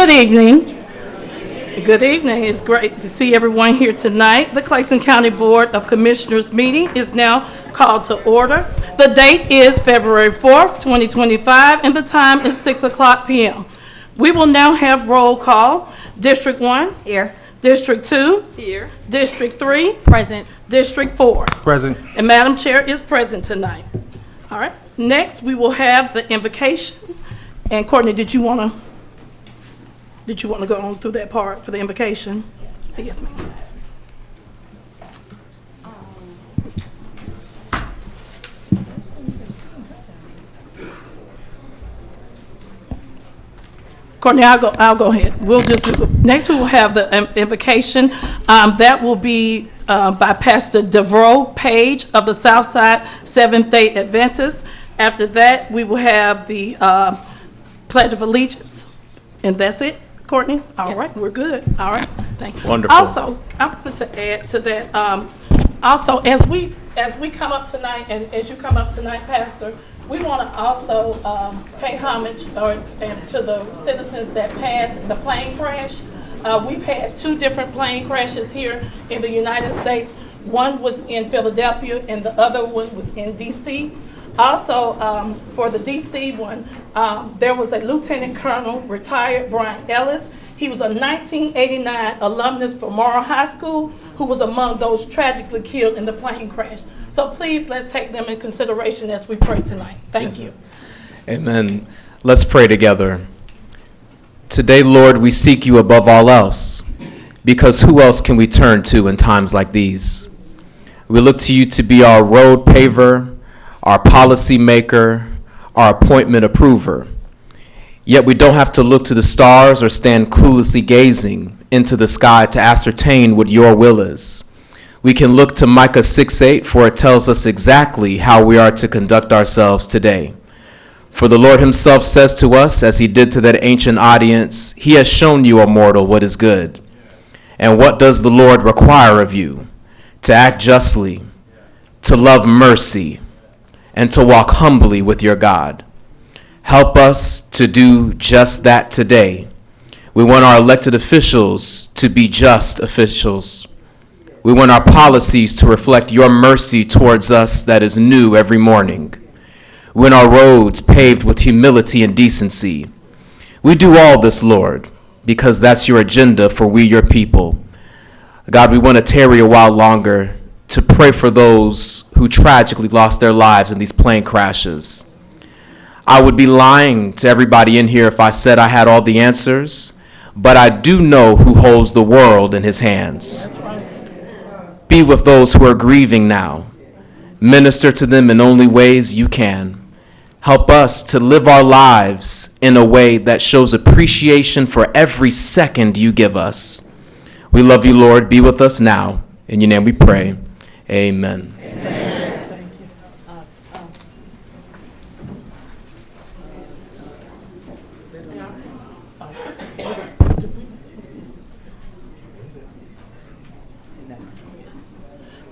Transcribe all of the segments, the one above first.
Good evening. Good evening. It's great to see everyone here tonight. The Clayton County Board of Commissioners meeting is now called to order. The date is February 4th, 2025, and the time is 6 o'clock p.m. We will now have roll call. District 1. Here. District 2. Here. District 3. Present. District 4. Present. And Madam Chair is present tonight. All right. Next, we will have the invocation. And Courtney, did you want to go on through that part for the invocation? Yes, ma'am. Courtney, I'll go ahead. Next we will have the invocation. That will be by Pastor Devereaux Page of the Southside Seventh-day Adventists. After that, we will have the Pledge of Allegiance. And that's it, Courtney? All right, we're good. All right, thank you. Wonderful. Also, I wanted to add to that, also, as we come up tonight, and as you come up tonight, Pastor, we want to also pay homage to the citizens that passed in the plane crash. We've had 2 different plane crashes here in the United States. One was in Philadelphia and the other one was in D.C. Also, for the D.C. one, there was a Lieutenant Colonel, retired Brian Ellis. He was a 1989 alumnus from Morrow High School who was among those tragically killed in the plane crash. So please, let's take them in consideration as we pray tonight. Thank you. Amen. Let's pray together. Today, Lord, we seek you above all else, because who else can we turn to in times like these? We look to you to be our road paver, our policy maker, our appointment approver. Yet we don't have to look to the stars or stand cluelessly gazing into the sky to ascertain what your will is. We can look to Micah 6:8, for it tells us exactly how we are to conduct ourselves today. For the Lord himself says to us, as he did to that ancient audience, he has shown you, O mortal, what is good. And what does the Lord require of you? To act justly, to love mercy, and to walk humbly with your God. Help us to do just that today. We want our elected officials to be just officials. We want our policies to reflect your mercy towards us that is new every morning. We want our roads paved with humility and decency. We do all this, Lord, because that's your agenda for we, your people. God, we want to tarry a while longer to pray for those who tragically lost their lives in these plane crashes. I would be lying to everybody in here if I said I had all the answers, but I do know who holds the world in his hands. That's right. Be with those who are grieving now. Minister to them in only ways you can. Help us to live our lives in a way that shows appreciation for every second you give us. We love you, Lord. Be with us now. In your name we pray. Amen. Amen. Thank you.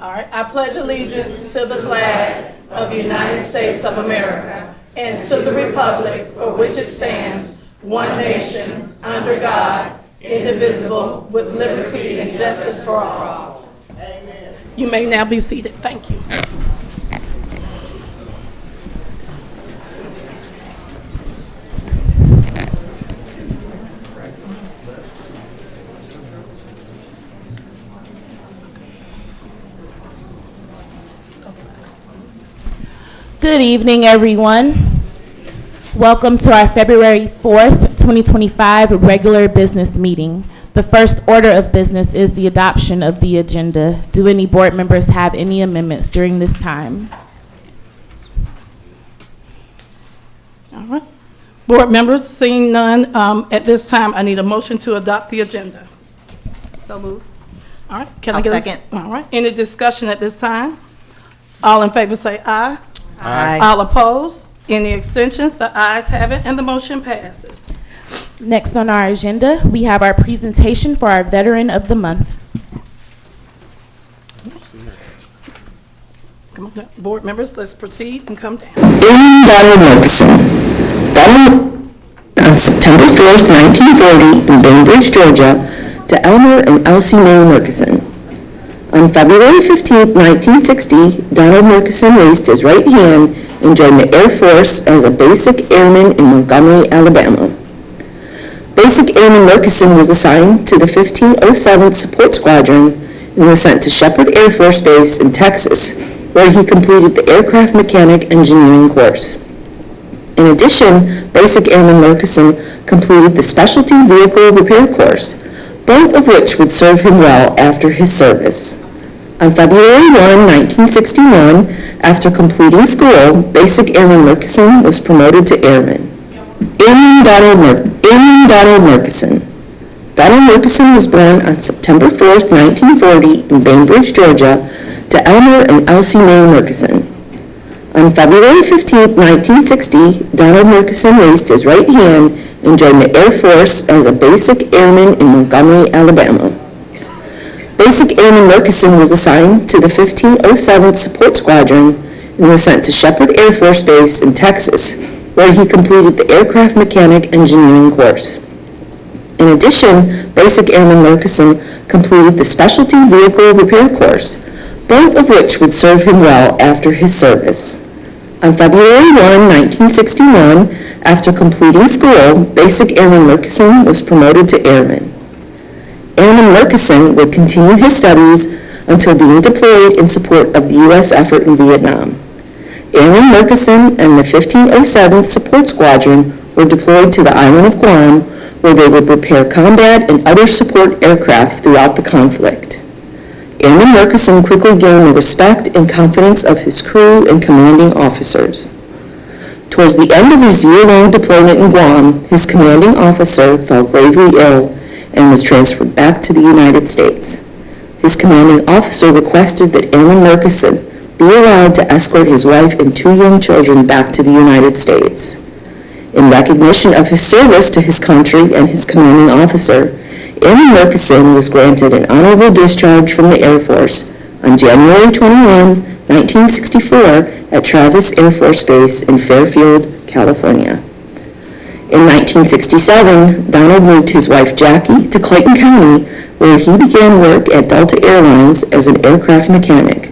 All right, I pledge allegiance to the flag of the United States of America and to the republic for which it stands, one nation, under God, indivisible, with liberty and justice for all. Amen. You may now be seated. Thank you. Good evening, everyone. Welcome to our February 4th, 2025 regular business meeting. The first order of business is the adoption of the agenda. Do any board members have any amendments during this time? All right. Board members, seeing none, at this time, I need a motion to adopt the agenda. So moved. All right. Can I I'll get second. All right. Any discussion at this time? All in favor say aye. Aye. All opposed? Any extensions? The ayes have it, and the motion passes. Next on our agenda, we have our presentation for our Veteran of the Month. Come on, board members, let's proceed and come down. Donald Wilkerson. Donald of September 4th, 1940, in Bainbridge, Georgia, to Elmer and Elsie Mae Murkison. On February 15, 1960, Donald Murkison raised his right hand and joined the Air Force as a basic airman in Montgomery, Alabama. Basic Airman Murkison was assigned to the 1507th Support Squadron and was sent to Shepherd Air Force Base in Texas, where he completed the Aircraft Mechanic Engineering course. In addition, Basic Airman Murkison completed the Specialty Vehicle Repair course, both of which would serve him well after his service. On February 1, 1961, after completing school, Basic Airman Murkison was promoted to airman. Airman Donald Murkison. Donald Murkison was born on September 4, 1940, in Bainbridge, Georgia, to Elmer and Elsie Mae Murkison. On February 15, 1960, Donald Murkison raised his right hand and joined the Air Force as a basic airman in Montgomery, Alabama. Basic Airman Murkison was assigned to the 1507th Support Squadron and was sent to Shepherd Air Force Base in Texas, where he completed the Aircraft Mechanic Engineering course. In addition, Basic Airman Murkison completed the Specialty Vehicle Repair course, both of which would serve him well after his service. On February 1, 1961, after completing school, Basic Airman Murkison was promoted to airman. Airman Murkison would continue his studies until being deployed in support of the U.S. effort in Vietnam. Airman Murkison and the 1507th Support Squadron were deployed to the island of Guam, where they would repair combat and other support aircraft throughout the conflict. Airman Murkison quickly gained the respect and confidence of his crew and commanding officers. Towards the end of his year-long deployment in Guam, his commanding officer fell gravely ill and was transferred back to the United States. His commanding officer requested that Airman Murkison be allowed to escort his wife and 2 young children back to the United States. In recognition of his service to his country and his commanding officer, Airman Murkison was granted an honorable discharge from the Air Force on January 21, 1964 at Travis Air Force Base in Fairfield, California. In 1967, Donald moved his wife Jackie to Clayton County, where he began work at Delta Airlines as an aircraft mechanic,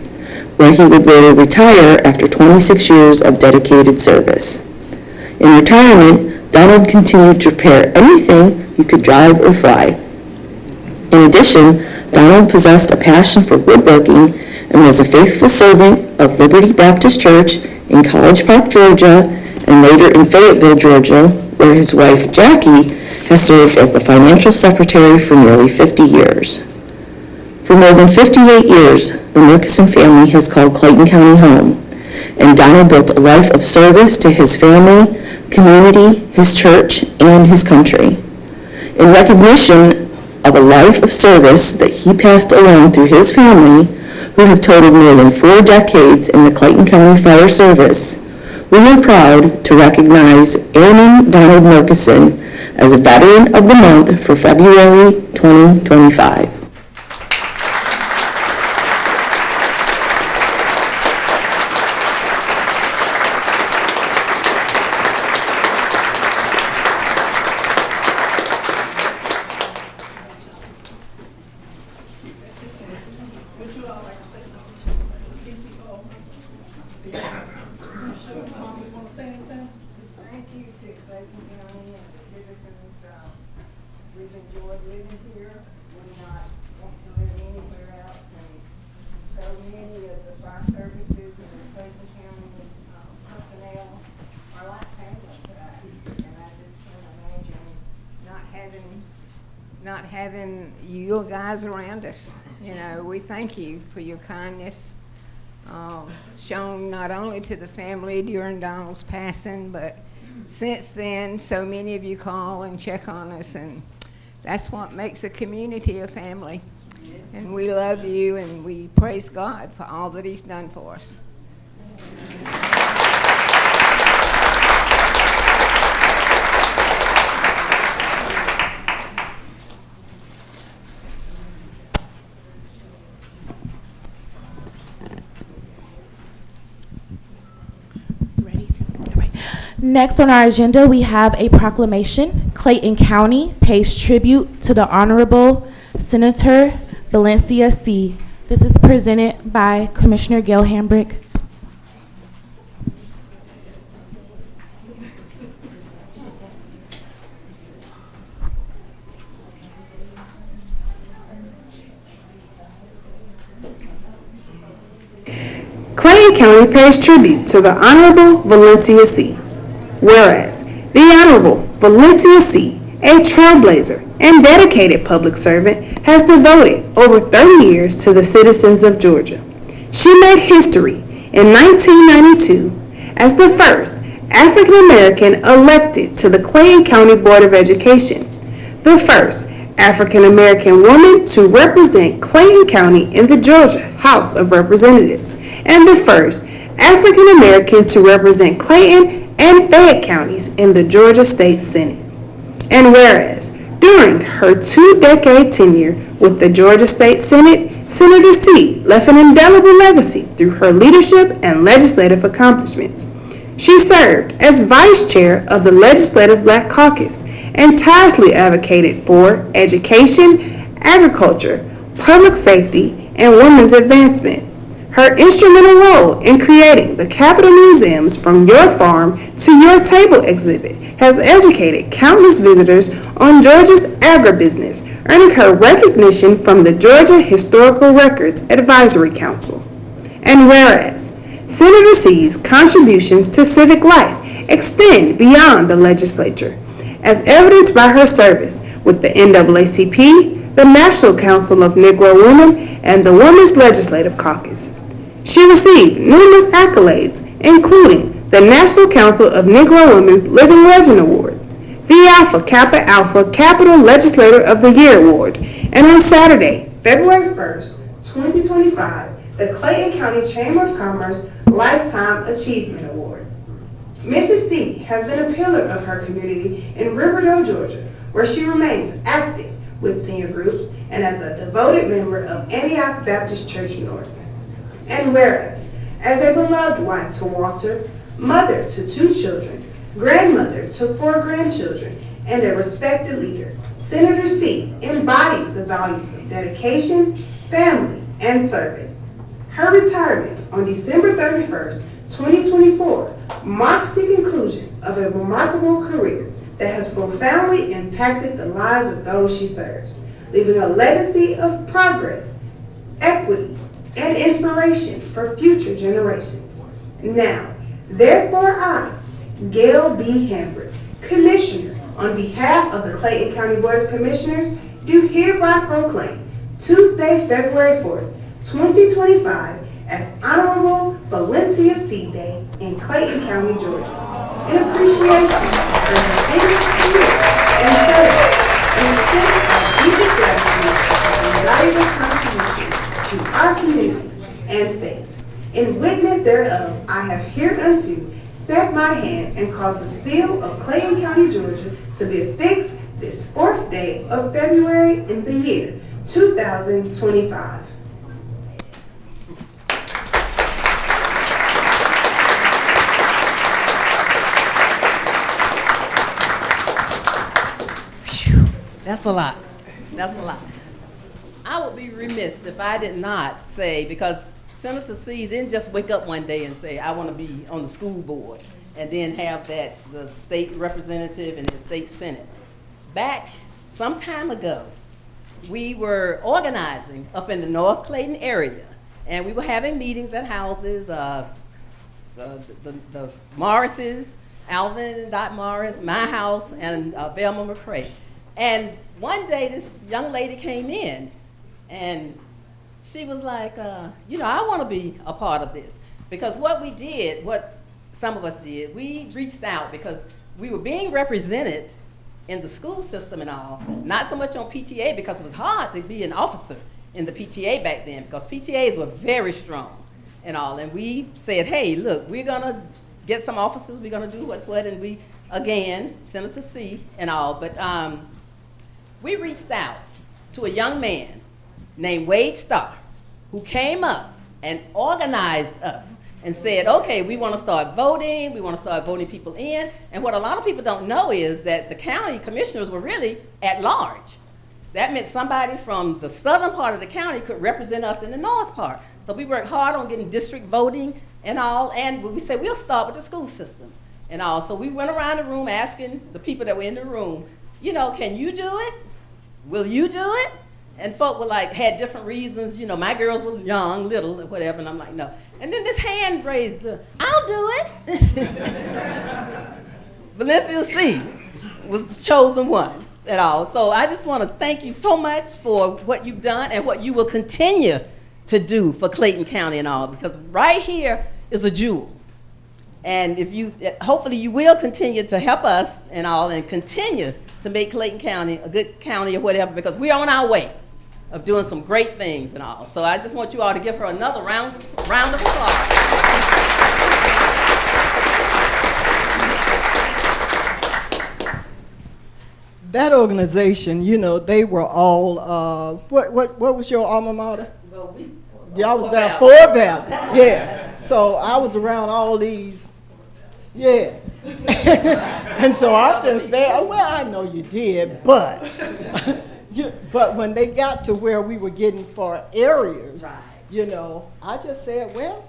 where he would later retire after 26 years of dedicated service. In retirement, Donald continued to repair anything you could drive or fly. In addition, Donald possessed a passion for woodworking and was a faithful servant of Liberty Baptist Church in College Park, Georgia, and later in Fayetteville, Georgia, where his wife, Jackie, has served as the financial secretary for nearly 50 years. For more than 58 years, the Murkison family has called Clayton County home, and Donald built a life of service to his family, community, his church, and his country. In recognition of a life of service that he passed along through his family, who have totaled more than 4 decades in the Clayton County Fire Service, we are proud to recognize Airman Donald Murkison as a Veteran of the Month for February 2025. Thank you to Clayton County and the citizens. We've enjoyed living here. We not want to live anywhere else. And so many of the fire services and the Clayton County personnel are like family to us. And I just can't imagine not having you guys around us. You know, we thank you for your kindness. Shown not only to the family during Donald's passing, but since then, so many of you call and check on us, and that's what makes a community a family. And we love you, and we praise God for all that He's done for us. Next on our agenda, we have a proclamation. Clayton County pays tribute to the Honorable Senator Valencia Seay. This is presented by Commissioner Gail Hambrick. Clayton County pays tribute to the Honorable Valencia Seay. Whereas, the Honorable Valencia Seay, a trailblazer and dedicated public servant, has devoted over 30 years to the citizens of Georgia. She made history in 1992 as the first African American elected to the Clayton County Board of Education, the first African American woman to represent Clayton County in the Georgia House of Representatives, and the first African American to represent Clayton and Fayette counties in the Georgia State Senate. And whereas, during her 2-decade tenure with the Georgia State Senate, Senator Seay left an indelible legacy through her leadership and legislative accomplishments. She served as vice chair of the Legislative Black Caucus and tirelessly advocated for education, agriculture, public safety, and women's advancement. Her instrumental role in creating the Capitol Museum's From Your Farm to Your Table exhibit has educated countless visitors on Georgia's agribusiness, earning her recognition from the Georgia Historical Records Advisory Council. And whereas, Senator Seay's contributions to civic life extend beyond the legislature, as evidenced by her service with the NAACP, the National Council of Negro Women, and the Women's Legislative Caucus. She received numerous accolades, including the National Council of Negro Women's Living Legend Award, the Alpha Kappa Alpha Capital Legislator of the Year Award, and on Saturday, February 1st, 2025, the Clayton County Chamber of Commerce Lifetime Achievement Award. Mrs. Seay has been a pillar of her community in Riverdale, Georgia, where she remains active with senior groups and as a devoted member of Antioch Baptist Church North. And whereas, as a beloved wife to Walter, mother to 2 children, grandmother to 4 grandchildren, and a respected leader, Senator Seay embodies the values of dedication, family, and service. Her retirement on December 31st, 2024 marks the conclusion of a remarkable career that has profoundly impacted the lives of those she serves, leaving a legacy of progress, equity, and inspiration for future generations. Now, therefore I, Gail B. Hambrick, Commissioner, on behalf of the Clayton County Board of Commissioners, do hereby proclaim Tuesday, February 4th, 2025 as Honorable Valencia Seay Day in Clayton County, Georgia, in appreciation for her distinguished career and service, and extend our deepest gratitude for invaluable contributions to our community and state. In witness thereof, I have hereunto set my hand and caused the seal of Clayton County, Georgia to be affixed this 4th day of February in the year 2025. That's a lot. That's a lot. I would be remiss if I did not say, because Senator Seay didn't just wake up one day and say, I want to be on the school board, and then have the state representative and the state senate. Back some time ago, we were organizing up in the North Clayton area, and we were having meetings at houses, the Morrises, Alvin and Dot Morris, my house, and Velma McCrae. And one day this young lady came in, and she was like, I want to be a part of this. Because what we did, what some of us did, we reached out because we were being represented in the school system and all, not so much on PTA, because it was hard to be an officer in the PTA back then, because PTAs were very strong and all. And we said, hey, look, we're going to get some officers, we're going to do what's what, and we, again, Senator Seay and all. But we reached out to a young man named Wade Starr, who came up and organized us and said, okay, we want to start voting. We want to start voting people in. And what a lot of people don't know is that the county commissioners were really at large. That meant somebody from the southern part of the county could represent us in the north part. So we worked hard on getting district voting and all, and we said we'll start with the school system and all. So we went around the room asking the people that were in the room, you know, can you do it? Will you do it? And folk were like, had different reasons, you know, my girls were young, little, or whatever, and I'm like, no. And then this hand raised, I'll do it. Valencia Seay was the chosen one at all. So I just want to thank you so much for what you've done and what you will continue to do for Clayton County and all, because right here is a jewel. And if you, hopefully you will continue to help us and all and continue to make Clayton County a good county or whatever, because we're on our way of doing some great things and all. So I just want you all to give her another round of applause. That organization, you know, they were all, what was your alma mater? Well, I was at Fort Valley, yeah. So I was around all these, yeah. And so I'm just there, well, I know you did, but, but when they got to where we were getting for areas, right, you know, I just said, well,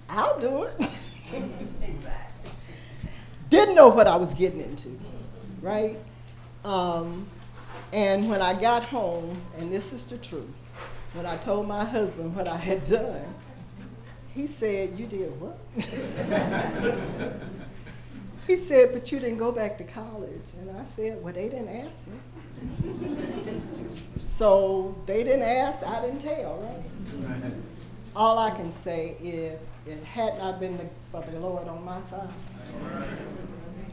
I'll do it. Exactly. Didn't know what I was getting into, right? And when I got home, and this is the truth, when I told my husband what I had done, he said, you did what? He said, but you didn't go back to college. And I said, well, they didn't ask me. So they didn't ask, I didn't tell, right? All I can say is, it had not been for the Lord on my side,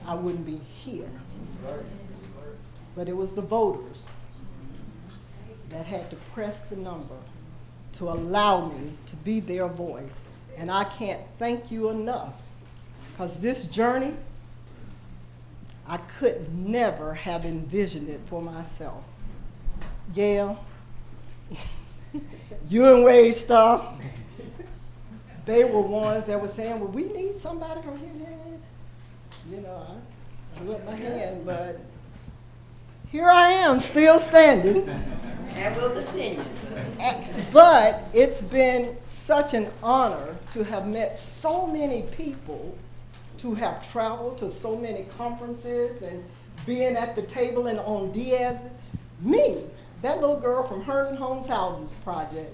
I wouldn't be here. But it was the voters that had to press the number to allow me to be their voice. And I can't thank you enough, because this journey, I could never have envisioned it for myself. Gail, you and Wade Star, they were ones that were saying, well, we need somebody from here. You know, I threw up my hand, but here I am, still standing. And we'll continue. But it's been such an honor to have met so many people, to have traveled to so many conferences and being at the table and on Diaz's. Me, that little girl from Herndon Homes Houses Project.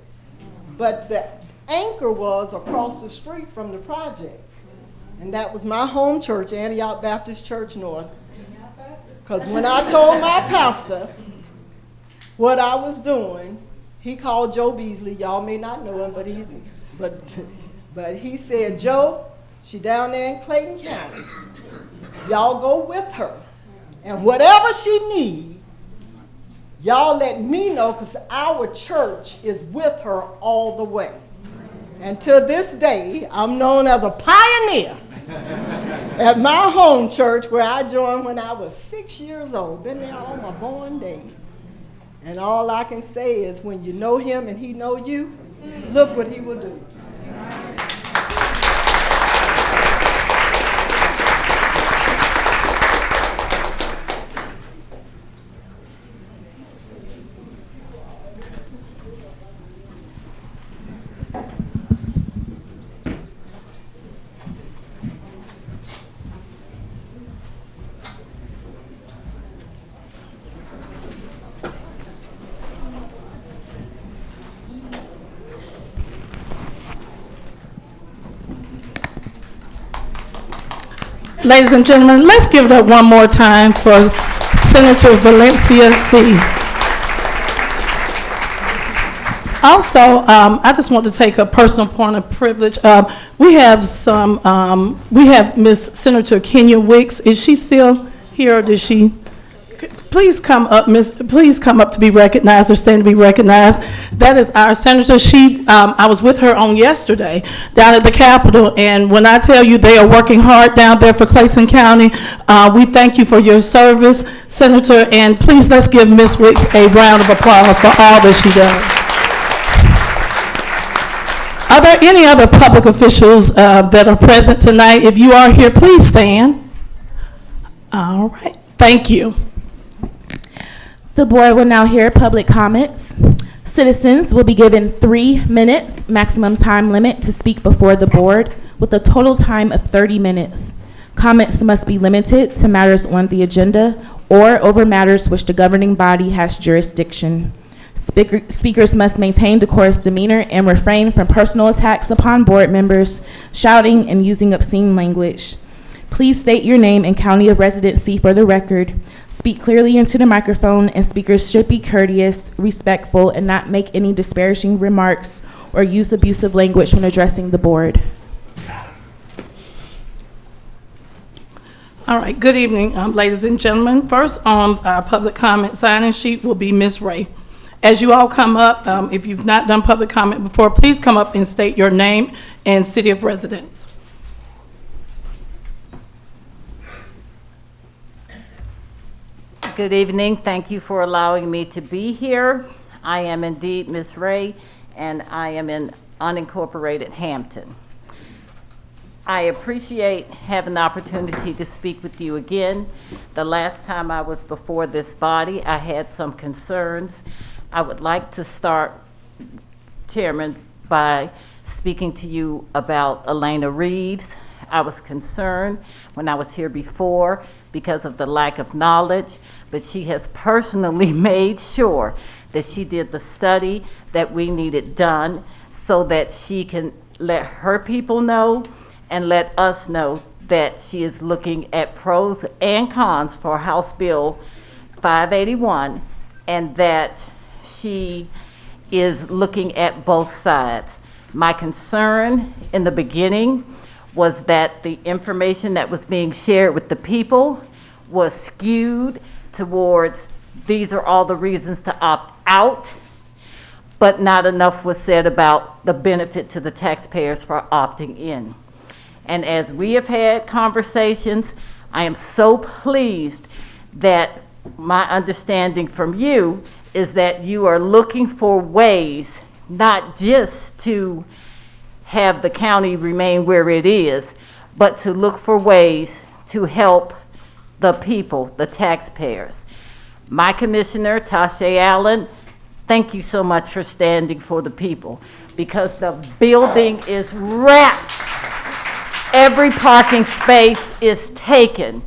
But the anchor was across the street from the projects. And that was my home church, Antioch Baptist Church North. Because when I told my pastor what I was doing, he called Joe Beasley. Y'all may not know him, but he said, Joe, she down there in Clayton County. Y'all go with her. And whatever she needs, y'all let me know, because our church is with her all the way. And to this day, I'm known as a pioneer at my home church, where I joined when I was 6 years old. Been there all my born days. And all I can say is, when you know him and he know you, look what he will do. Ladies and gentlemen, let's give it up one more time for Senator Valencia Seay. Also, I just want to take a personal point of privilege. We have Miss Senator Kenya Wicks. Is she still here, or did she? Please come up, Miss. Please come up to be recognized, or stand to be recognized. That is our senator. I was with her on yesterday down at the Capitol, and when I tell you they are working hard down there for Clayton County, we thank you for your service, Senator, and please let's give Miss Wicks a round of applause for all that she does. Are there any other public officials that are present tonight? If you are here, please stand. All right, thank you. The board will now hear public comments. Citizens will be given 3 minutes maximum time limit to speak before the board with a total time of 30 minutes. Comments must be limited to matters on the agenda or over matters which the governing body has jurisdiction. Speakers must maintain decorous demeanor and refrain from personal attacks upon board members, shouting, and using obscene language. Please state your name and county of residency for the record. Speak clearly into the microphone, and speakers should be courteous, respectful, and not make any disparaging remarks or use abusive language when addressing the board. All right, good evening, ladies and gentlemen. First on our public comment sign-in sheet will be Ms. Ray. As you all come up, if you've not done public comment before, please come up and state your name and city of residence. Good evening. Thank you for allowing me to be here. I am indeed Ms. Ray, and I am in unincorporated Hampton. I appreciate having the opportunity to speak with you again. The last time I was before this body, I had some concerns. I would like to start, Chairman, by speaking to you about Elena Reeves. I was concerned when I was here before because of the lack of knowledge, but she has personally made sure that she did the study that we needed done so that she can let her people know and let us know that she is looking at pros and cons for House Bill 581 and that she is looking at both sides. My concern in the beginning was that the information that was being shared with the people was skewed towards these are all the reasons to opt out, but not enough was said about the benefit to the taxpayers for opting in. And as we have had conversations, I am so pleased that my understanding from you is that you are looking for ways not just to have the county remain where it is, but to look for ways to help the people, the taxpayers. My commissioner, Seay Allen, thank you so much for standing for the people because the building is wrapped. Every parking space is taken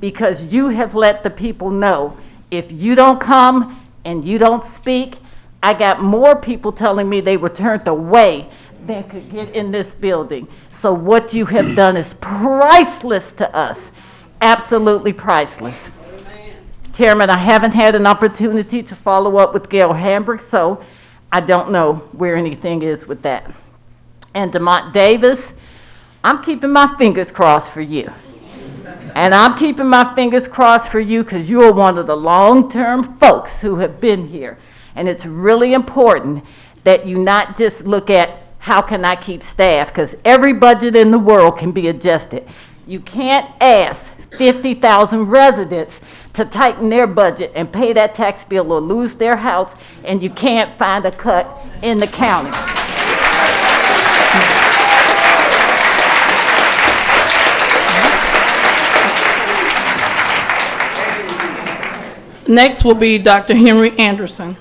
because you have let the people know if you don't come and you don't speak, I got more people telling me they were turned away than could get in this building. So what you have done is priceless to us, absolutely priceless. Amen. Chairman, I haven't had an opportunity to follow up with Gail Hambrick, so I don't know where anything is with that. And DeMont Davis, I'm keeping my fingers crossed for you. And I'm keeping my fingers crossed for you because you are one of the long-term folks who have been here. And it's really important that you not just look at how can I keep staff, because every budget in the world can be adjusted. You can't ask 50,000 residents to tighten their budget and pay that tax bill or lose their house, and you can't find a cut in the county. Next will be Dr. Henry Anderson.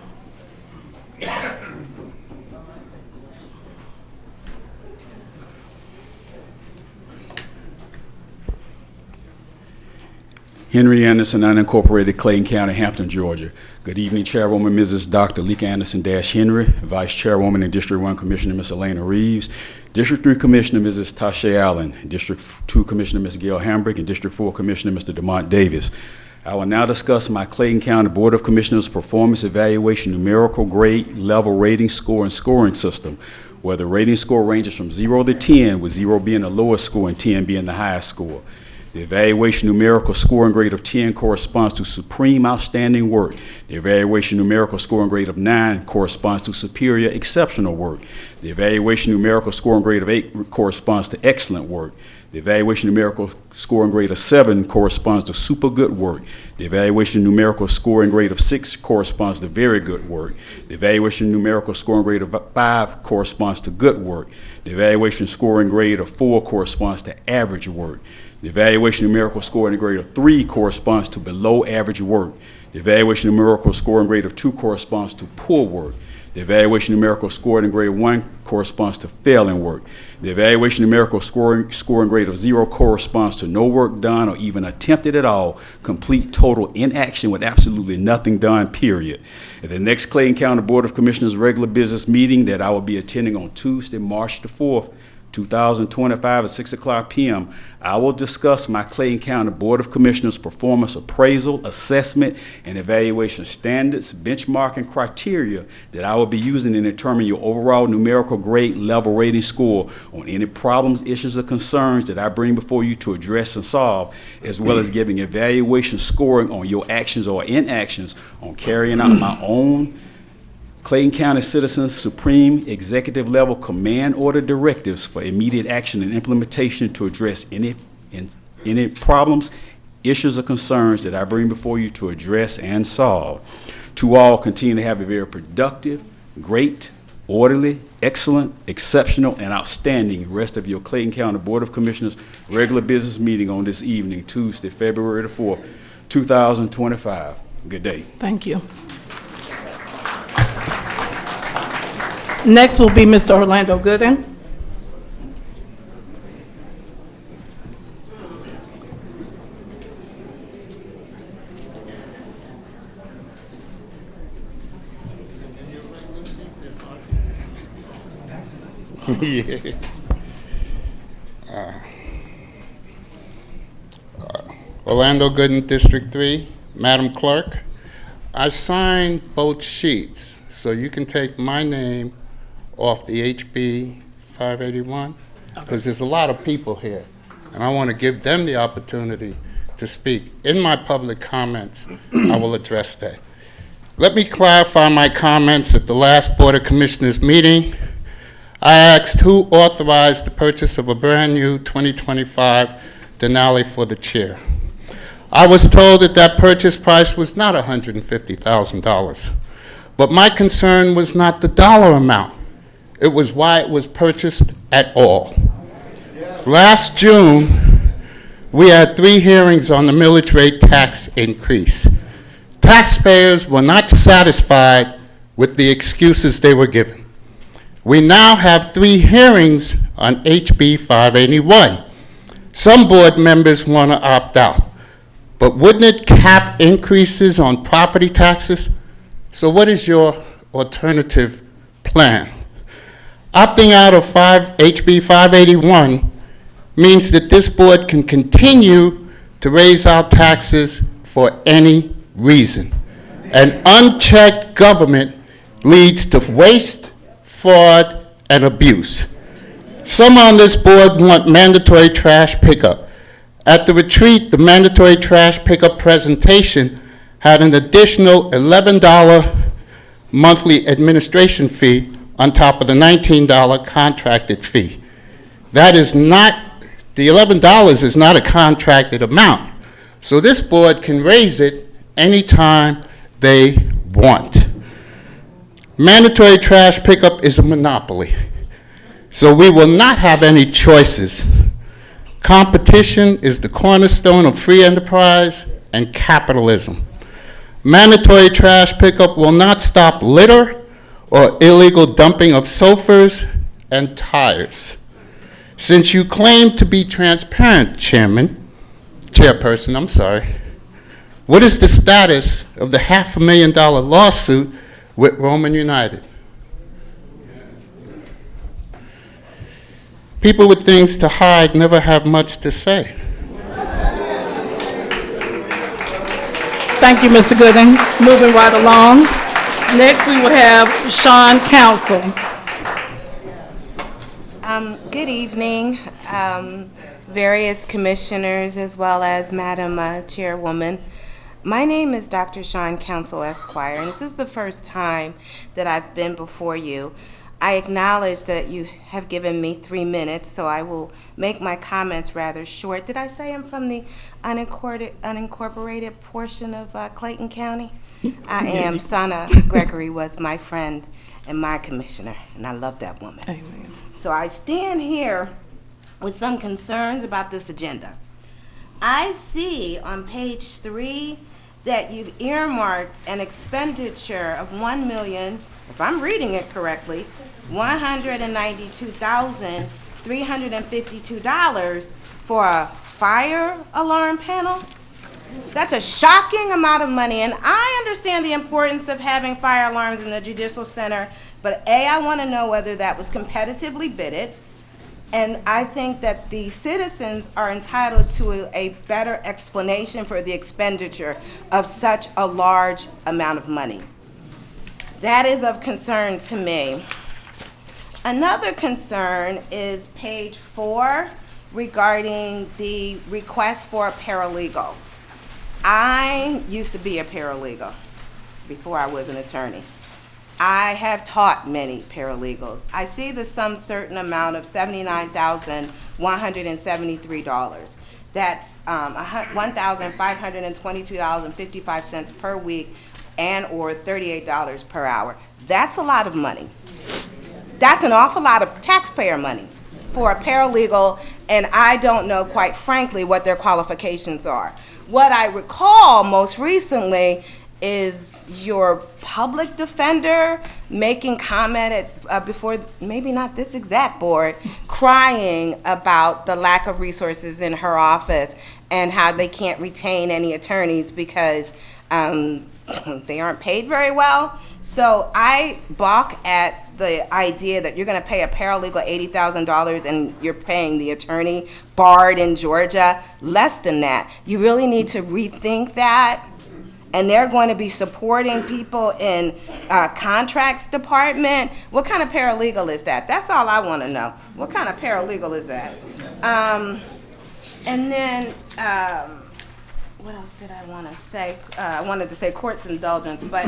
Henry Anderson, unincorporated, Clayton County, Hampton, Georgia. Good evening, Chairwoman Mrs. Dr. Leka Anderson-Henry, Vice Chairwoman and District 1 Commissioner Ms. Elena Reeves, District 3 Commissioner Mrs. Seay Allen, District 2 Commissioner Ms. Gail Hambrick, and District 4 Commissioner Mr. DeMont Davis. I will now discuss my Clayton County Board of Commissioners performance evaluation numerical grade level rating score and scoring system, where the rating score ranges from 0 to 10, with 0 being the lowest score and 10 being the highest score. The evaluation numerical scoring grade of 10 corresponds to supreme outstanding work. The evaluation numerical scoring grade of 9 corresponds to superior exceptional work. The evaluation numerical scoring grade of 8 corresponds to excellent work. The evaluation numerical scoring grade of 7 corresponds to super good work. The evaluation numerical scoring grade of 6 corresponds to very good work. The evaluation numerical scoring grade of 5 corresponds to good work. The evaluation scoring grade of 4 corresponds to average work. The evaluation numerical scoring grade of 3 corresponds to below average work. The evaluation numerical scoring grade of 2 corresponds to poor work. The evaluation numerical scoring grade of 1 corresponds to failing work. The evaluation numerical scoring grade of 0 corresponds to no work done or even attempted at all, complete total inaction with absolutely nothing done, period. At the next Clayton County Board of Commissioners regular business meeting that I will be attending on Tuesday, March the 4th, 2025 at 6 o'clock p.m., I will discuss my Clayton County Board of Commissioners performance appraisal, assessment, and evaluation standards, benchmarking criteria that I will be using to determine your overall numerical grade level rating score on any problems, issues, or concerns that I bring before you to address and solve, as well as giving evaluation scoring on your actions or inactions on carrying out my own Clayton County Citizens Supreme Executive Level Command Order directives for immediate action and implementation to address any problems, issues, or concerns that I bring before you to address and solve. To all, continue to have a very productive, great, orderly, excellent, exceptional, and outstanding rest of your Clayton County Board of Commissioners regular business meeting on this evening, Tuesday, February the 4th, 2025. Good day. Thank you. Next will be Mr. Orlando Gooden. Yeah. Orlando Gooden, District 3. Madam Clerk, I signed both sheets, so you can take my name off the HB 581, because there's a lot of people here, and I want to give them the opportunity to speak. In my public comments, I will address that. Let me clarify my comments at the last Board of Commissioners meeting. I asked who authorized the purchase of a brand new 2025 Denali for the chair. I was told that that purchase price was not $150,000, but my concern was not the dollar amount. It was why it was purchased at all. Last June, we had 3 hearings on the millage rate tax increase. Taxpayers were not satisfied with the excuses they were given. We now have 3 hearings on HB 581. Some board members want to opt out, but wouldn't it cap increases on property taxes? So what is your alternative plan? Opting out of HB 581 means that this board can continue to raise our taxes for any reason. An unchecked government leads to waste, fraud, and abuse. Some on this board want mandatory trash pickup. At the retreat, the mandatory trash pickup presentation had an additional $11 monthly administration fee on top of the $19 contracted fee. That is not, the $11 is not a contracted amount. So this board can raise it anytime they want. Mandatory trash pickup is a monopoly. So we will not have any choices. Competition is the cornerstone of free enterprise and capitalism. Mandatory trash pickup will not stop litter or illegal dumping of sofas and tires. Since you claim to be transparent, Chairperson, what is the status of the $500,000 lawsuit with Roman United? People with things to hide never have much to say. Thank you, Mr. Gooden. Moving right along. Next, we will have Sean Council. Good evening, various commissioners as well as Madam Chairwoman. My name is Dr. Sean Council, Esquire, and this is the first time that I've been before you. I acknowledge that you have given me 3 minutes, so I will make my comments rather short. Did I say I'm from the unincorporated portion of Clayton County? I am. Sana Gregory was my friend and my commissioner, and I love that woman. Amen. So I stand here with some concerns about this agenda. I see on page 3 that you've earmarked an expenditure of $1 million, if I'm reading it correctly, $192,352 for a fire alarm panel. That's a shocking amount of money, and I understand the importance of having fire alarms in the Judicial Center, but A, I want to know whether that was competitively bidded, and I think that the citizens are entitled to a better explanation for the expenditure of such a large amount of money. That is of concern to me. Another concern is page 4 regarding the request for a paralegal. I used to be a paralegal before I was an attorney. I have taught many paralegals. I see the sum certain amount of $79,173. That's $1,522.55 per week and or $38 per hour. That's a lot of money. That's an awful lot of taxpayer money for a paralegal, and I don't know, quite frankly, what their qualifications are. What I recall most recently is your public defender making comment before, maybe not this exact board, crying about the lack of resources in her office and how they can't retain any attorneys because they aren't paid very well. So I balk at the idea that you're going to pay a paralegal $80,000 and you're paying the attorney barred in Georgia less than that. You really need to rethink that. And they're going to be supporting people in contracts department. What kind of paralegal is that? That's all I want to know. What kind of paralegal is that? And then, what else did I want to say? I wanted to say court's indulgence, but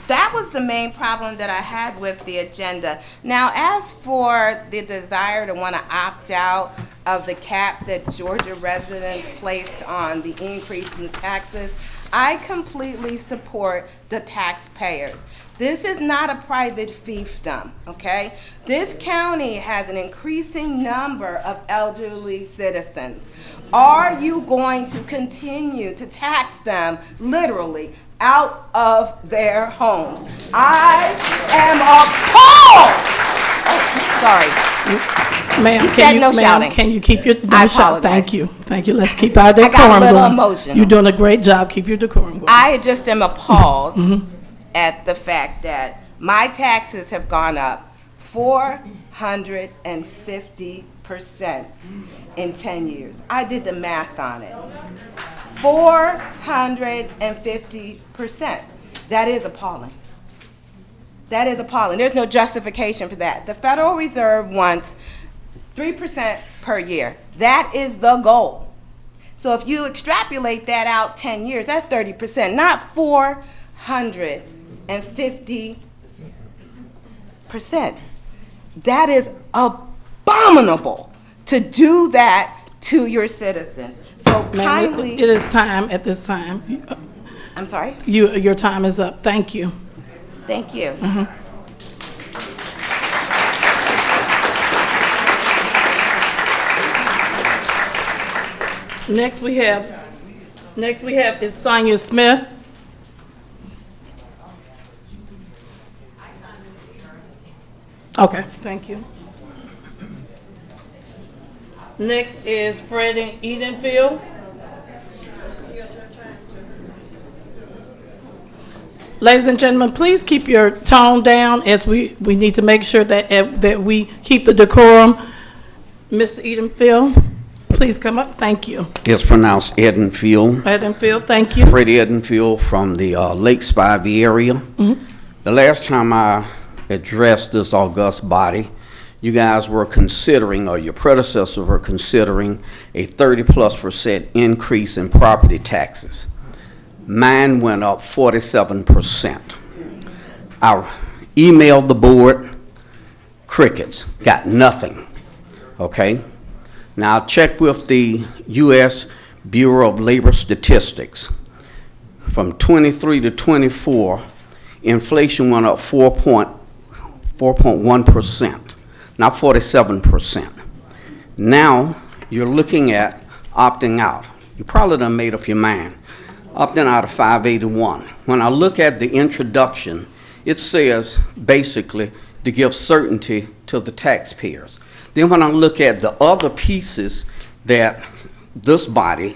that was the main problem that I had with the agenda. Now, as for the desire to want to opt out of the cap that Georgia residents placed on the increase in the taxes, I completely support the taxpayers. This is not a private fiefdom, okay? This county has an increasing number of elderly citizens. Are you going to continue to tax them literally out of their homes? I am appalled! Oh, sorry. Ma'am, can you keep your, I apologize. Thank you. Thank you. Let's keep our decorum I got a little going. emotional. You're doing a great job. Keep your decorum going. I just am appalled at the fact that my taxes have gone up 450% in 10 years. I did the math on it. 450%. That is appalling. That is appalling. There's no justification for that. The Federal Reserve wants 3% per year. That is the goal. So if you extrapolate that out 10 years, that's 30%, not 450%. That is abominable to do that to your citizens. So kindly. It is time at this time. I'm sorry? Your time is up. Thank you. Thank you. Next we have is Sonia Smith. Okay, thank you. Next is Fred Edenfield. Ladies and gentlemen, please keep your tone down as we need to make sure that we keep the decorum. Mr. Edenfield, please come up. Thank you. It's pronounced Edenfield. Edenfield, thank you. Freddie Edenfield from the Lake Spivey area. The last time I addressed this august body, you guys were considering, or your predecessors were considering, a 30+% increase in property taxes. Mine went up 47%. I emailed the board Crickets, got nothing, okay? Now, I checked with the U.S. Bureau of Labor Statistics. From 23 to 24, inflation went up 4.1%, not 47%. Now, you're looking at opting out. You probably done made up your mind. Opting out of 581. When I look at the introduction, it says basically to give certainty to the taxpayers. Then when I look at the other pieces that this body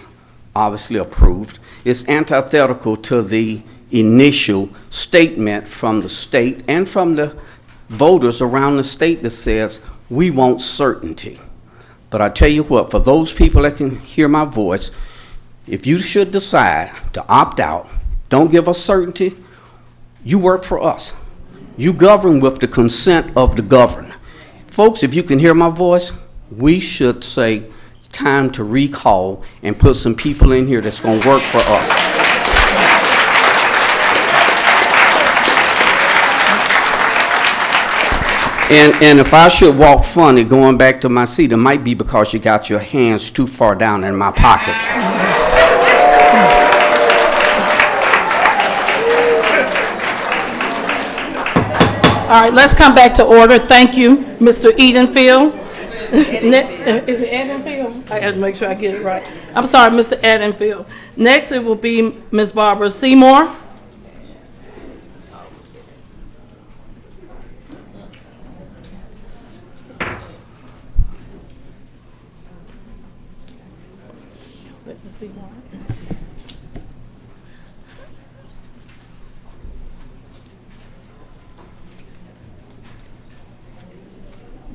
obviously approved, it's antithetical to the initial statement from the state and from the voters around the state that says we want certainty. But I tell you what, for those people that can hear my voice, if you should decide to opt out, don't give us certainty, you work for us. You govern with the consent of the governed. Folks, if you can hear my voice, we should say it's time to recall and put some people in here that's going to work for us. And if I should walk funny going back to my seat, it might be because you got your hands too far down in my pockets. All right, let's come back to order. Thank you, Mr. Edenfield. Is it Edenfield? I got to make sure I get it right. I'm sorry, Mr. Edenfield. Next, it will be Ms. Barbara Seymour.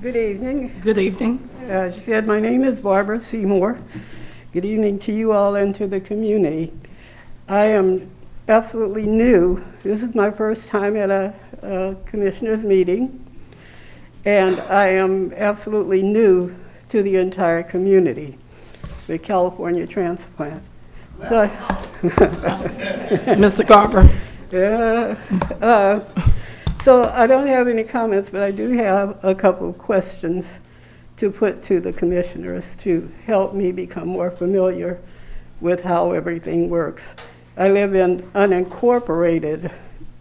Good evening. Good evening. As you said, my name is Barbara Seymour. Good evening to you all and to the community. I am absolutely new. This is my first time at a commissioner's meeting, and I am absolutely new to the entire community, the California transplant. So, Mr. Garber. So I don't have any comments, but I do have a couple of questions to put to the commissioners to help me become more familiar with how everything works. I live in unincorporated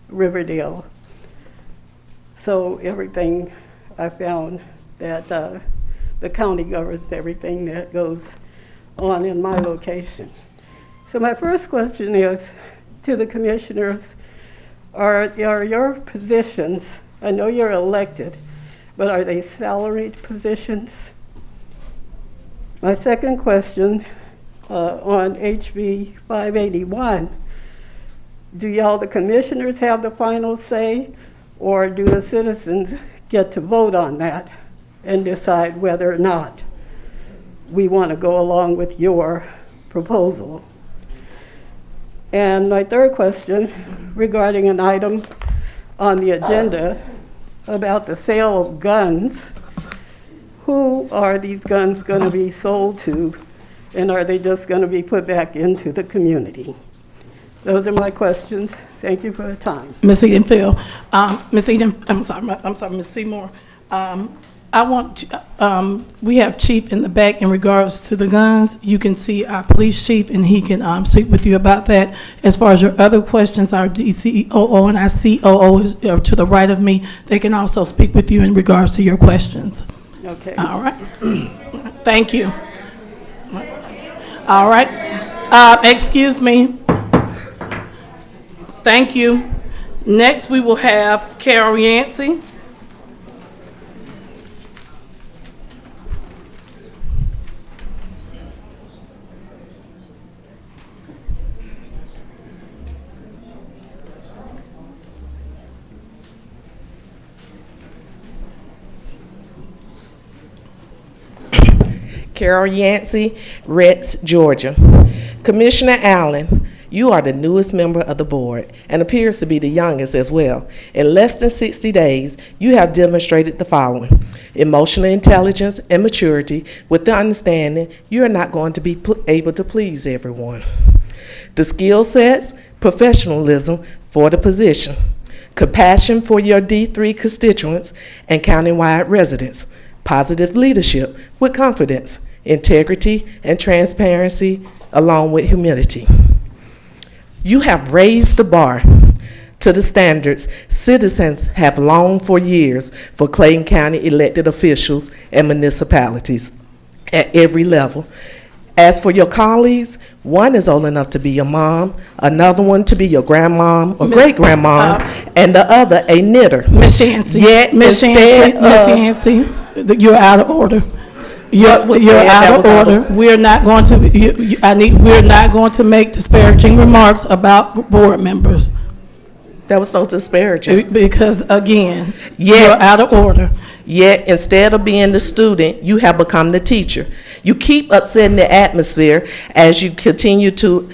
Riverdale, so everything I found that the county governs everything that goes on in my location. So my first question is to the commissioners, are your positions, I know you're elected, but are they salaried positions? My second question on HB 581, do y'all, the commissioners, have the final say, or do the citizens get to vote on that and decide whether or not we want to go along with your proposal? And my third question regarding an item on the agenda about the sale of guns. Who are these guns going to be sold to, and are they just going to be put back into the community? Those are my questions. Thank you for the time. Ms. Edenfield, I'm sorry, Ms. Seymour. I want, we have Chief in the back in regards to the guns. You can see our police chief, and he can speak with you about that. As far as your other questions, our DCOO and our COO is to the right of me. They can also speak with you in regards to your questions. Okay. All right. Thank you. All right. Excuse me. Thank you. Next, we will have Carol Yancey. Carol Yancey, Rex, Georgia. Commissioner Allen, you are the newest member of the board and appears to be the youngest as well. In less than 60 days, you have demonstrated the following: emotional intelligence and maturity, with the understanding you are not going to be able to please everyone. The skill sets, professionalism for the position. compassion for your D3 constituents and countywide residents, positive leadership with confidence, integrity, and transparency, along with humility. You have raised the bar to the standards citizens have longed for years for Clayton County elected officials and municipalities at every level. As for your colleagues, one is old enough to be your mom, another one to be your grandmom or great-grandmom, and the other a knitter. Miss Yancey, Yet Miss Yancey, you're out of order. You're out of order. We're not going to. We're not going to make disparaging remarks about board members. That was so disparaging. Because again, you're out of order. Yet, instead of being the student, you have become the teacher. You keep upsetting the atmosphere as you continue to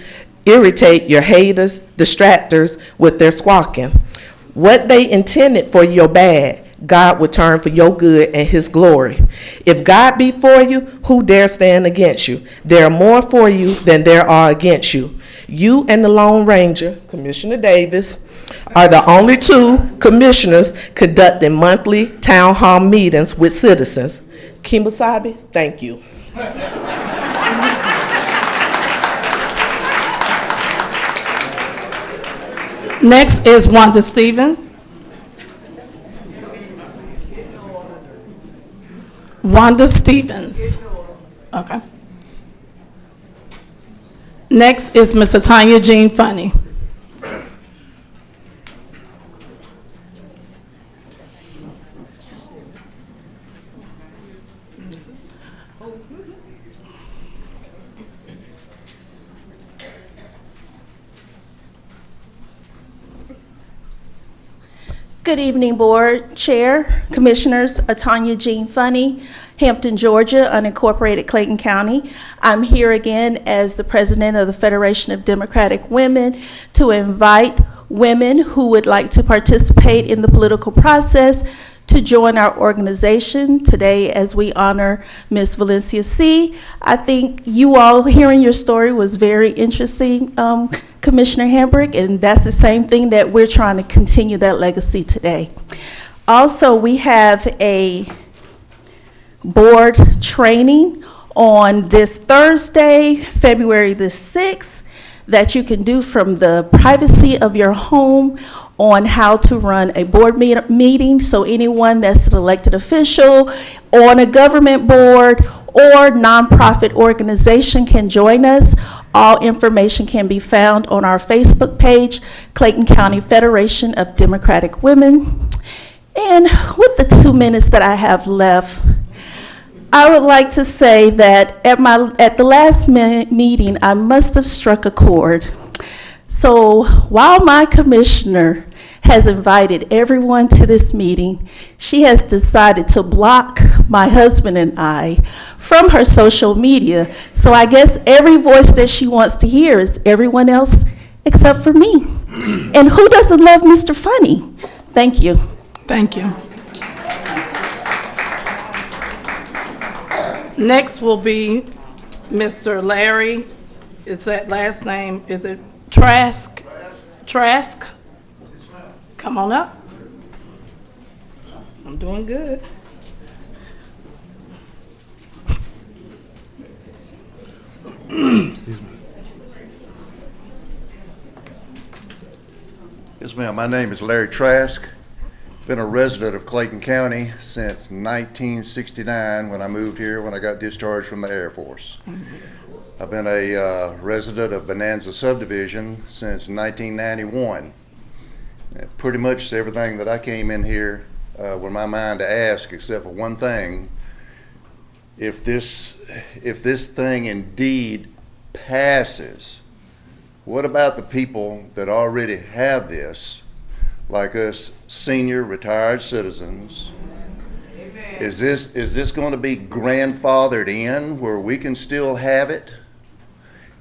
irritate your haters, distractors with their squawking. What they intended for your bad, God will turn for your good and his glory. If God be for you, who dare stand against you? There are more for you than there are against you. You and the Lone Ranger, Commissioner Davis, are the only two commissioners conducting monthly town hall meetings with citizens. Kimbasabi, thank you. Next is Wanda Stevens. Wanda Stevens. Okay. Next is Mr. Tanya Jean Funny. Good evening, Board Chair, Commissioners, Tanya Jean Funny, Hampton, Georgia, unincorporated Clayton County. I'm here again as the President of the Federation of Democratic Women to invite women who would like to participate in the political process to join our organization today as we honor Ms. Valencia Seay. I think you all hearing your story was very interesting, Commissioner Hambrick, and that's the same thing that we're trying to continue that legacy today. Also, we have a board training on this Thursday, February the 6th, that you can do from the privacy of your home on how to run a board meeting. So anyone that's an elected official on a government board or nonprofit organization can join us. All information can be found on our Facebook page, Clayton County Federation of Democratic Women. And with the 2 minutes that I have left, I would like to say that at the last minute meeting, I must have struck a chord. So while my commissioner has invited everyone to this meeting, she has decided to block my husband and I from her social media. So I guess every voice that she wants to hear is everyone else except for me. And who doesn't love Mr. Funny? Thank you. Thank you. Next will be Mr. Larry, is that last name, is it Trask? Trask? Come on up. I'm doing good. Excuse me. Yes, ma'am. My name is Larry Trask. Been a resident of Clayton County since 1969 when I moved here when I got discharged from the Air Force. I've been a resident of Bonanza Subdivision since 1991. Pretty much everything that I came in here with my mind to ask, except for one thing: if this thing indeed passes, what about the people that already have this, like us senior retired citizens? Amen. Is this going to be grandfathered in where we can still have it?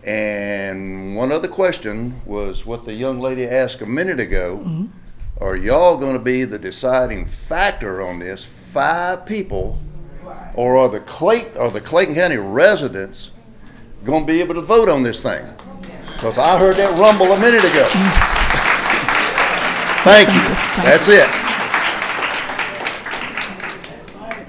And one other question was what the young lady asked a minute ago. Mm-hmm. Are y'all going to be the deciding factor on this? 5 people, or are the Clayton County residents going to be able to vote on this thing? Because I heard that rumble a minute ago. Thank you. That's it.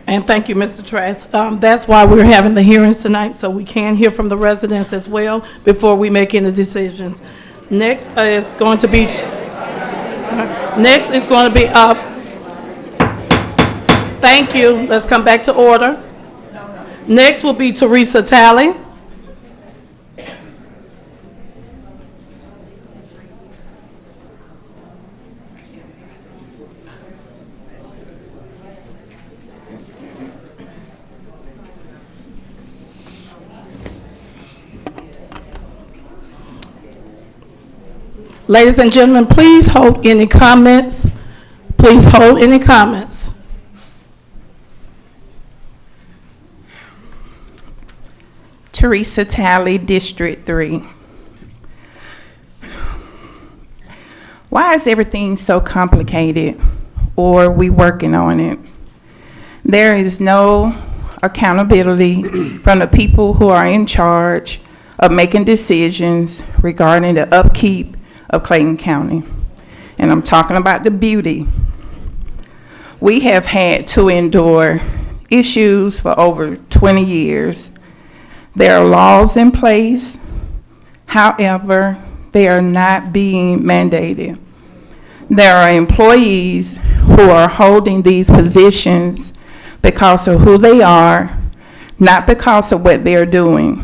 And thank you, Mr. Trask. That's why we're having the hearings tonight, so we can hear from the residents as well before we make any decisions. Next is going to be, thank you. Let's come back to order. Next will be Teresa Talley. Ladies and gentlemen, please hold any comments. Please hold any comments. Teresa Talley, District 3. Why is everything so complicated, or are we working on it? There is no accountability from the people who are in charge of making decisions regarding the upkeep of Clayton County. And I'm talking about the beauty. We have had to endure issues for over 20 years. There are laws in place, however, they are not being mandated. There are employees who are holding these positions because of who they are, not because of what they're doing.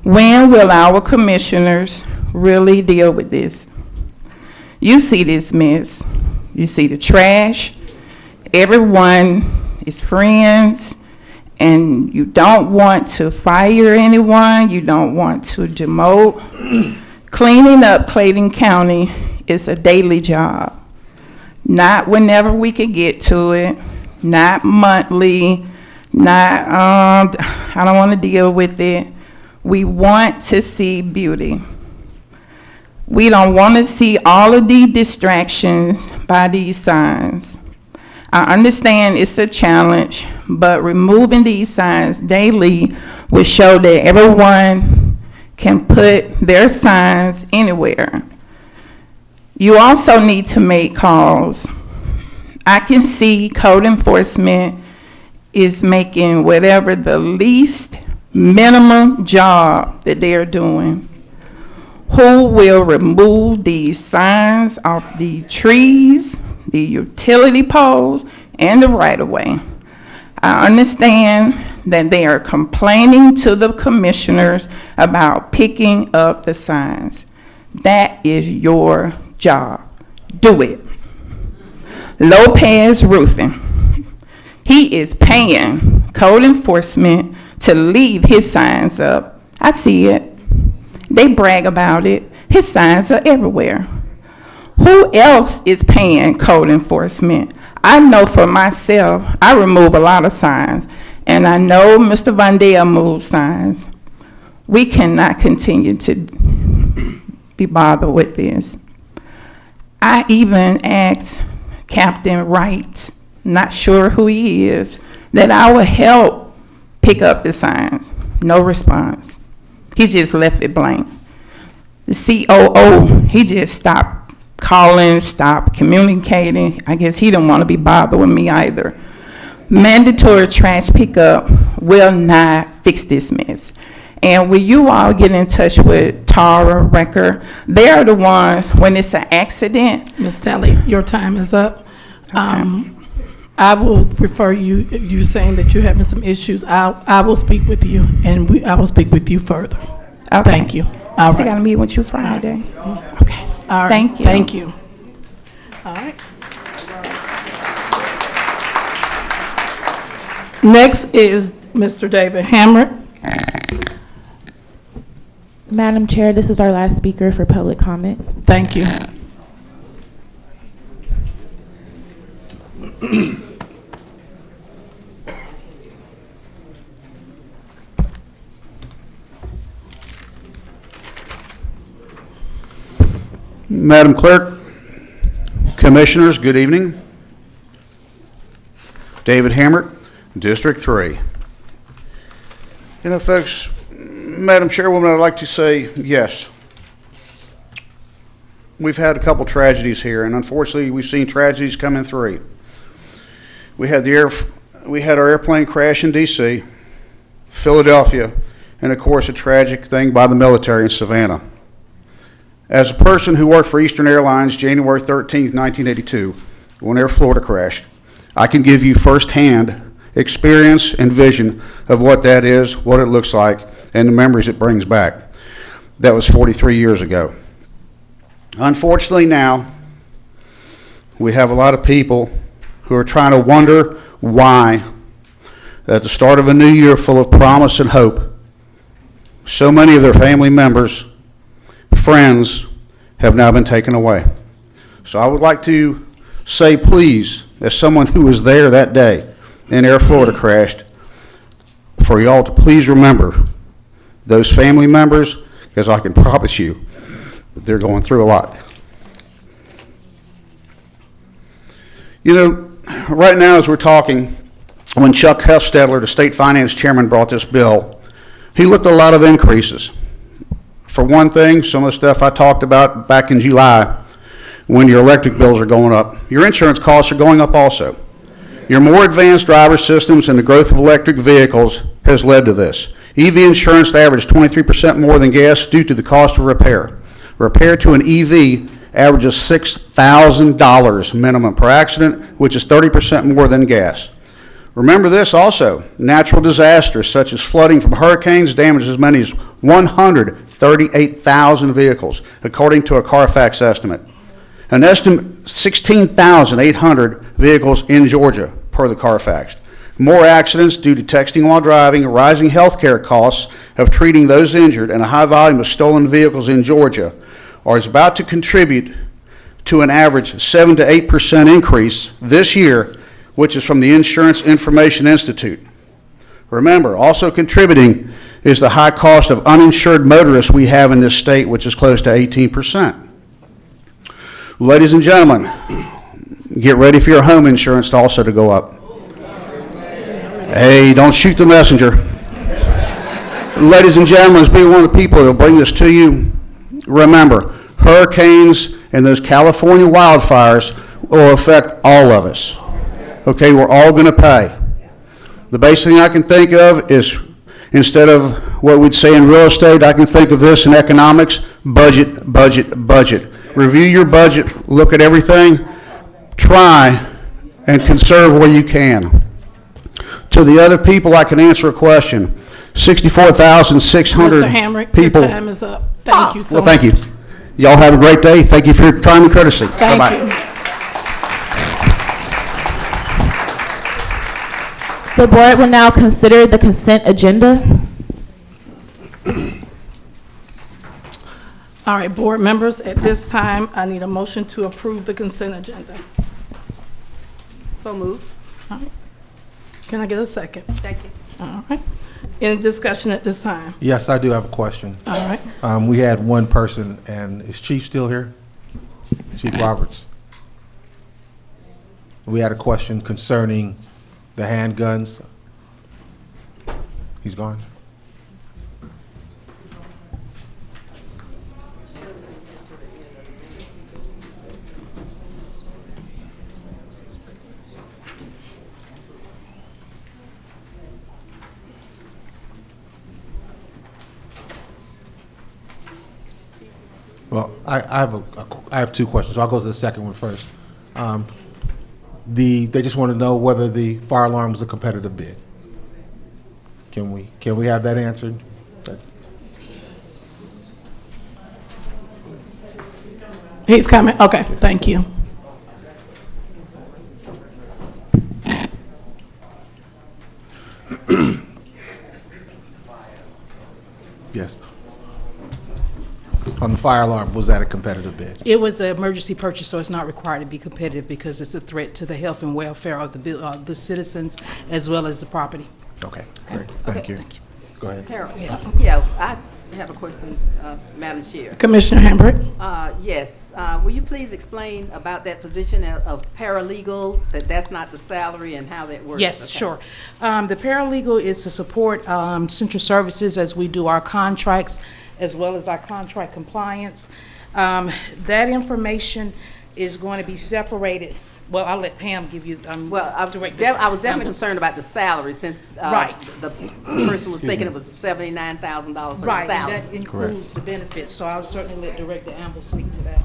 When will our commissioners really deal with this? You see this mess. You see the trash. Everyone is friends, and you don't want to fire anyone. You don't want to demote. Cleaning up Clayton County is a daily job. Not whenever we could get to it, not monthly, not, I don't want to deal with it. We want to see beauty. We don't want to see all of the distractions by these signs. I understand it's a challenge, but removing these signs daily will show that everyone can put their signs anywhere. You also need to make calls. I can see code enforcement is making whatever the least minimum job that they're doing. Who will remove these signs off the trees, the utility poles, and the right-of-way? I understand that they are complaining to the commissioners about picking up the signs. That is your job. Do it. Lopez Roofing. He is paying code enforcement to leave his signs up. I see it. They brag about it. His signs are everywhere. Who else is paying code enforcement? I know for myself, I remove a lot of signs, and I know Mr. Vondale moves signs. We cannot continue to be bothered with this. I even asked Captain Wright, not sure who he is, that I would help pick up the signs. No response. He just left it blank. The COO, he just stopped calling, stopped communicating. I guess he didn't want to be bothered with me either. Mandatory trash pickup will not fix this mess. And will you all get in touch with Tara Recker? They are the ones, when it's an accident. Ms. Talley, your time is up. Okay. I will refer you saying that you're having some issues. I will speak with you, and I will speak with you further. Okay. Thank you. All So I right. got to meet with you Friday. Okay. All right. Thank you. Thank you. All right. Next is Mr. David Hammer. Madam Chair, this is our last speaker for public comment. Thank you. Madam Clerk, Commissioners, good evening. David Hammert, District 3. You know, folks, Madam Chairwoman, I'd like to say yes. we've had a couple tragedies here, and unfortunately, we've seen tragedies come in three. We had our airplane crash in D.C., Philadelphia, and of course, a tragic thing by the military in Savannah. As a person who worked for Eastern Airlines January 13th, 1982, when Air Florida crashed, I can give you firsthand experience and vision of what that is, what it looks like, and the memories it brings back. That was 43 years ago. Unfortunately now, we have a lot of people who are trying to wonder why, at the start of a new year full of promise and hope, so many of their family members, friends, have now been taken away. So I would like to say, please, as someone who was there that day and Air Florida crashed, for y'all to please remember those family members, because I can promise you that they're going through a lot. You know, right now as we're talking, when Chuck Hufstedler, the state finance chairman, brought this bill, he looked at a lot of increases. For one thing, some of the stuff I talked about back in July, when your electric bills are going up, your insurance costs are going up also. Your more advanced driver systems and the growth of electric vehicles has led to this. EV insurance averaged 23% more than gas due to the cost of repair. Repair to an EV averages $6,000 minimum per accident, which is 30% more than gas. Remember this also, natural disasters such as flooding from hurricanes damage as many as 138,000 vehicles, according to a Carfax estimate. An estimate 16,800 vehicles in Georgia, per the Carfax. More accidents due to texting while driving, rising health care costs of treating those injured, and a high volume of stolen vehicles in Georgia are about to contribute to an average 7 to 8% increase this year, which is from the Insurance Information Institute. Remember, also contributing is the high cost of uninsured motorists we have in this state, which is close to 18%. Ladies and gentlemen, get ready for your home insurance to also to go up. Hey, don't shoot the messenger. Ladies and gentlemen, as being one of the people that will bring this to you, remember, hurricanes and those California wildfires will affect all of us. Okay, we're all going to pay. The basic thing I can think of is, instead of what we'd say in real estate, I can think of this in economics: budget, budget, budget. Review your budget, look at everything, try and conserve where you can. To the other people, I can answer a question. 64,600 Mr. Hamrick, people. your time is up. Thank you so much. Well, thank you. Y'all have a great day. Thank you for your time and courtesy. Thank Bye-bye. you. The board will now consider the consent agenda. All right, board members, at this time, I need a motion to approve the consent agenda. So moved. All right. Can I get a second? Second. All right. Any discussion at this time? Yes, I do have a question. All right. We had one person, and is Chief still here? Chief Roberts. We had a question concerning the handguns. He's gone. Well, I have two questions. So I'll go to the second one first. They just want to know whether the fire alarm was a competitive bid. Can we have that answered? He's coming. Okay, thank you. Yes. On the fire alarm, was that a competitive bid? It was an emergency purchase, so it's not required to be competitive because it's a threat to the health and welfare of the citizens as well as the property. Okay, great. Thank you. Go ahead. Carol, Yes. Yeah, I have a question, Madam Chair. Commissioner Hambrick. Yes, will you please explain about that position of paralegal, that's not the salary and how that works? Yes, Okay. sure. The paralegal is to support central services as we do our contracts as well as our contract compliance. That information is going to be separated. Well, I'll let Pam give you. Well, I was definitely concerned about the salary since Right. the person was thinking it was $79,000 for Right, the and salary. that includes the benefits, so I'll certainly let Director Amble speak to that.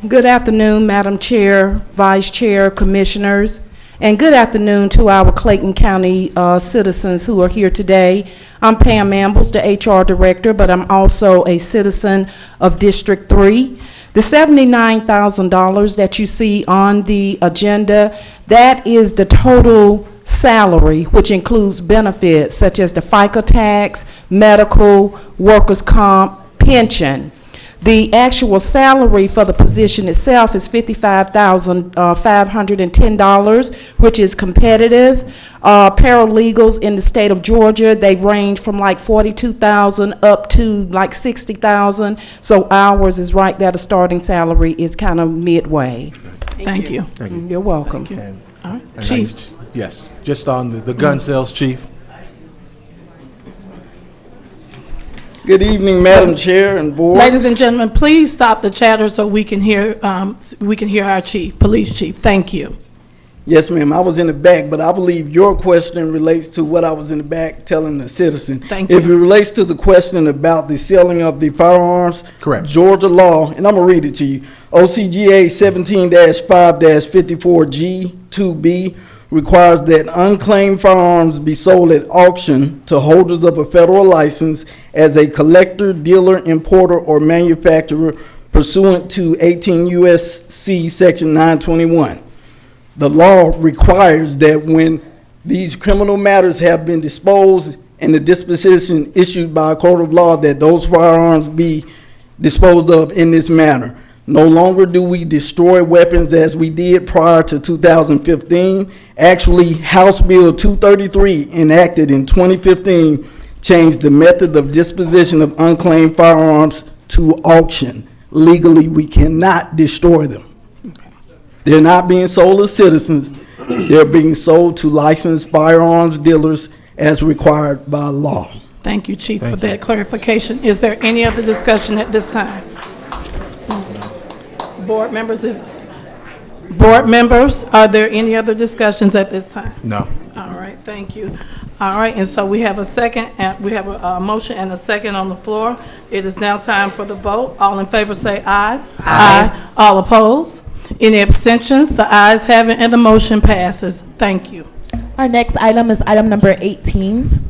Good afternoon, Madam Chair, Vice Chair, Commissioners, and good afternoon to our Clayton County citizens who are here today. I'm Pam Ambles, the HR Director, but I'm also a citizen of District 3. The $79,000 that you see on the agenda, that is the total salary, which includes benefits such as the FICA tax, medical, workers' comp, pension. The actual salary for the position itself is $55,510, which is competitive. Paralegals in the state of Georgia, they range from like $42,000 up to like $60,000. So ours is right there. The starting salary is kind of midway. Thank you. Thank you. You're welcome. All right, And Chief. yes, just on the gun sales, Chief. Good evening, Madam Chair and Board. Ladies and gentlemen, please stop the chatter so we can hear our chief, police chief. Thank you. Yes, ma'am. I was in the back, but I believe your question relates to what I was in the back telling the citizen. Thank you. If it relates to the question about the selling of the firearms, correct. Georgia law, and I'm gonna read it to you. OCGA 17-5-54G2B requires that unclaimed firearms be sold at auction to holders of a federal license as a collector, dealer, importer, or manufacturer pursuant to 18 U.S.C. Section 921. The law requires that when these criminal matters have been disposed and the disposition issued by a court of law, that those firearms be disposed of in this manner. No longer do we destroy weapons as we did prior to 2015. Actually, House Bill 233, enacted in 2015, changed the method of disposition of unclaimed firearms to auction. Legally, we cannot destroy them. They're not being sold to citizens. They're being sold to licensed firearms dealers as required by law. Thank you, Chief, for that clarification. Is there any other discussion at this time? Board members, are there any other discussions at this time? No. All right, thank you. All right, and so we have a second, and we have a motion and a second on the floor. It is now time for the vote. All in favor say aye. Aye. All opposed? Any abstentions? The ayes have it, and the motion passes. Thank you. Our next item is item number 18.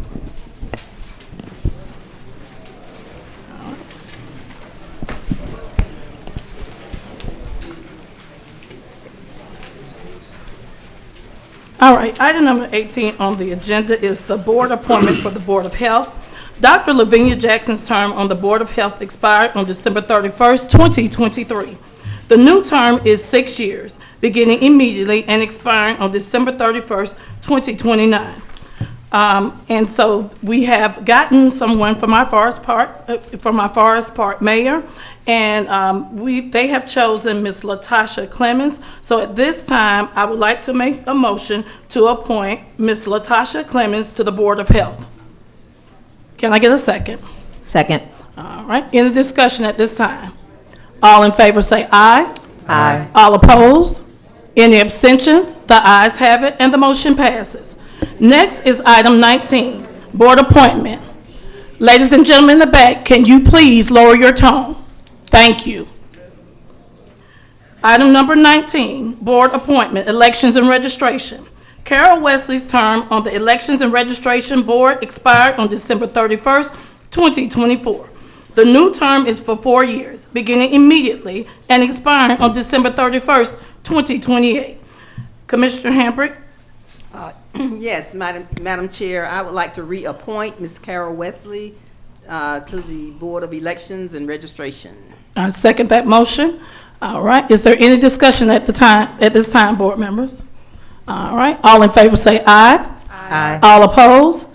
All right, item number 18 on the agenda is the board appointment for the Board of Health. Dr. Lavinia Jackson's term on the Board of Health expired on December 31st, 2023. The new term is 6 years, beginning immediately and expiring on December 31st, 2029. And so we have gotten someone from our Forest Park mayor, and they have chosen Ms. Latasha Clemens. So at this time, I would like to make a motion to appoint Ms. Latasha Clemens to the Board of Health. Can I get a second? Second. All right, any discussion at this time? All in favor say aye. Aye. All opposed? Any abstentions? The ayes have it, and the motion passes. Next is item 19, board appointment. Ladies and gentlemen in the back, can you please lower your tone? Thank you. Item number 19, board appointment, elections and registration. Carol Wesley's term on the Elections and Registration Board expired on December 31st, 2024. The new term is for 4 years, beginning immediately and expiring on December 31st, 2028. Commissioner Hambrick? Yes, Madam Chair, I would like to reappoint Ms. Carol Wesley to the Board of Elections and Registration. I second that motion. All right, is there any discussion at this time, board members? All right, all in favor say aye. Aye. All opposed?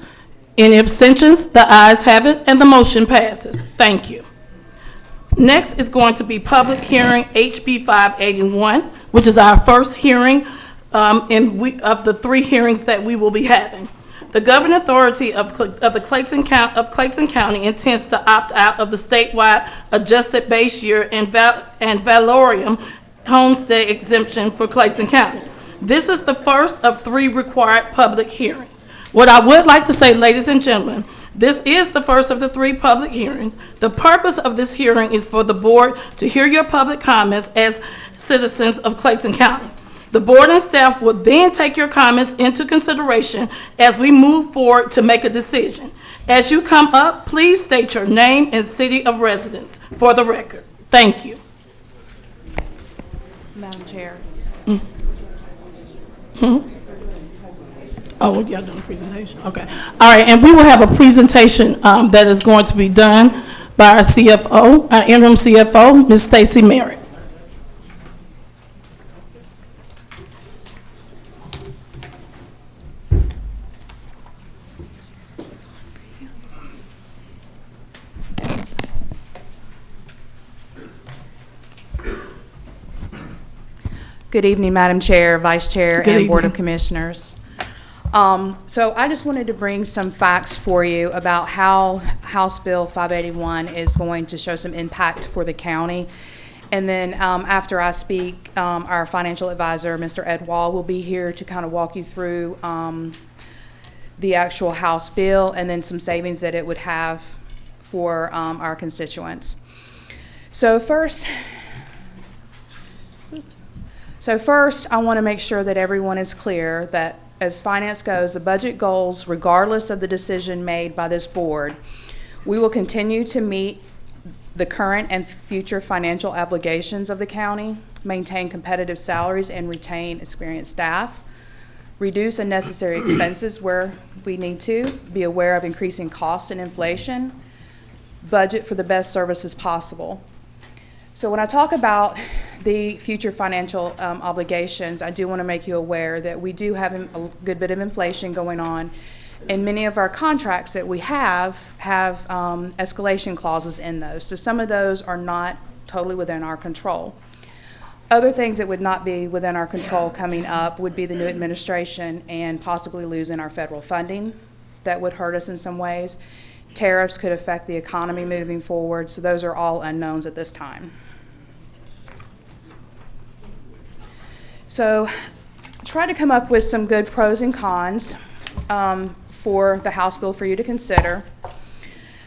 Any abstentions? The ayes have it, and the motion passes. Thank you. Next is going to be public hearing HB 581, which is our first hearing of the 3 hearings that we will be having. The governing authority of Clayton County intends to opt out of the statewide adjusted base year and valorium homestead exemption for Clayton County. This is the first of 3 required public hearings. What I would like to say, ladies and gentlemen, this is the first of the 3 public hearings. The purpose of this hearing is for the board to hear your public comments as citizens of Clayton County. The board and staff will then take your comments into consideration as we move forward to make a decision. As you come up, please state your name and city of residence for the record. Thank you. Madam Chair. Oh, y'all doing a presentation? Okay. All right, and we will have a presentation that is going to be done by our CFO, our interim CFO, Ms. Stacy Merritt. Good evening, Madam Chair, Vice Chair, and Board of Commissioners. So I just wanted to bring some facts for you about how House Bill 581 is going to show some impact for the county. And then after I speak, our financial advisor, Mr. Ed Wall, will be here to kind of walk you through the actual House bill and then some savings that it would have for our constituents. So first, I want to make sure that everyone is clear that as finance goes, the budget goals, regardless of the decision made by this board, we will continue to meet the current and future financial obligations of the county, maintain competitive salaries and retain experienced staff, reduce unnecessary expenses where we need to, be aware of increasing costs and inflation, budget for the best services possible. So when I talk about the future financial obligations, I do want to make you aware that we do have a good bit of inflation going on, and many of our contracts that we have escalation clauses in those. So some of those are not totally within our control. Other things that would not be within our control coming up would be the new administration and possibly losing our federal funding. That would hurt us in some ways. Tariffs could affect the economy moving forward, so those are all unknowns at this time. So try to come up with some good pros and cons for the House bill for you to consider.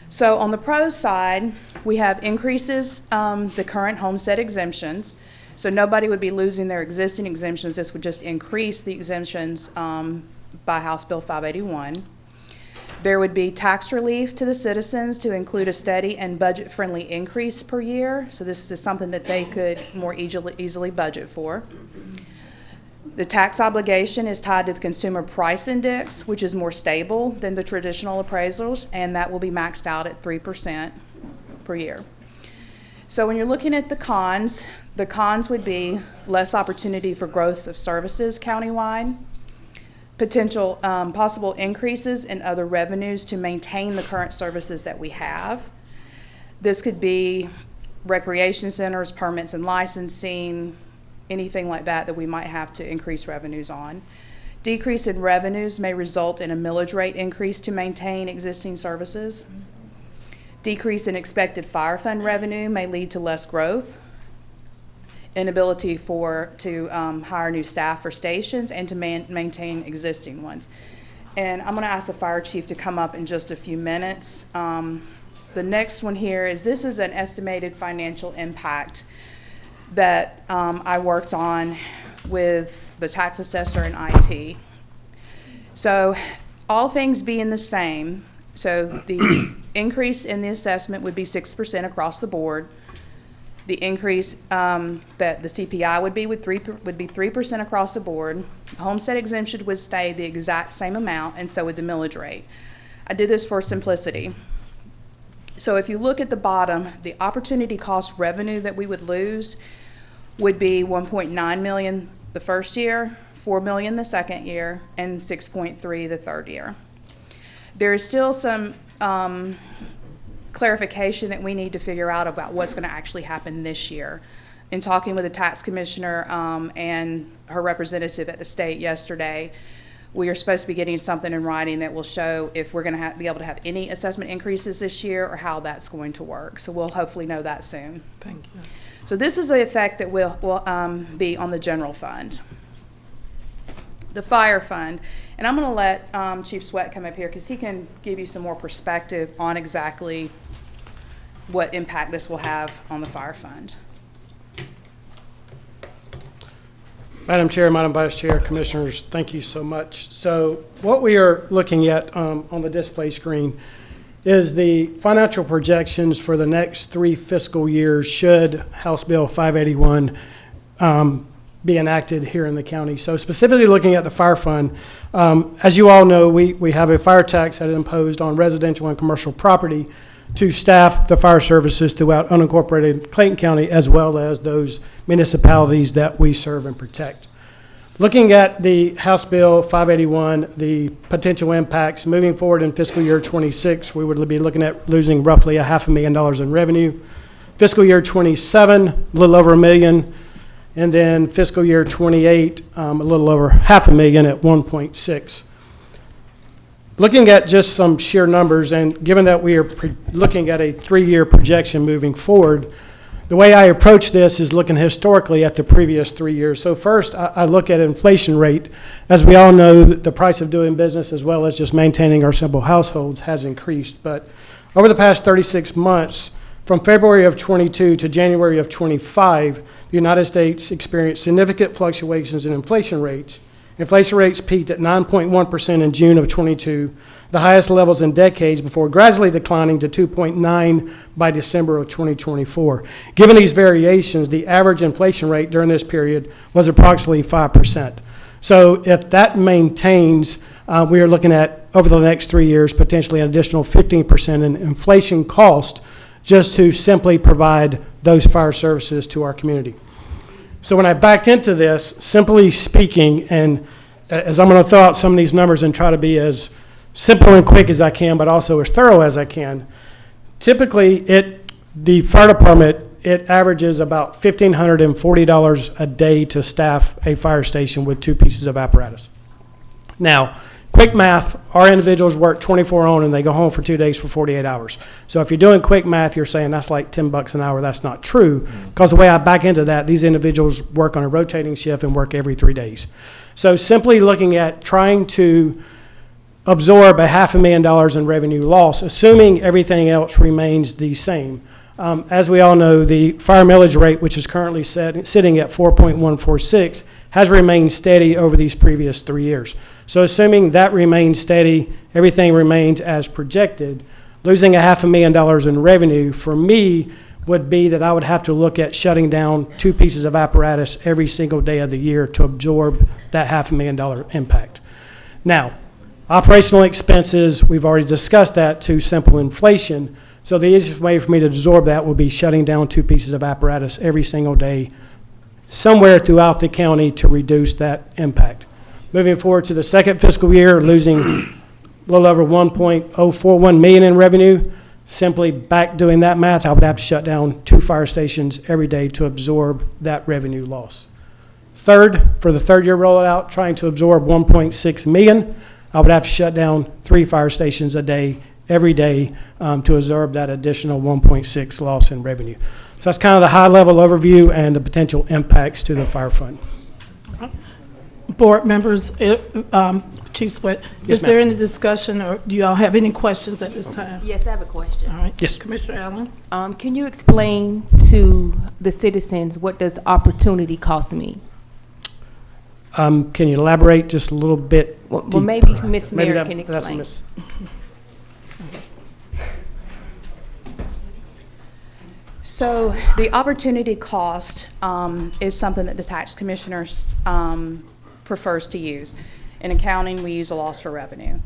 So on the pros side, we have increases the current homestead exemptions. So nobody would be losing their existing exemptions. This would just increase the exemptions by House Bill 581. There would be tax relief to the citizens to include a steady and budget-friendly increase per year. So this is something that they could more easily budget for. The tax obligation is tied to the Consumer Price Index, which is more stable than the traditional appraisals, and that will be maxed out at 3% per year. So when you're looking at the cons would be less opportunity for growth of services countywide, potential possible increases in other revenues to maintain the current services that we have. This could be recreation centers, permits and licensing, anything like that we might have to increase revenues on. Decrease in revenues may result in a millage rate increase to maintain existing services. Decrease in expected fire fund revenue may lead to less growth. Inability to hire new staff for stations and to maintain existing ones. And I'm going to ask the fire chief to come up in just a few minutes. The next one here is this is an estimated financial impact that I worked on with the tax assessor and IT. So all things being the same, so the increase in the assessment would be 6% across the board. The increase that the CPI would be 3% across the board. The homestead exemption would stay the exact same amount, and so would the millage rate. I did this for simplicity. So if you look at the bottom, the opportunity cost revenue that we would lose would be $1.9 million the first year, $4 million the second year, and $6.3 the third year. There is still some clarification that we need to figure out about what's going to actually happen this year. In talking with the tax commissioner and her representative at the state yesterday, We are supposed to be getting something in writing that will show if we're going to be able to have any assessment increases this year or how that's going to work. So we'll hopefully know that soon. Thank you. So this is the effect that will be on the general fund. The fire fund, and I'm going to let Chief Sweat come up here because he can give you some more perspective on exactly what impact this will have on the fire fund. Madam Chair, Madam Vice Chair, Commissioners, thank you so much. So what we are looking at on the display screen is the financial projections for the next 3 fiscal years should House Bill 581 be enacted here in the county. So specifically looking at the fire fund, as you all know, we have a fire tax that is imposed on residential and commercial property to staff the fire services throughout unincorporated Clayton County, as well as those municipalities that we serve and protect. Looking at the House Bill 581, the potential impacts moving forward in fiscal year 26, we would be looking at losing roughly $500,000 in revenue. Fiscal year 27, a little over $1 million. And then fiscal year 28, a little over $500,000 at 1.6. Looking at just some sheer numbers, and given that we are looking at a 3-year projection moving forward, the way I approach this is looking historically at the previous 3 years. So first, I look at inflation rate. As we all know, the price of doing business as well as just maintaining our simple households has increased. But over the past 36 months, from February of 22 to January of 25, the United States experienced significant fluctuations in inflation rates. Inflation rates peaked at 9.1% in June of 22, the highest levels in decades, before gradually declining to 2.9 by December of 2024. Given these variations, the average inflation rate during this period was approximately 5%. So if that maintains, we are looking at, over the next 3 years, potentially an additional 15% in inflation cost just to simply provide those fire services to our community. So when I backed into this, simply speaking, and as I'm going to throw out some of these numbers and try to be as simple and quick as I can, but also as thorough as I can, typically the fire department, it averages about $1,540 a day to staff a fire station with 2 pieces of apparatus. Now, quick math, our individuals work 24 on and they go home for 2 days for 48 hours. So if you're doing quick math, you're saying that's like $10 an hour. That's not true, because the way I back into that, these individuals work on a rotating shift and work every 3 days. So simply looking at trying to absorb $500,000 in revenue loss, assuming everything else remains the same. As we all know, the fire millage rate, which is currently sitting at 4.146, has remained steady over these previous 3 years. So assuming that remains steady, everything remains as projected, losing $500,000 in revenue for me would be that I would have to look at shutting down 2 pieces of apparatus every single day of the year to absorb that $500,000 impact. Now, operational expenses, we've already discussed that, to simple inflation. So the easiest way for me to absorb that would be shutting down 2 pieces of apparatus every single day somewhere throughout the county to reduce that impact. Moving forward to the second fiscal year, losing a little over $1.041 million in revenue. Simply back doing that math, I would have to shut down 2 fire stations every day to absorb that revenue loss. Third, for the 3rd year rollout, trying to absorb $1.6 million, I would have to shut down 3 fire stations a day every day to absorb that additional 1.6 loss in revenue. So that's kind of the high-level overview and the potential impacts to the fire fund. Board members, Chief Sweat, Yes, is there ma'am. any discussion, or do you all have any questions at this time? Yes, I have a question. All right. Yes. Commissioner Allen? Can you explain to the citizens what does opportunity cost mean? Can you elaborate just a little bit? Well, maybe Ms. Maybe Merritt can that's explain. Ms. So the opportunity cost is something that the tax commissioner prefers to use. In accounting, we use a loss for revenue.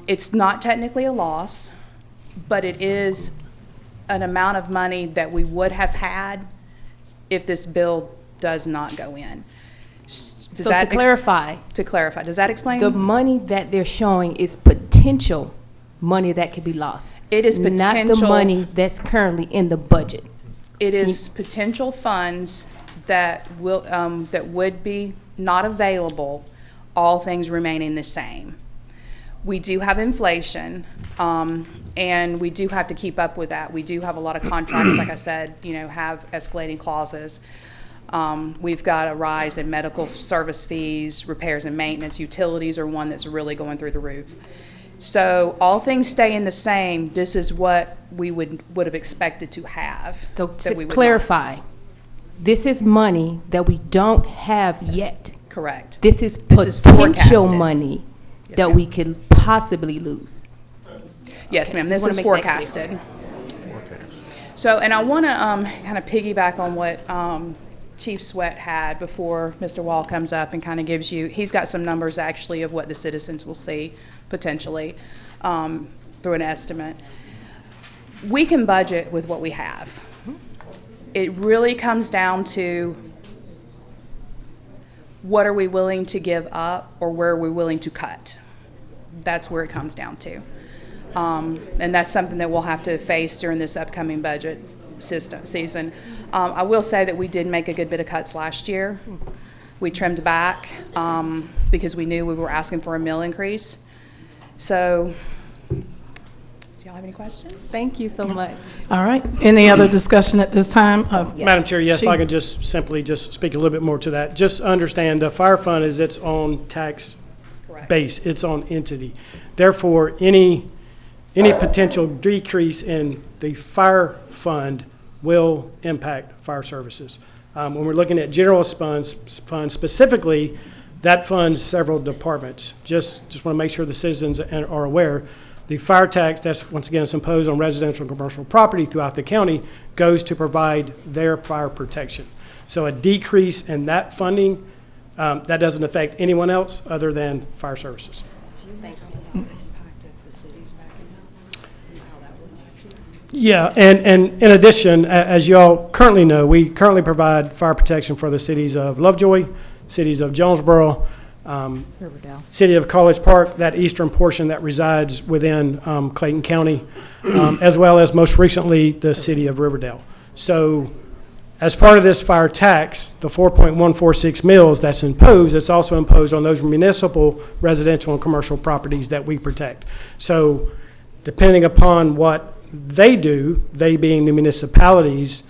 It's not technically a loss, but it is an amount of money that we would have had if this bill does not go in. So to clarify, does that explain? The money that they're showing is potential money that could be lost. It is potential. Not the money that's currently in the budget. It is potential funds that will that would be not available all things remaining the same. We do have inflation, and we do have to keep up with that. We do have a lot of contracts, like I said, have escalating clauses. We've got a rise in medical service fees, repairs and maintenance. Utilities are one that's really going through the roof. So all things staying the same, this is what we would have expected to have. So to clarify, this is money that we don't have yet. Correct. This is This potential is forecasted. money Yes, that ma'am. we could possibly lose. Yes, ma'am, this Wanna is make that clear. forecasted. So, and I want to kind of piggyback on what Chief Sweat had before Mr. Wall comes up and kind of gives you, he's got some numbers actually of what the citizens will see potentially through an estimate. We can budget with what we have. It really comes down to what are we willing to give up or where are we willing to cut. That's where it comes down to. And that's something that we'll have to face during this upcoming budget season. I will say that we did make a good bit of cuts last year. We trimmed back because we knew we were asking for a mill increase. So, do y'all have any questions? Thank you so much. All right. Any other discussion at this time? Madam Chair, yes, if Chief. I could just simply just speak a little bit more to that. Just understand the fire fund is its own tax base, its own entity. Therefore, any potential decrease in the fire fund will impact fire services. When we're looking at general funds specifically, that funds several departments. Just want to make sure the citizens are aware. The fire tax, that's once again is imposed on residential and commercial property throughout the county, goes to provide their fire protection. So a decrease in that funding, that doesn't affect anyone else other than fire services. Yeah, and in addition, as you all currently know, we currently provide fire protection for the cities of Lovejoy, cities of Jonesboro, Riverdale. City of College Park, that eastern portion that resides within Clayton County, as well as most recently the city of Riverdale. So as part of this fire tax, the 4.146 mills that's imposed, it's also imposed on those municipal, residential, and commercial properties that we protect. So depending upon what they do, they being the municipalities,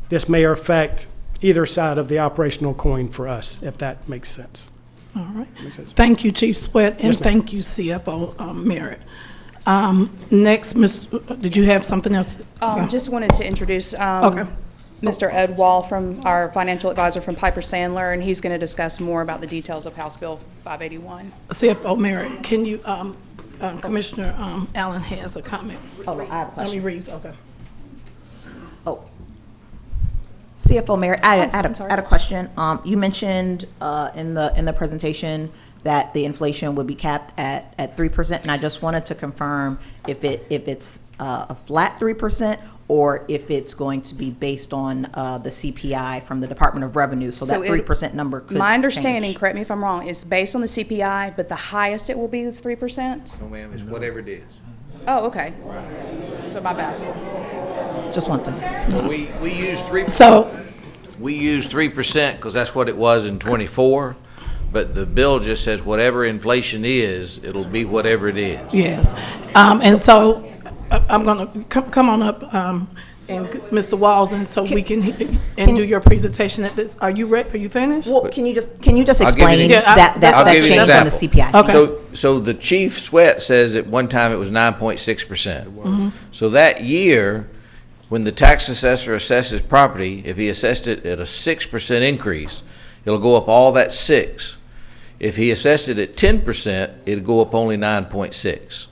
this may affect either side of the operational coin for us, if that makes sense. All right. Makes sense. Thank you, Chief Sweat, and Yes, ma'am. thank you, CFO Merritt. Next, did you have something else? Just wanted to introduce Mr. Ed Wall, from our financial advisor from Piper Sandler, and he's going to discuss more about the details of House Bill 581. CFO Merritt, can you, Commissioner Allen has a comment. Oh, I have a question. Reeves, okay. CFO Merritt, I had a question. You mentioned in the presentation that the inflation would be capped at 3%, and I just wanted to confirm if it's a flat 3% or if it's going to be based on the CPI from the Department of Revenue, so that 3% number could My understanding, change. correct me if I'm wrong, is based on the CPI, but the highest it will be is 3%? No, ma'am, it's whatever it is. Oh, okay. So my bad. Just one thing. So we use 3%. So- We use 3% because that's what it was in '24, but the bill just says whatever inflation is, it'll be whatever it is. Yes, and so I'm going to come on up, and Mr. Walls, and so we can do your presentation at this. Are you ready? Are you finished? Well, can you just I'll give you explain an- that I'll give you an change on the example. CPI? Okay. So the Chief Sweat says at one time it was 9.6%. Mhm. So that year, when the tax assessor assesses property, if he assessed it at a 6% increase, it'll go up all that 6. If he assessed it at 10%, it'll go up only 9.6.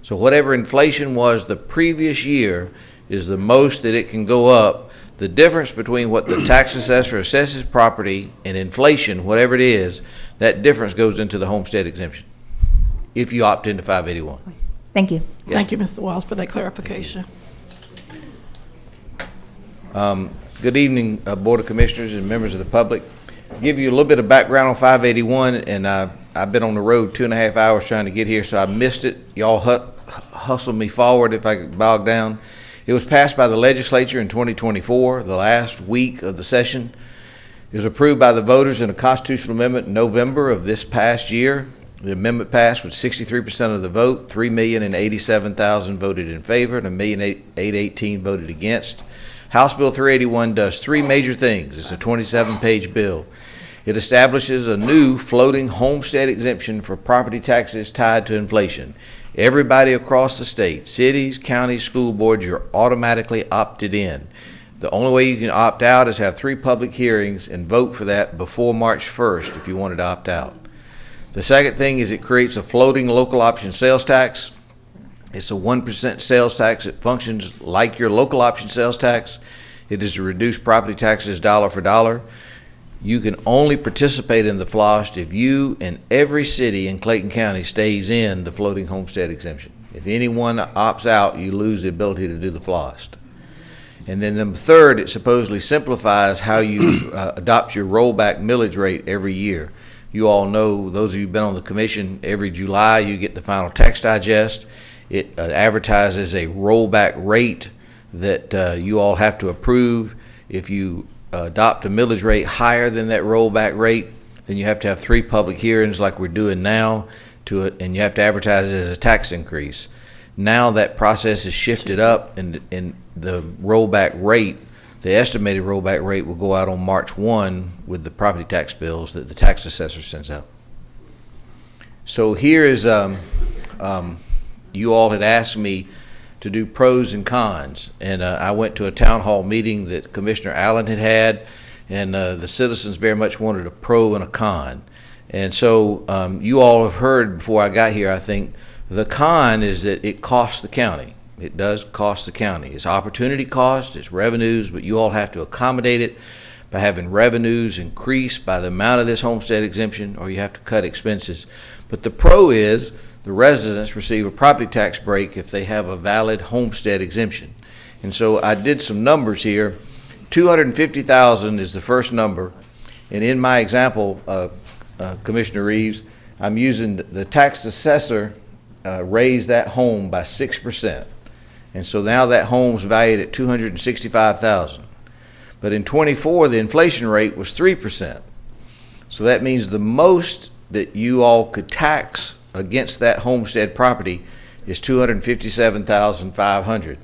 So whatever inflation was the previous year is the most that it can go up. The difference between what the tax assessor assesses property and inflation, whatever it is, that difference goes into the homestead exemption, if you opt into 581. Thank you. Yes. Thank you, Mr. Walls, for that clarification. Good evening, Board of Commissioners and members of the public. Give you a little bit of background on 581, and I've been on the road 2.5 hours trying to get here, so I missed it. Y'all hustled me forward if I could bog down. It was passed by the legislature in 2024, the last week of the session, It was approved by the voters in a constitutional amendment in November of this past year. The amendment passed with 63% of the vote, 3,087,000 voted in favor, and 1,818,000 voted against. House Bill 381 does three major things. It's a 27-page bill. It establishes a new floating homestead exemption for property taxes tied to inflation. Everybody across the state, cities, counties, school boards, you're automatically opted in. The only way you can opt out is have 3 public hearings and vote for that before March 1st if you wanted to opt out. The second thing is it creates a floating local option sales tax. It's a 1% sales tax. It functions like your local option sales tax. It is to reduce property taxes dollar for dollar. You can only participate in the FLOST if you and every city in Clayton County stays in the floating homestead exemption. If anyone opts out, you lose the ability to do the FLOST. And then number third, it supposedly simplifies how you adopt your rollback millage rate every year. You all know, those of you who've been on the commission, every July you get the final tax digest. It advertises a rollback rate that you all have to approve. If you adopt a millage rate higher than that rollback rate, then you have to have 3 public hearings like we're doing now, and you have to advertise it as a tax increase. Now that process is shifted up, and the rollback rate, the estimated rollback rate, will go out on March 1 with the property tax bills that the tax assessor sends out. So here is, you all had asked me to do pros and cons, and I went to a town hall meeting that Commissioner Allen had, and the citizens very much wanted a pro and a con. And so you all have heard before I got here, I think, the con is that it costs the county. It does cost the county. It's opportunity cost, it's revenues, but you all have to accommodate it by having revenues increase by the amount of this homestead exemption, or you have to cut expenses. But the pro is the residents receive a property tax break if they have a valid homestead exemption. And so I did some numbers here. 250,000 is the first number, and in my example, Commissioner Reeves, I'm using the tax assessor raised that home by 6%. And so now that home's valued at $265,000. But in 24, the inflation rate was 3%. So that means the most that you all could tax against that homestead property is $257,500.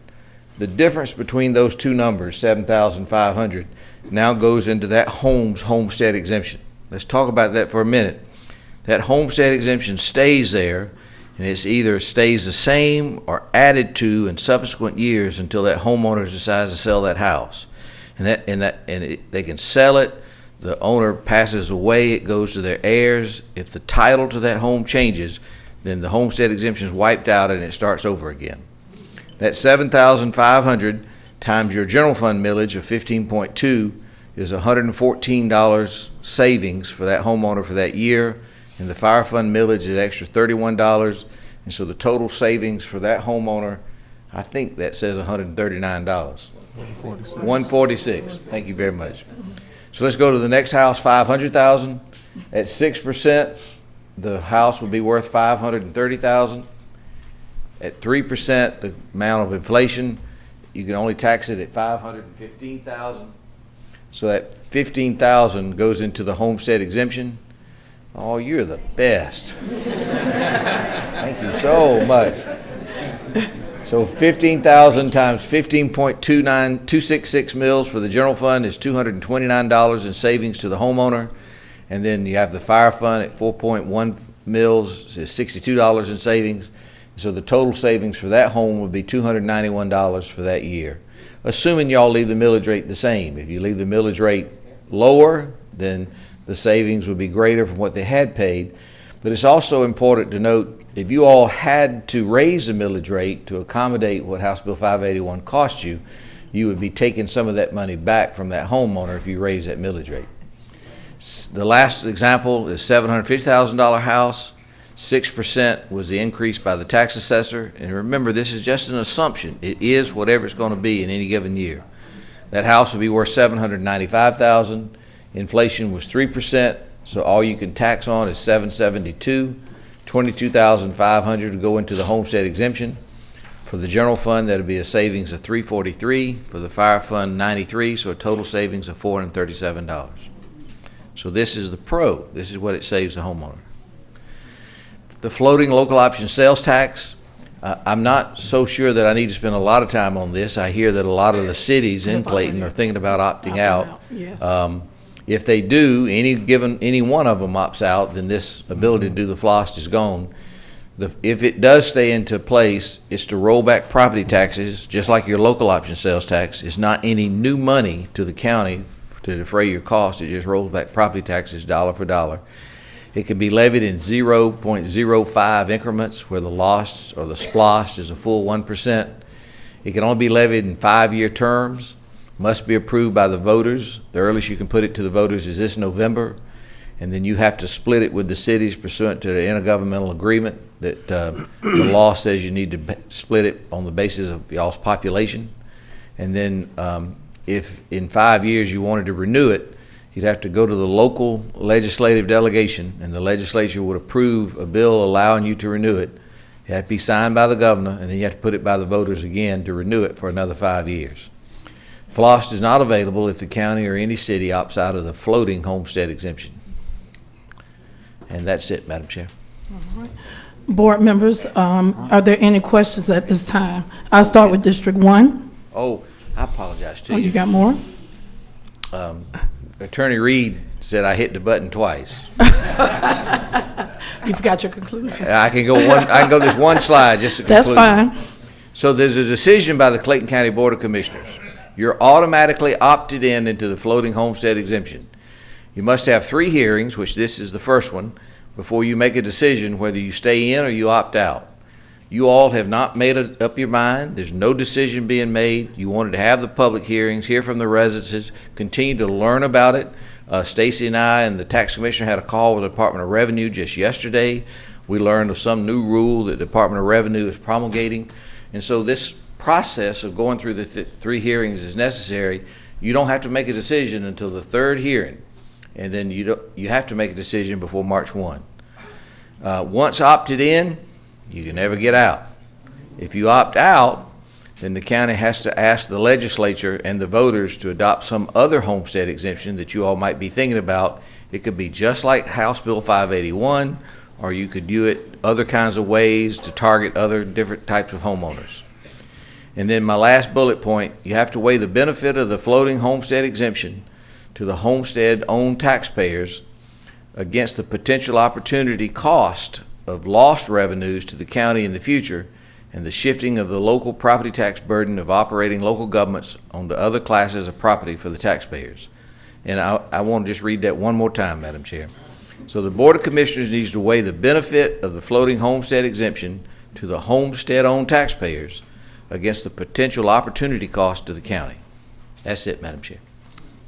The difference between those two numbers, $7,500, now goes into that home's homestead exemption. Let's talk about that for a minute. That homestead exemption stays there, and it's either stays the same or added to in subsequent years until that homeowner decides to sell that house. They can sell it. The owner passes away. It goes to their heirs. If the title to that home changes, then the homestead exemption is wiped out and it starts over again. That $7,500 times your general fund millage of 15.2 is $114 savings for that homeowner for that year. And the fire fund millage is extra $31, and so the total savings for that homeowner, I think that says $139. $146. Thank you very much. So let's go to the next house, $500,000. At 6%, the house would be worth $530,000. At 3%, the amount of inflation, you can only tax it at $515,000. So that $15,000 goes into the homestead exemption. Oh, you're the best. Thank you so much. So 15,000 times 15.266 mils for the general fund is $229 in savings to the homeowner. And then you have the fire fund at 4.1 mils is $62 in savings. So the total savings for that home would be $291 for that year, assuming y'all leave the millage rate the same. If you leave the millage rate lower, then the savings would be greater from what they had paid. But it's also important to note, if you all had to raise the millage rate to accommodate what House Bill 581 cost you, you would be taking some of that money back from that homeowner if you raise that millage rate. The last example is $750,000 house. 6% was the increase by the tax assessor. And remember, this is just an assumption. It is whatever it's going to be in any given year. That house would be worth $795,000. Inflation was 3%, so all you can tax on is $772. $22,500 would go into the homestead exemption. For the general fund, that would be a savings of $343. For the fire fund, $93, so a total savings of $437. So this is the pro. This is what it saves the homeowner. The floating local option sales tax, I'm not so sure that I need to spend a lot of time on this. I hear that a lot of the cities in Clayton are thinking about opting out. Yes. If they do, any one of them opts out, then this ability to do the FLOST is gone. If it does stay into place, it's to roll back property taxes, just like your local option sales tax. It's not any new money to the county to defray your costs. It just rolls back property taxes dollar for dollar. It can be levied in 0.05 increments, where the loss or the SPLOST is a full 1%. It can only be levied in 5-year terms, must be approved by the voters. The earliest you can put it to the voters is this November, and then you have to split it with the cities pursuant to the intergovernmental agreement that the law says you need to split it on the basis of y'all's population. And then if in 5 years you wanted to renew it, you'd have to go to the local legislative delegation, and the legislature would approve a bill allowing you to renew it. It had to be signed by the governor, and then you have to put it by the voters again to renew it for another 5 years. FLOST is not available if the county or any city opts out of the floating homestead exemption. And that's it, Madam Chair. All right. Board members, are there any questions at this time? I'll start with District 1. Oh, I apologize to Oh, you. you got more? Attorney Reed said I hit the button twice. You forgot your conclusion. I can go this one slide just to conclude. That's fine. So there's a decision by the Clayton County Board of Commissioners. You're automatically opted into the floating homestead exemption. You must have 3 hearings, which this is the first one, before you make a decision whether you stay in or you opt out. You all have not made up your mind. There's no decision being made. You wanted to have the public hearings, hear from the residents, continue to learn about it. Stacy and I and the tax commissioner had a call with the Department of Revenue just yesterday. We learned of some new rule that the Department of Revenue is promulgating. And so this process of going through the 3 hearings is necessary. You don't have to make a decision until the 3rd hearing. And then you have to make a decision before March 1. Once opted in, you can never get out. If you opt out, then the county has to ask the legislature and the voters to adopt some other homestead exemption that you all might be thinking about. It could be just like House Bill 581, or you could do it other kinds of ways to target other different types of homeowners. And then my last bullet point, you have to weigh the benefit of the floating homestead exemption to the homestead-owned taxpayers against the potential opportunity cost of lost revenues to the county in the future, and the shifting of the local property tax burden of operating local governments onto other classes of property for the taxpayers. And I want to just read that one more time, Madam Chair. So the Board of Commissioners needs to weigh the benefit of the floating homestead exemption to the homestead-owned taxpayers against the potential opportunity cost to the county. That's it, Madam Chair.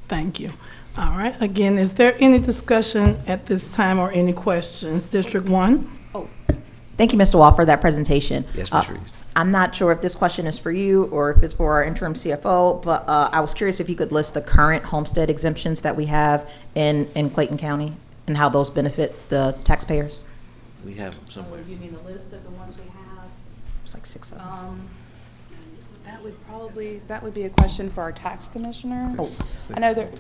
Thank you. All right. Again, is there any discussion at this time or any questions? District 1? Thank you, Mr. Wall, for that presentation. Yes, Ms. Reed. I'm not sure if this question is for you or if it's for our interim CFO, but I was curious if you could list the current homestead exemptions that we have in Clayton County and how those benefit the taxpayers. We have them somewhere. You mean the list of the ones we have? It's like 6 of them. That would be a question for our tax commissioner. I know there,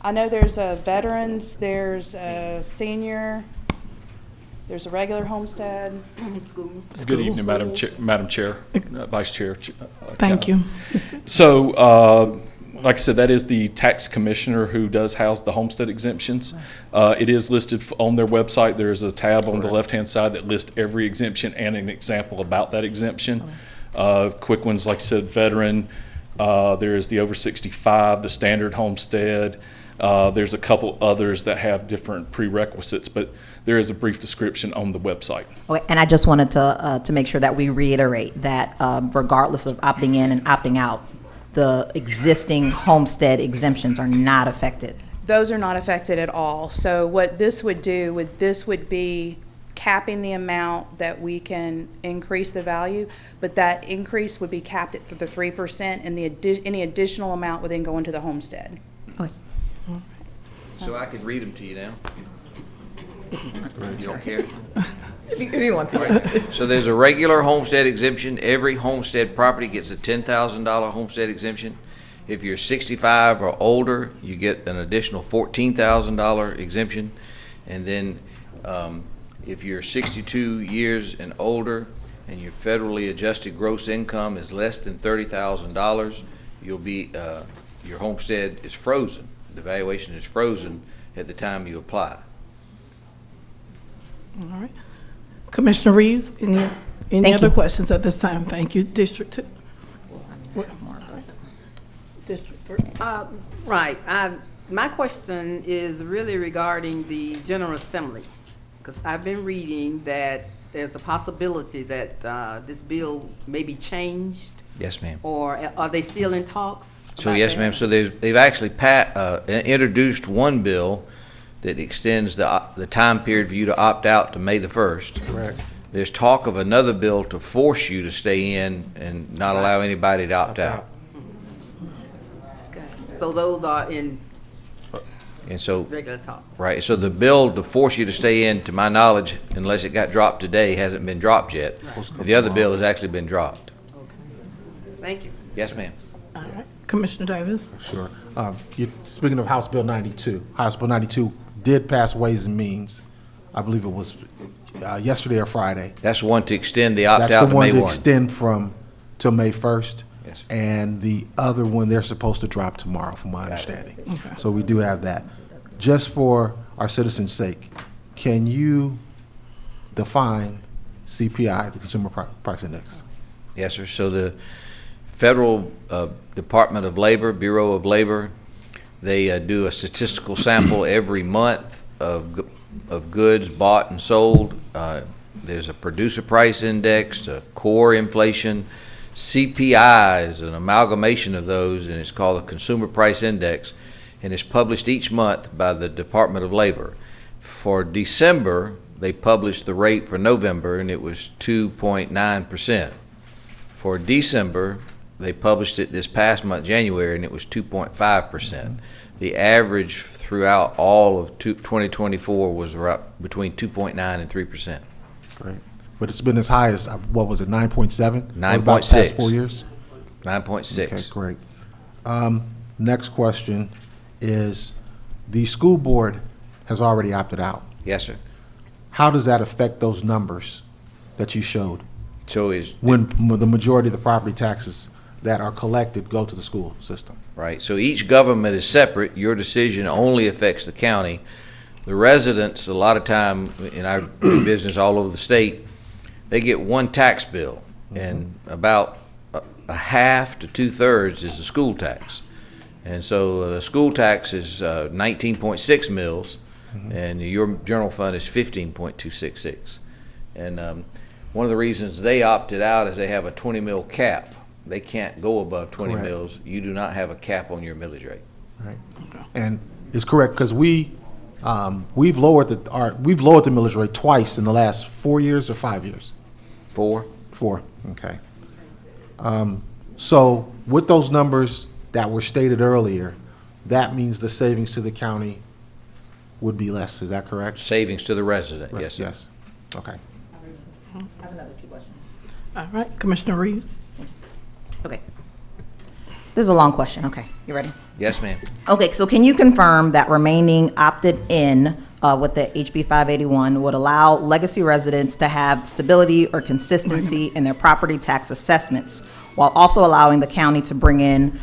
I know there's a veterans, there's a senior, there's a regular homestead. Good evening, Madam Chair, Vice Chair. Thank you. So, like I said, that is the tax commissioner who does house the homestead exemptions. It is listed on their website. There is a tab on the left-hand side that lists every exemption and an example about that exemption. Quick ones, like I said, veteran. There is the over 65, the standard homestead. There's a couple others that have different prerequisites, but there is a brief description on the website. Okay, and I just wanted to make sure that we reiterate that regardless of opting in and opting out, the existing homestead exemptions are not affected. Those are not affected at all. So what this would do, this would be capping the amount that we can increase the value, but that increase would be capped at the 3%, and any additional amount would then go into the homestead. Okay. So I can read them to you now. You don't care? If you want to. Right. So there's a regular homestead exemption. Every homestead property gets a $10,000 homestead exemption. If you're 65 or older, you get an additional $14,000 exemption. And then if you're 62 years and older and your federally adjusted gross income is less than $30,000, you'll be, your homestead is frozen. The valuation is frozen at the time you apply. All right. Commissioner Reeves, any other questions at this time? Thank you. District 2. District 3. Right. My question is really regarding the General Assembly, because I've been reading that there's a possibility that this bill may be changed. Yes, ma'am. Or are they still in talks? So yes, ma'am. So they've actually introduced one bill that extends the time period for you to opt out to May the 1st. Correct. There's talk of another bill to force you to stay in and not allow anybody to opt out. Okay. So those are in And so, regular talk. right, so the bill to force you to stay in, to my knowledge, unless it got dropped today, hasn't been dropped yet. The other bill has actually been dropped. Thank you. Yes, ma'am. All right. Commissioner Davis. Sure. Speaking of House Bill 92, House Bill 92 did pass Ways and Means. I believe it was yesterday or Friday. That's the one to extend the opt-out That's the to one May to 1. extend till May 1st. Yes. And the other one, they're supposed to drop tomorrow, from my understanding. Okay. So we do have that. Just for our citizens' sake, can you define CPI, the Consumer Price Index? Yes, sir. So the Federal Department of Labor, Bureau of Labor, they do a statistical sample every month of goods bought and sold. There's a producer price index, a core inflation. CPI is an amalgamation of those, and it's called the Consumer Price Index, and it's published each month by the Department of Labor. For December, they published the rate for November, and it was 2.9%. For December, they published it this past month, January, and it was 2.5%. The average throughout all of 2024 was between 2.9 and 3%. Great. But it's been as high as, what was it, 9.7? 9.6. Past 4 years? 9.6. Okay, great. Next question is, the school board has already opted out. Yes, sir. How does that affect those numbers that you showed? So is when the majority of the property taxes that are collected go to the school system? Right. So each government is separate. Your decision only affects the county. The residents, a lot of time in our business all over the state, they get one tax bill, and about a half to 2/3 is the school tax. And so the school tax is 19.6 mils, and your general fund is 15.266. And one of the reasons they opted out is they have a 20 mil cap. They can't go above 20 Correct. mils. You do not have a cap on your millage rate. Right. And it's correct, because we've lowered the millage rate twice in the last 4 years or 5 years. 4. 4. Okay. So with those numbers that were stated earlier, that means the savings to the county would be less. Is that correct? Savings to the resident. Right. Yes, sir. Yes. Okay. I have another 2 questions. All right. Commissioner Reeves. Okay. This is a long question. Okay, you ready? Yes, ma'am. Okay, so can you confirm that remaining opted in with the HB 581 would allow legacy residents to have stability or consistency in their property tax assessments, while also allowing the county to bring in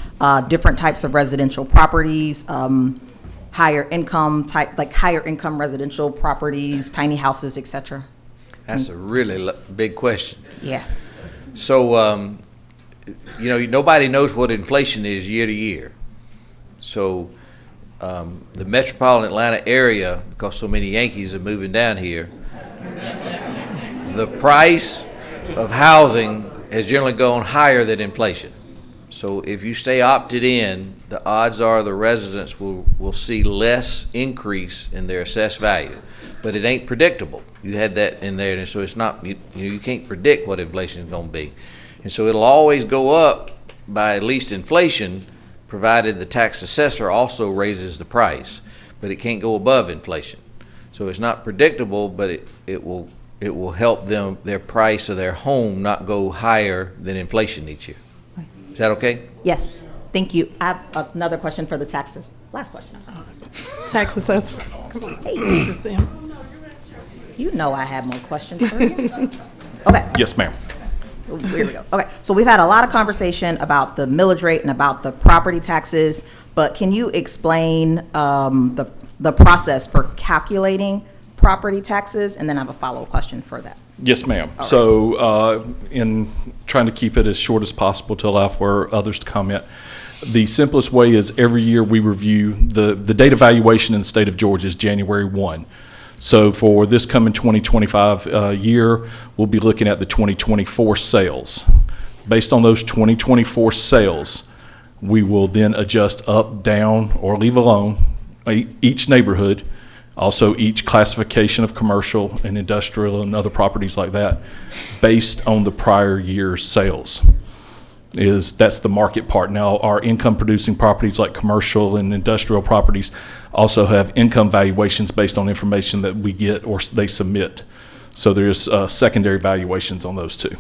different types of residential properties, higher income residential properties, tiny houses, etc.? That's a really big question. Yeah. So, nobody knows what inflation is year to year. So the metropolitan Atlanta area, because so many Yankees are moving down here, the price of housing has generally gone higher than inflation. So if you stay opted in, the odds are the residents will see less increase in their assessed value. But it ain't predictable. You had that in there, and so it's not, you can't predict what inflation is going to be. And so it'll always go up by at least inflation, provided the tax assessor also raises the price, but it can't go above inflation. So it's not predictable, but it will help them, their price of their home not go higher than inflation each year. Is that okay? Yes. thank you. I have another question for the taxes. Last question. Tax assessor. Come on. Hey, just them. You know I have more questions for you. Okay. Yes, ma'am. Here we go. Okay, so we've had a lot of conversation about the millage rate and about the property taxes, but can you explain the process for calculating property taxes? And then I have a follow-up question for that. Yes, ma'am. So in trying to keep it as short as possible to allow for others to comment, the simplest way is every year we review the date evaluation in the state of Georgia is January 1. So for this coming 2025 year, we'll be looking at the 2024 sales. Based on those 2024 sales, we will then adjust up, down, or leave alone each neighborhood, also each classification of commercial and industrial and other properties like that, based on the prior year's sales. That's the market part. Now, our income producing properties like commercial and industrial properties also have income valuations based on information that we get or they submit. So there's secondary valuations on those too.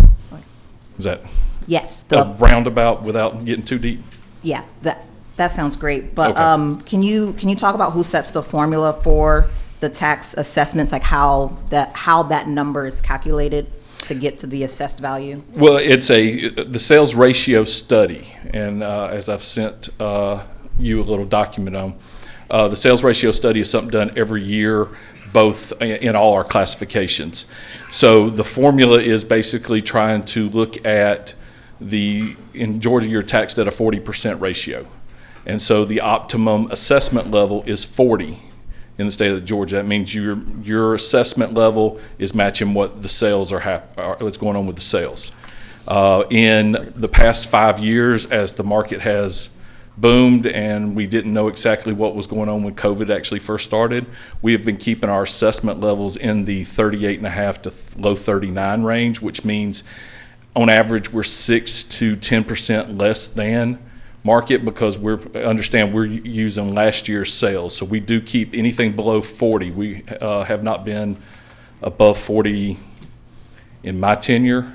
Is that yes, a roundabout without getting too deep? Yeah, that sounds great. But Okay. can you talk about who sets the formula for the tax assessments, like how that number is calculated to get to the assessed value? Well, it's the sales ratio study, and as I've sent you a little document on, the sales ratio study is something done every year, both in all our classifications. So the formula is basically trying to look at in Georgia, you're taxed at a 40% ratio. And so the optimum assessment level is 40 in the state of Georgia. That means your assessment level is matching what the sales what's going on with the sales. In the past 5 years, as the market has boomed and we didn't know exactly what was going on when COVID actually first started, we have been keeping our assessment levels in the 38.5 to low 39 range, which means on average we're 6 to 10% less than market, because we're using last year's sales. So we do keep anything below 40. We have not been above 40 in my tenure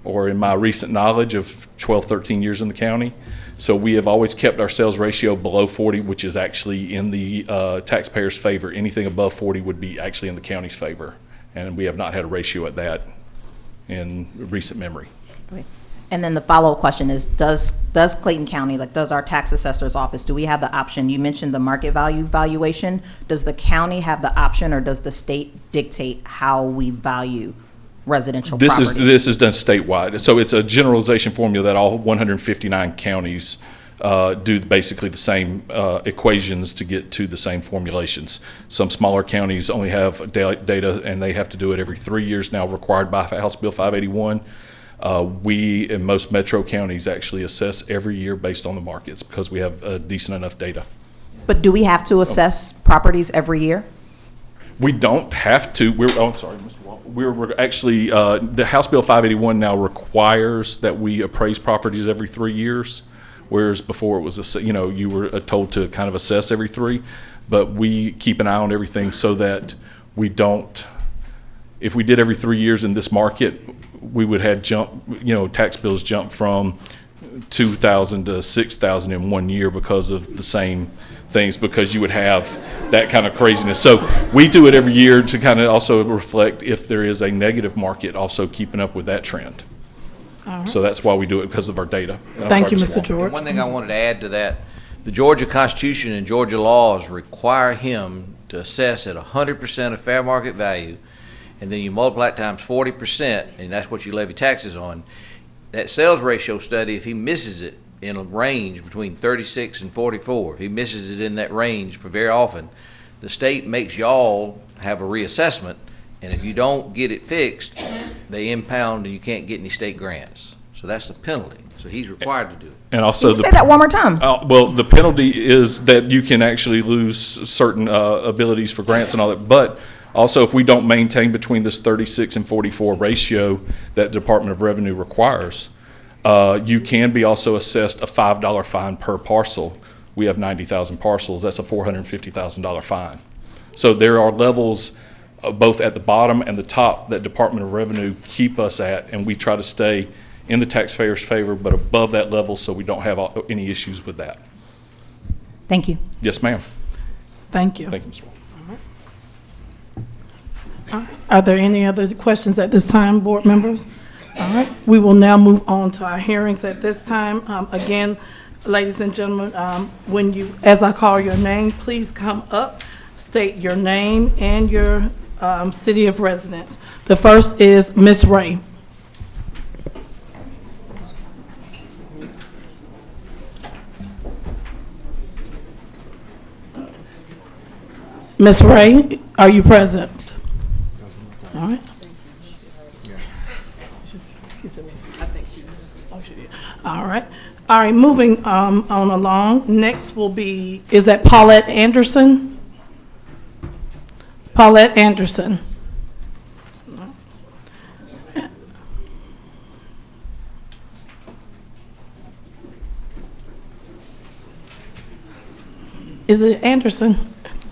or in my recent knowledge of 12, 13 years in the county. So we have always kept our sales ratio below 40, which is actually in the taxpayers' favor. Anything above 40 would be actually in the county's favor. And we have not had a ratio at that in recent memory. Okay. And then the follow-up question is, does Clayton County, does our tax assessor's office, do we have the option? You mentioned the market value valuation. Does the county have the option, or does the state dictate how we value residential properties? This is done statewide. So it's a generalization formula that all 159 counties do basically the same equations to get to the same formulations. Some smaller counties only have data, and they have to do it every 3 years now, required by House Bill 581. We, in most metro counties, actually assess every year based on the markets because we have decent enough data. But do we have to assess properties every year? We don't have to. I'm sorry, Mr. Walker. We're actually, the House Bill 581 now requires that we appraise properties every 3 years, whereas before it was, you were told to kind of assess every 3. But we keep an eye on everything so that we don't, if we did every 3 years in this market, we would have tax bills jump from 2,000 to 6,000 in 1 year because of the same things, because you would have that kind of craziness. So we do it every year to kind of also reflect if there is a negative market, also keeping up with that trend. So that's why we do it, because of our data. Thank you, Mr. George. One thing I wanted to add to that, the Georgia Constitution and Georgia laws require him to assess at 100% of fair market value, and then you multiply it times 40%, and that's what you levy taxes on. That sales ratio study, if he misses it in a range between 36 and 44, if he misses it in that range for very often, the state makes y'all have a reassessment, and if you don't get it fixed, they impound and you can't get any state grants. So that's the penalty. So he's required to do it. And also, can you say that one more time? Well, the penalty is that you can actually lose certain abilities for grants and all that, but also, if we don't maintain between this 36 and 44 ratio that Department of Revenue requires, you can be also assessed a $5 fine per parcel. We have 90,000 parcels. That's a $450,000 fine. So there are levels both at the bottom and the top that Department of Revenue keep us at, and we try to stay in the taxpayer's favor, but above that level so we don't have any issues with that. Thank you. Yes, ma'am. Thank you. Thank you, Mr. Wall. Are there any other questions at this time, board members? All right, we will now move on to our hearings at this time. Again, ladies and gentlemen, as I call your name, please come up, state your name and your city of residence. The first is Ms. Ray. Ms. Ray, are you present? All right. All right. All right, moving on along. Next will be, is that Paulette Anderson? Paulette Anderson. Is it Anderson?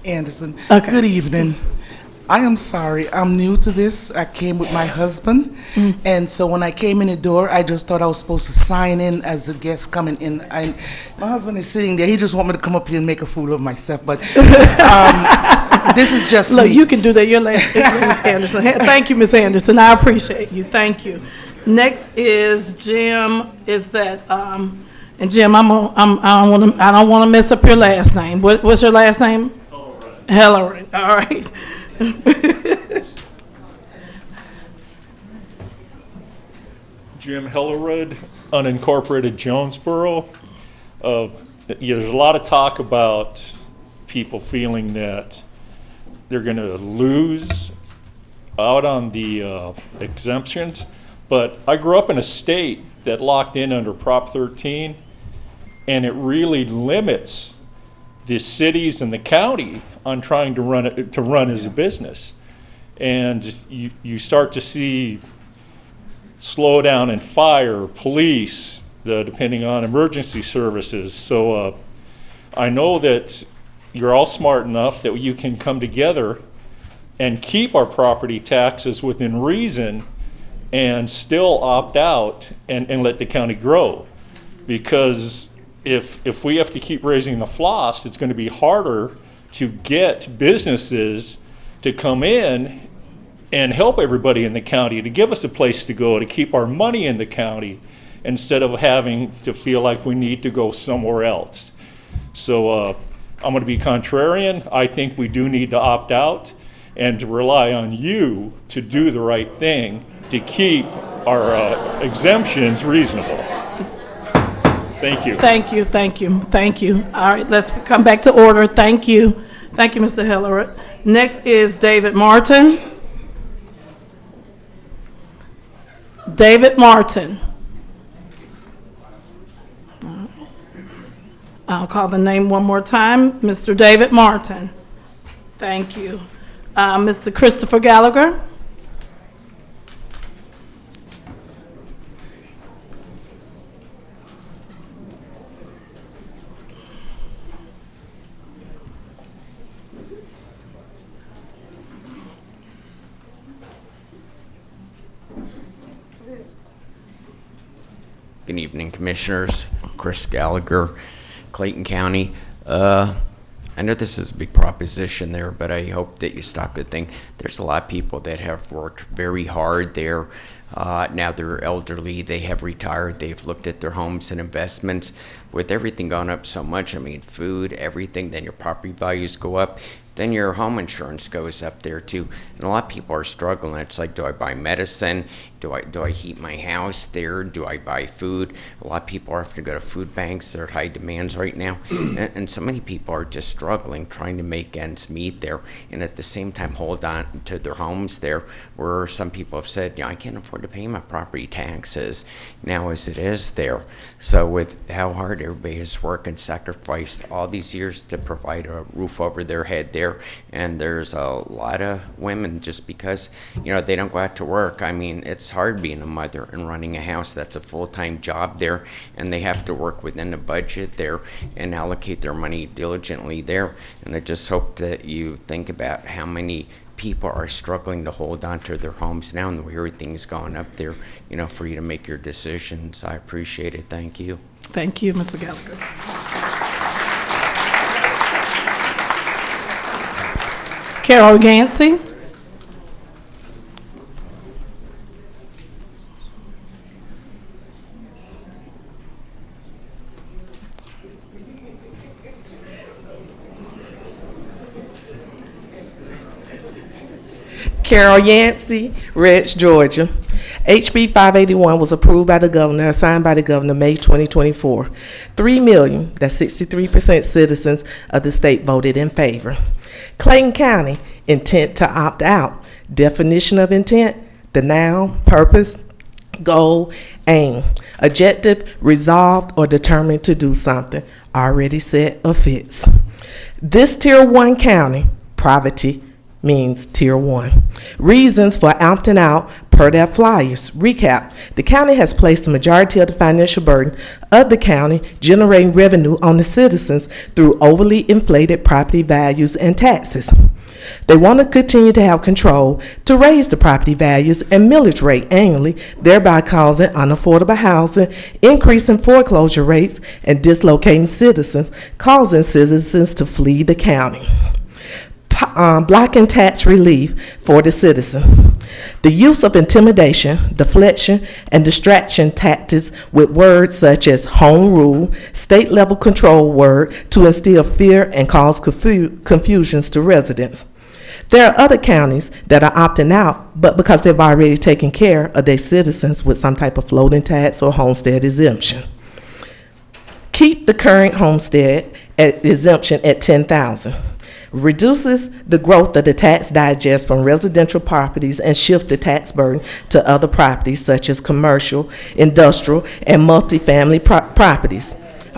Anderson. Okay. Good evening. I am sorry, I'm new to this. I came with my husband, and so when I came in the door, I just thought I was supposed to sign in as a guest coming in. My husband is sitting there. He just want me to come up here and make a fool of myself, but this is just Look, me. you can do that. You're late, Ms. Anderson. Thank you, Ms. Anderson. I appreciate you. Thank you. Next is Jim. Is that and Jim? I don't want to mess up your last name. What's your last name? Hellery. All right. Jim Hellerud, unincorporated Jonesboro. There's a lot of talk about people feeling that they're going to lose out on the exemptions, but I grew up in a state that locked in under Prop 13, and it really limits the cities and the county on trying to run as a business. And you start to see slowdown in fire, police, depending on emergency services. So I know that you're all smart enough that you can come together and keep our property taxes within reason and still opt out and let the county grow. Because if we have to keep raising the floss, it's going to be harder to get businesses to come in and help everybody in the county, to give us a place to go, to keep our money in the county, instead of having to feel like we need to go somewhere else. So I'm going to be contrarian. I think we do need to opt out and to rely on you to do the right thing to keep our exemptions reasonable. Thank you. Thank you, thank you, thank you. All right, let's come back to order. Thank you. Thank you, Mr. Hellerud. Next is David Martin. David Martin. I'll call the name one more time. Mr. David Martin. Thank you. Mr. Christopher Gallagher. Good evening, Commissioners. Chris Gallagher, Clayton County. I know this is a big proposition there, but I hope that you stop to think there's a lot of people that have worked very hard there. Now they're elderly, they have retired, they've looked at their homes and investments. With everything going up so much, I mean, food, everything, then your property values go up. Then your home insurance goes up there too. And a lot of people are struggling. It's like, do I buy medicine? Do I heat my house there? Do I buy food? A lot of people are having to go to food banks. They're at high demands right now. And so many people are just struggling, trying to make ends meet there. And at the same time, hold on to their homes there, where some people have said, I can't afford to pay my property taxes now as it is there. So with how hard everybody has worked and sacrificed all these years to provide a roof over their head there, there, and there's a lot of women, just because, you know, they don't go out to work. I mean, it's hard being a mother and running a house. That's a full-time job there, and they have to work within the budget there and allocate their money diligently there. And I just hope that you think about how many people are struggling to hold on to their homes now, and the way everything's going up there, you know, for you to make your decisions. I appreciate it. Thank you. Thank you, Mr. Gallagher. Carol Yancey. Carol Yancey, Rich, Georgia. HB 581 was approved by the governor, signed by the governor, May 2024. 3 million, that's 63% citizens of the state voted in favor. Clayton County, intent to opt out. Definition of intent, the noun, purpose, goal, aim. Adjective, resolved or determined to do something. Already set or fixed. This Tier 1 county, poverty means Tier 1. Reasons for opting out per their flyers. Recap: the county has placed the majority of the financial burden of the county, generating revenue on the citizens through overly inflated property values and taxes. They want to continue to have control to raise the property values and millage rate annually, thereby causing unaffordable housing, increasing foreclosure rates, and dislocating citizens, causing citizens to flee the county. Blocking tax relief for the citizen. The use of intimidation, deflection, and distraction tactics with words such as home rule, state level control word to instill fear and cause confusions to residents. There are other counties that are opting out, but because they've already taken care of their citizens with some type of floating tax or homestead exemption. Keep the current homestead exemption at $10,000. Reduces the growth of the tax digest from residential properties and shift the tax burden to other properties such as commercial, industrial, and multifamily properties.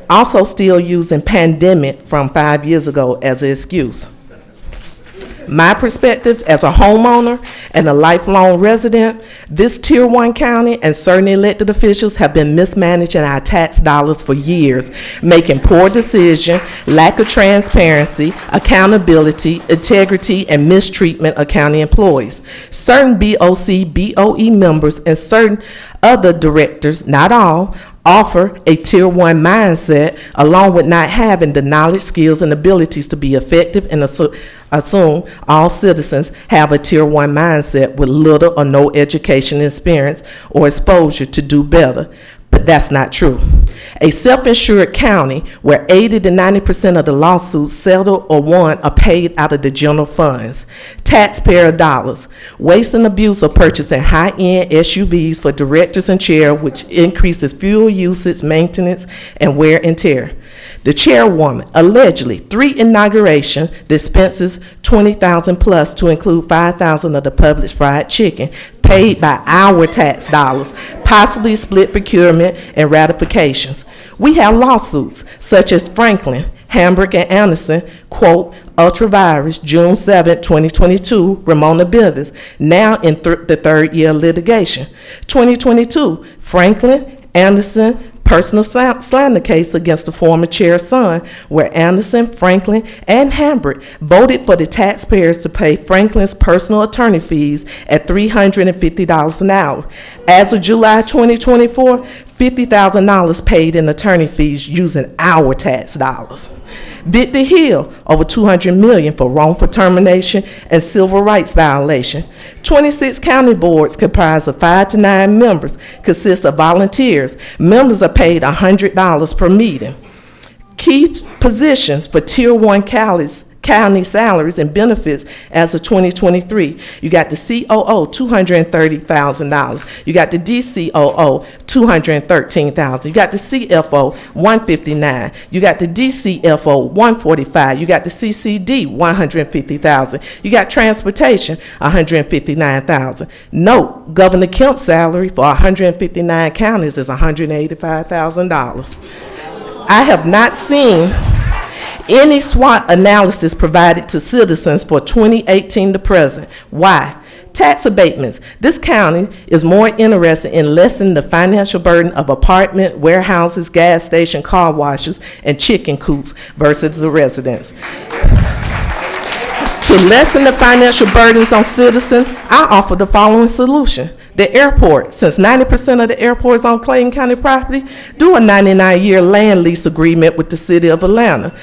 Also still using pandemic from 5 years ago as an excuse. My perspective as a homeowner and a lifelong resident, this Tier 1 county and certain elected officials have been mismanaging our tax dollars for years, making poor decisions, lack of transparency, accountability, integrity, and mistreatment of county employees. Certain BOC, BOE members and certain other directors, not all, offer a Tier 1 mindset along with not having the knowledge, skills, and abilities to be effective, and assume all citizens have a Tier 1 mindset with little or no education experience or exposure to do better. But that's not true. A self-insured county where 80 to 90% of the lawsuits settled or won are paid out of the general funds. Taxpayer dollars. Waste and abuse of purchasing high-end SUVs for directors and chair, which increases fuel usage, maintenance, and wear and tear. The chairwoman, allegedly 3 inauguration dispenses $20,000 plus to include $5,000 of the published fried chicken, paid by our tax dollars, possibly split procurement and ratifications. We have lawsuits such as Franklin, Hamburg, and Anderson, quote, ultravirus, June 7, 2022, Ramona Bivens, now in the third year of litigation. 2022, Franklin, Anderson, personal slander case against the former chair's son, where Anderson, Franklin, and Hamburg voted for the taxpayers to pay Franklin's personal attorney fees at $350 an hour. As of July 2024, $50,000 paid in attorney fees using our tax dollars. Victor Hill, over $200 million for wrongful termination and civil rights violation. 26 county boards comprised of 5 to 9 members, consist of volunteers. Members are paid $100 per meeting. Key positions for Tier 1 county salaries and benefits as of 2023. You got the COO, $230,000. You got the DCOO, $213,000. You got the CFO, $159,000. You got the DCFO, $145,000. You got the CCD, $150,000. You got transportation, $159,000. Note, Governor Kemp's salary for 159 counties is $185,000. I have not seen Any SWOT analysis provided to citizens for 2018 to present. Why? Tax abatements. This county is more interested in lessening the financial burden of apartment, warehouses, gas station, car washes, and chicken coops versus the residents. To lessen the financial burdens on citizens, I offer the following solution. The airport, since 90% of the airport is on Clayton County property, do a 99-year land lease agreement with the city of Atlanta.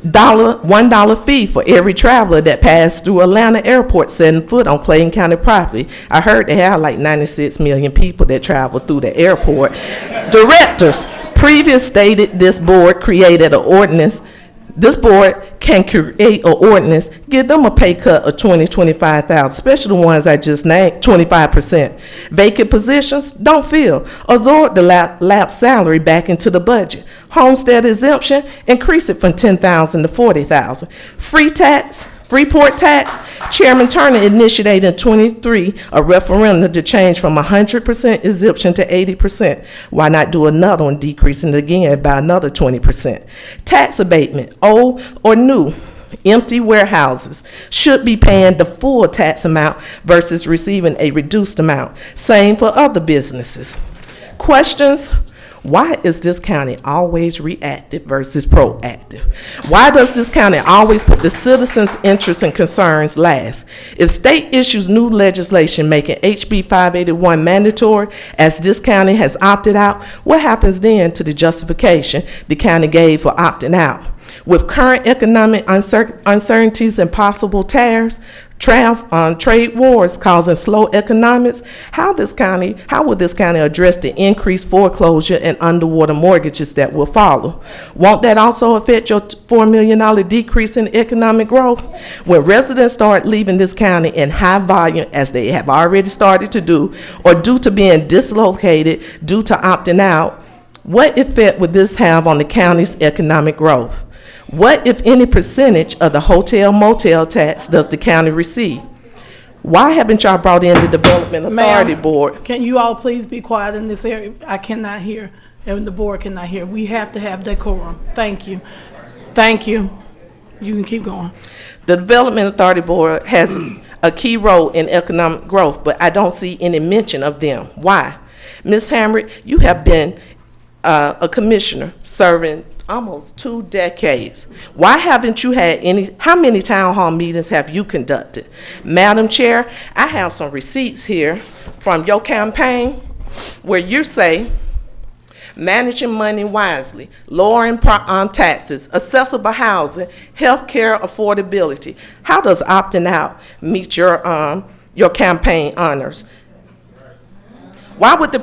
$1 fee for every traveler that passed through Atlanta airport setting foot on Clayton County property. I heard they have like 96 million people that travel through the airport. Directors, previous stated this board created an ordinance. This board can create an ordinance, give them a pay cut of $25,000, especially the ones I just named, 25%. Vacant positions, don't fill. Absorb the lapsed salary back into the budget. Homestead exemption, increase it from $10,000 to $40,000. Freeport tax, Chairman Turner initiated in 23 a referendum to change from 100% exemption to 80%. Why not do another one, decreasing it again by another 20%? Tax abatement, old or new, empty warehouses should be paying the full tax amount versus receiving a reduced amount. Same for other businesses. Questions? Why is this county always reactive versus proactive? Why does this county always put the citizens' interests and concerns last? If state issues new legislation making HB 581 mandatory, as this county has opted out, what happens then to the justification the county gave for opting out? With current economic uncertainties and possible tariffs, trade wars causing slow economics, how will this county address the increased foreclosure and underwater mortgages that will follow? Won't that also affect your $4 million decrease in economic growth? When residents start leaving this county in high volume, as they have already started to do, or due to being dislocated due to opting out, what effect would this have on the county's economic growth? What, if any, percentage of the hotel motel tax does the county receive? Why haven't y'all brought in the Development Authority Board? Can you all please be quiet in this area? I cannot hear, and the board cannot hear. We have to have decorum. Thank you. Thank you. You can keep going. The Development Authority Board has a key role in economic growth, but I don't see any mention of them. Why? Ms. Hamrick, you have been a commissioner serving almost 2 decades. Why haven't you had how many town hall meetings have you conducted? Madam Chair, I have some receipts here from your campaign where you say, managing money wisely, lowering taxes, accessible housing, health care affordability. How does opting out meet your campaign honors? When would there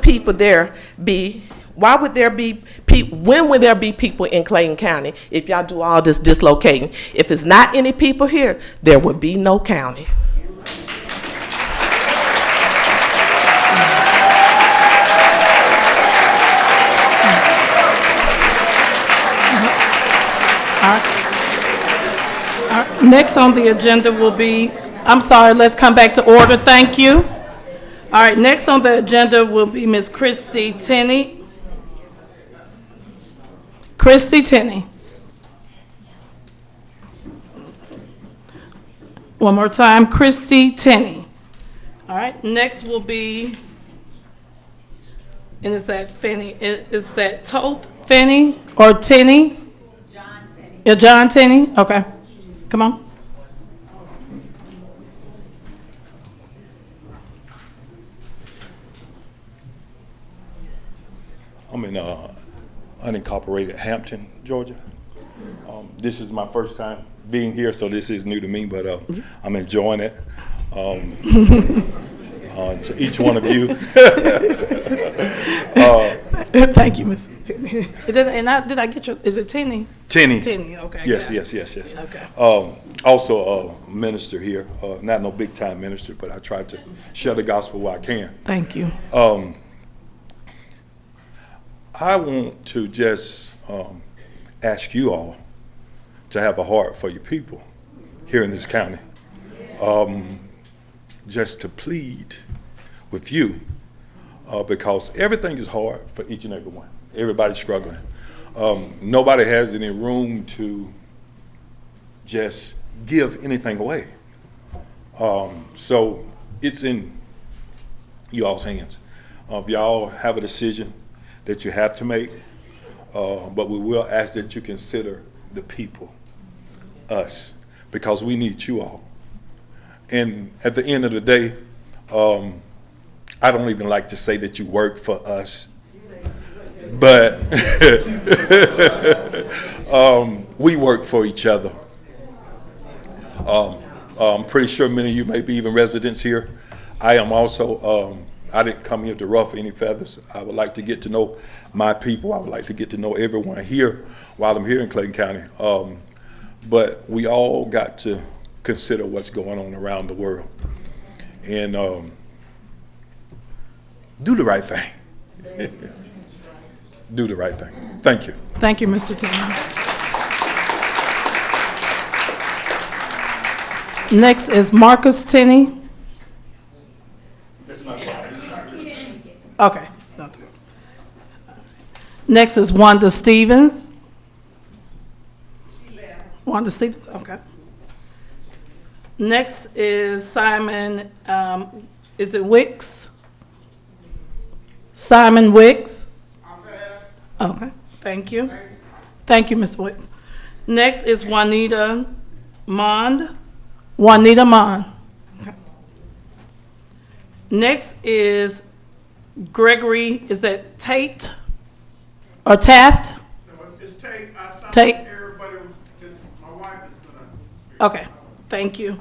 be people in Clayton County if y'all do all this dislocating? If it's not any people here, there would be no county. Next on the agenda will be, I'm sorry, let's come back to order. Thank you. All right, next on the agenda will be Ms. Christy Tenney. Christy Tenney. One more time, Christy Tenney. All right, next will be, and is that Fanny, is that Toth Fanny or Tenney? John Tenney. Yeah, John Tenney, okay. Come on. I'm in unincorporated Hampton, Georgia. This is my first time being here, so this is new to me, but I'm enjoying it. To each one of you. Thank you, Ms. Did I get your, is it Tenney? Tenney. Tenney, okay. Yes. Okay. Also a minister here, not no big time minister, but I try to share the gospel where I can. Thank you. I want to just ask you all to have a heart for your people here in this county. Just to plead with you, because everything is hard for each and every one. Everybody's struggling. Nobody has any room to just give anything away. So it's in you all's hands. Y'all have a decision that you have to make, but we will ask that you consider the people, us, because we need you all. And at the end of the day, I don't even like to say that you work for us, but we work for each other. I'm pretty sure many of you may be even residents here. I am also, I didn't come here to ruffle any feathers. I would like to get to know my people. I would like to get to know everyone here while I'm here in Clayton County. But we all got to consider what's going on around the world and do the right thing. Do the right thing. Thank you. Thank you, Mr. Tenney. Next is Marcus Tenney. Okay. Next is Wanda Stevens. Wanda Stevens, okay. Next is Simon, is it Wicks? Simon Wicks? Okay, thank you. Thank you, Mr. Wicks. Next is Juanita Mond. Juanita Mond. Okay. Next is Gregory, is that Tate or Taft? No, it's Tate. I signed Tate. everybody was, my wife is gonna. Okay, thank you.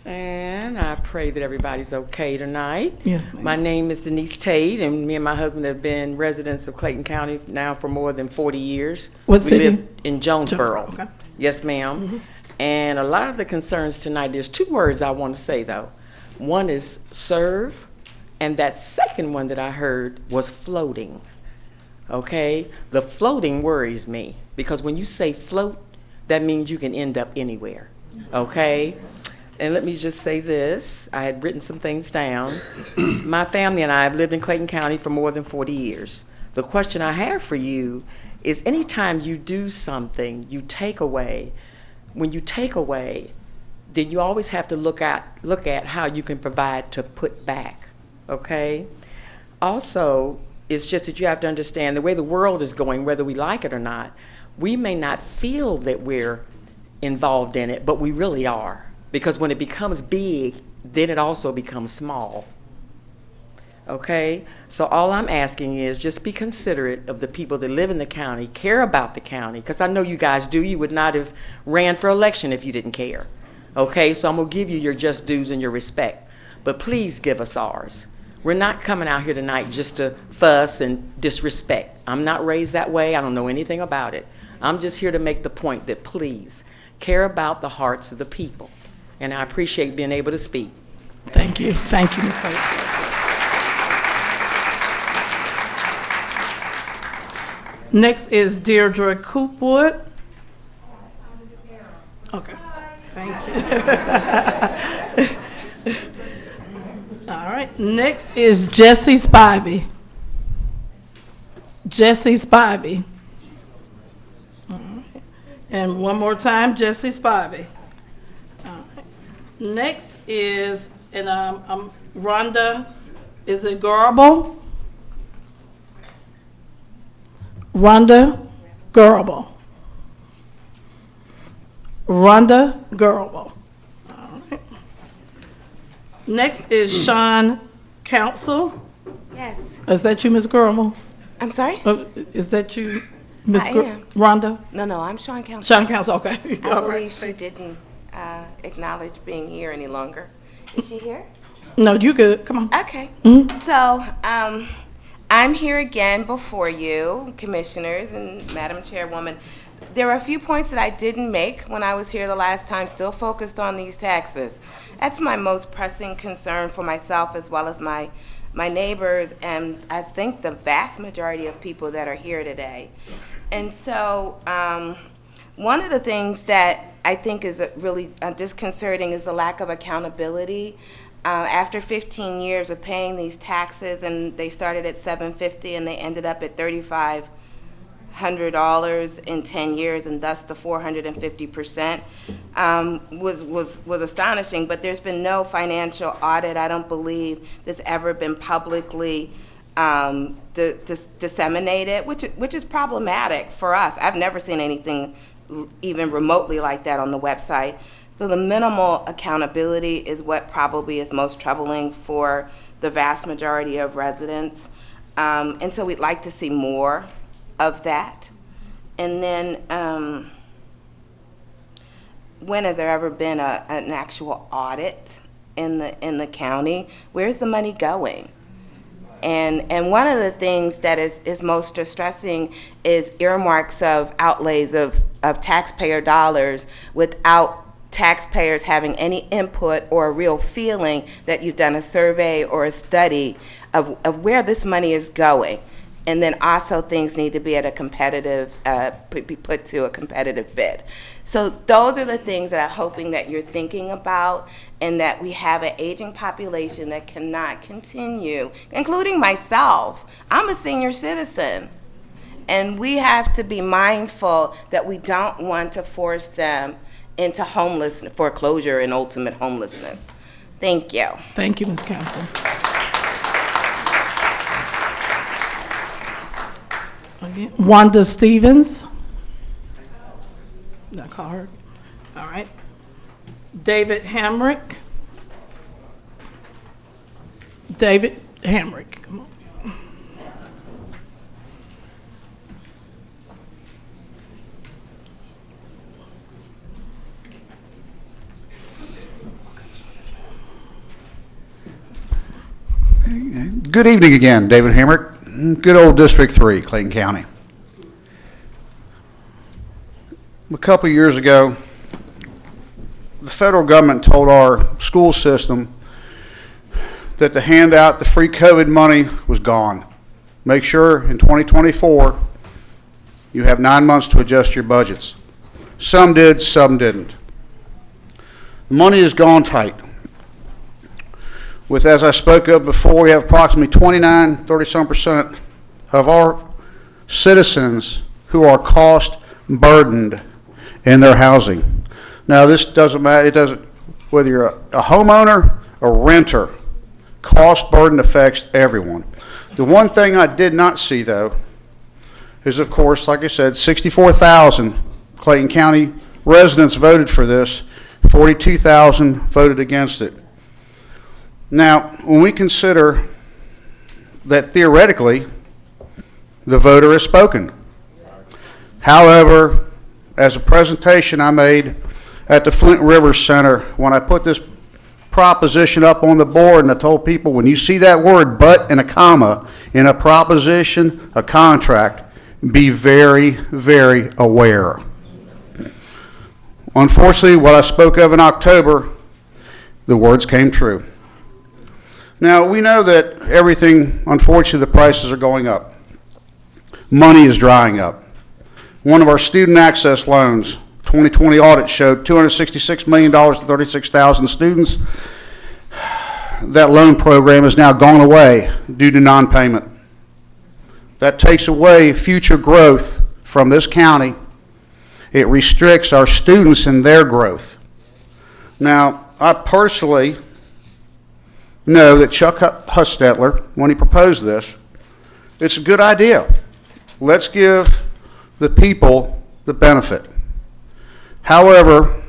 And I pray that everybody's okay tonight. Yes, ma'am. My name is Denise Tate, and me and my husband have been residents of Clayton County now for more than 40 years. What city? We live in Jonesboro. Okay. Yes, ma'am. And a lot of the concerns tonight, there's two words I want to say, though. One is serve, and that second one that I heard was floating. Okay? The floating worries me, because when you say float, that means you can end up anywhere. Okay? And let me just say this, I had written some things down. My family and I have lived in Clayton County for more than 40 years. The question I have for you is anytime you do something, you take away, when you take away, then you always have to look at how you can provide to put back, okay? Also, it's just that you have to understand the way the world is going, whether we like it or not, we may not feel that we're involved in it, but we really are. Because when it becomes big, then it also becomes small. Okay? So all I'm asking is just be considerate of the people that live in the county, care about the county, because I know you guys do. You would not have ran for election if you didn't care. Okay? So I'm going to give you your just dues and your respect. But please give us ours. We're not coming out here tonight just to fuss and disrespect. I'm not raised that way. I don't know anything about it. I'm just here to make the point that please care about the hearts of the people. And I appreciate being able to speak. Thank you. Thank you, Ms. Tate. Next is Deirdre Coopwood. Okay. Thank you. All right. Next is Jesse Spivey. Jesse Spivey. All right. And one more time, Jesse Spivey. Next is, and Rhonda, is it Garble? Rhonda Garble. Rhonda Garble. All right. Next is Sean Council. Yes. Is that you, Ms. Garble? I'm sorry? Is that you, Ms. I am. Rhonda? No, I'm Sean Council. Sean Council, okay. I All believe right. she didn't acknowledge being here any longer. Is she here? No, you good. Come on. Okay. Mhm. So, I'm here again before you, commissioners and Madam Chairwoman. There are a few points that I didn't make when I was here the last time, still focused on these taxes. That's my most pressing concern for myself as well as my neighbors, and I think the vast majority of people that are here today. And so, one of the things that I think is really disconcerting is the lack of accountability. After 15 years of paying these taxes, and they started at $750 and they ended up at $3,500 in 10 years, and thus the 450%, was astonishing. But there's been no financial audit, I don't believe, that's ever been publicly disseminated, which is problematic for us. I've never seen anything even remotely like that on the website. So the minimal accountability is what probably is most troubling for the vast majority of residents. And so we'd like to see more of that. And then when has there ever been an actual audit in the county? Where's the money going? And one of the things that is most distressing is earmarks of outlays of taxpayer dollars without taxpayers having any input or a real feeling that you've done a survey or a study of where this money is going. And then also things need to be at a competitive, be put to a competitive bid. So those are the things that I'm hoping that you're thinking about, and that we have an aging population that cannot continue, including myself. I'm a senior citizen, and we have to be mindful that we don't want to force them into homelessness, foreclosure, and ultimate homelessness. Thank you. Thank you, Ms. Council. Again, Wanda Stevens. Did I call her? All right. David Hamrick. David Hamrick, come on. Good evening again, David Hamrick. Good old District 3, Clayton County. A couple years ago, the federal government told our school system that to hand out the free COVID money was gone. Make sure in 2024 you have 9 months to adjust your budgets. Some did, some didn't. The money is gone tight. With, as I spoke of before, we have approximately 30% of our citizens who are cost burdened in their housing. Now, this doesn't matter, it doesn't, whether you're a homeowner or renter, cost burden affects everyone. The one thing I did not see, though, is, of course, like I said, 64,000 Clayton County residents voted for this, 42,000 voted against it. Now, when we consider that theoretically the voter has spoken. However, as a presentation I made at the Flint River Center, when I put this proposition up on the board and I told people, when you see that word but and a comma in a proposition, a contract, be very, very aware. Unfortunately, what I spoke of in October, the words came true. Now, we know that everything, unfortunately, the prices are going up. Money is drying up. One of our student access loans, 2020 audit showed $266 million to 36,000 students. That loan program has now gone away due to non-payment. That takes away future growth from this county. It restricts our students in their growth. Now, I personally know that Chuck Hustetler, when he proposed this, it's a good idea. Let's give the people the benefit. However,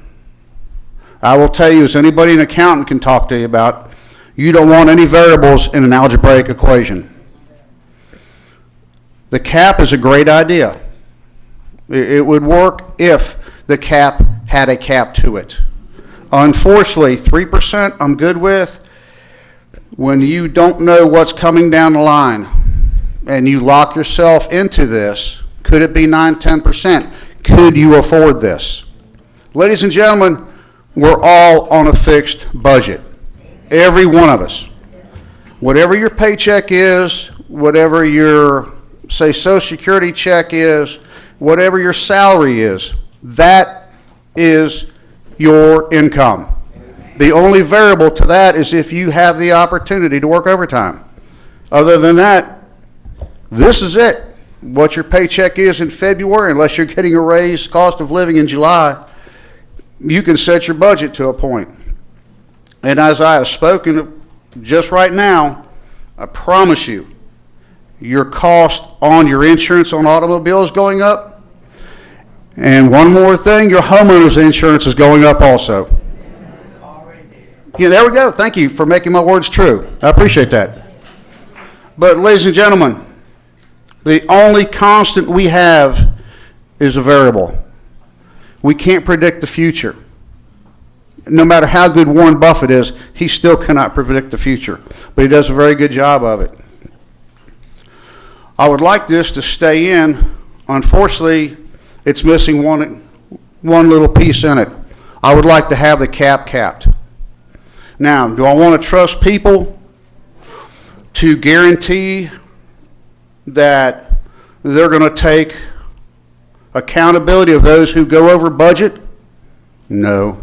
I will tell you, as anybody, an accountant can talk to you about, you don't want any variables in an algebraic equation. The cap is a great idea. It would work if the cap had a cap to it. Unfortunately, 3% I'm good with. When you don't know what's coming down the line and you lock yourself into this, could it be 9-10%? Could you afford this? Ladies and gentlemen, we're all on a fixed budget. Every one of us. Whatever your paycheck is, whatever your, say, Social Security check is, whatever your salary is, that is your income. The only variable to that is if you have the opportunity to work overtime. Other than that, this is it. What your paycheck is in February, unless you're getting a raise cost of living in July, you can set your budget to a point. And as I have spoken just right now, I promise you, your cost on your insurance on automobile is going up. And one more thing, your homeowner's insurance is going up also. Yeah, there we go. Thank you for making my words true. I appreciate that. But ladies and gentlemen, the only constant we have is a variable. We can't predict the future. No matter how good Warren Buffett is, he still cannot predict the future. But he does a very good job of it. I would like this to stay in. Unfortunately, it's missing one little piece in it. I would like to have the cap capped. Now, do I want to trust people to guarantee that they're going to take accountability of those who go over budget? No.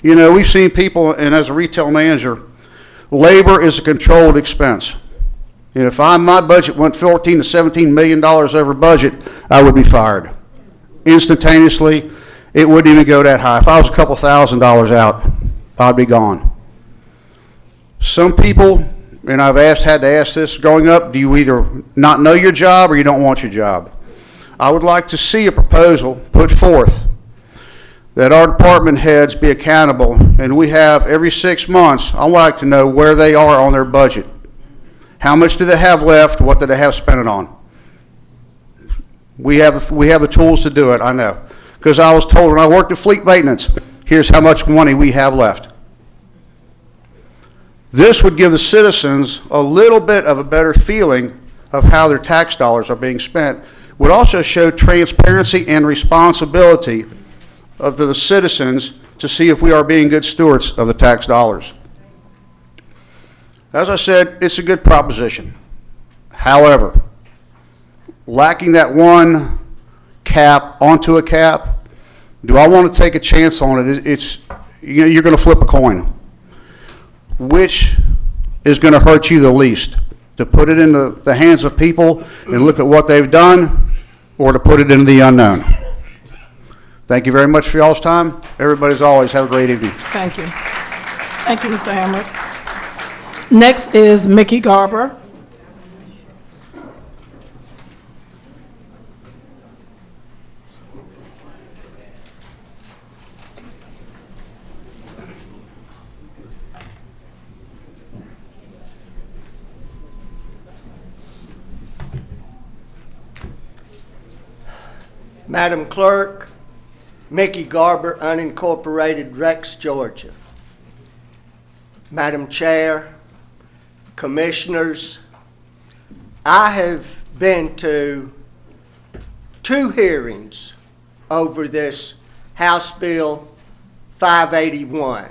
You know, we've seen people, and as a retail manager, labor is a controlled expense. And if my budget went $14 to $17 million over budget, I would be fired. Instantaneously, it wouldn't even go that high. If I was a couple $1,000s out, I'd be gone. Some people, and I've had to ask this growing up, do you either not know your job or you don't want your job? I would like to see a proposal put forth that our department heads be accountable, and we have every 6 months, I'd like to know where they are on their budget. How much do they have left? What do they have spent it on? We have the tools to do it, I know. Because I was told when I worked at Fleet Maintenance, here's how much money we have left. This would give the citizens a little bit of a better feeling of how their tax dollars are being spent. Would also show transparency and responsibility of the citizens to see if we are being good stewards of the tax dollars. As I said, it's a good proposition. However, lacking that one cap onto a cap, do I want to take a chance on it? It's, you know, you're going to flip a coin. Which is going to hurt you the least? To put it into the hands of people and look at what they've done, or to put it into the unknown? Thank you very much for y'all's time. Everybody, as always, have a great evening. Thank you. Thank you, Mr. Hamrick. Next is Mickey Garber. Madam Clerk, Mickey Garber, unincorporated, Rex, Georgia. Madam Chair, Commissioners, I have been to 2 hearings over this House Bill 581.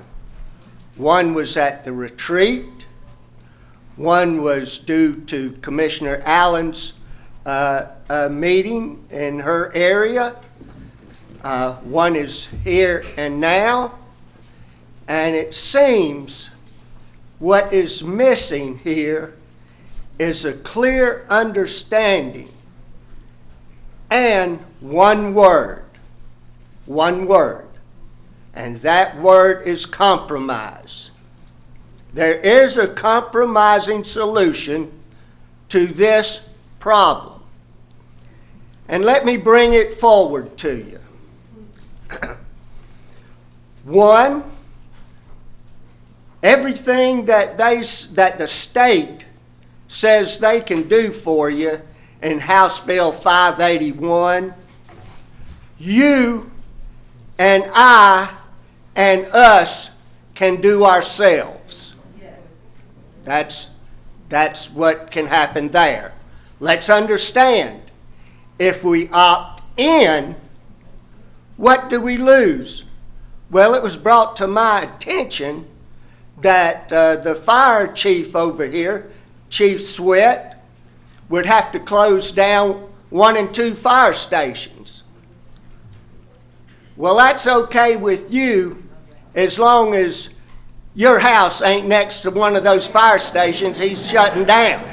One was at the retreat. One was due to Commissioner Allen's meeting in her area. One is here and now, and it seems what is missing here is a clear understanding and one word, and that word is compromise. There is a compromising solution to this problem. And let me bring it forward to you. One, everything that the state says they can do for you in House Bill 581, you and I and us can do ourselves. That's what can happen there. Let's understand, if we opt in, what do we lose? Well, it was brought to my attention that the fire chief over here, Chief Sweat, would have to close down 1 and 2 fire stations. Well, that's okay with you as long as your house ain't next to one of those fire stations he's shutting down.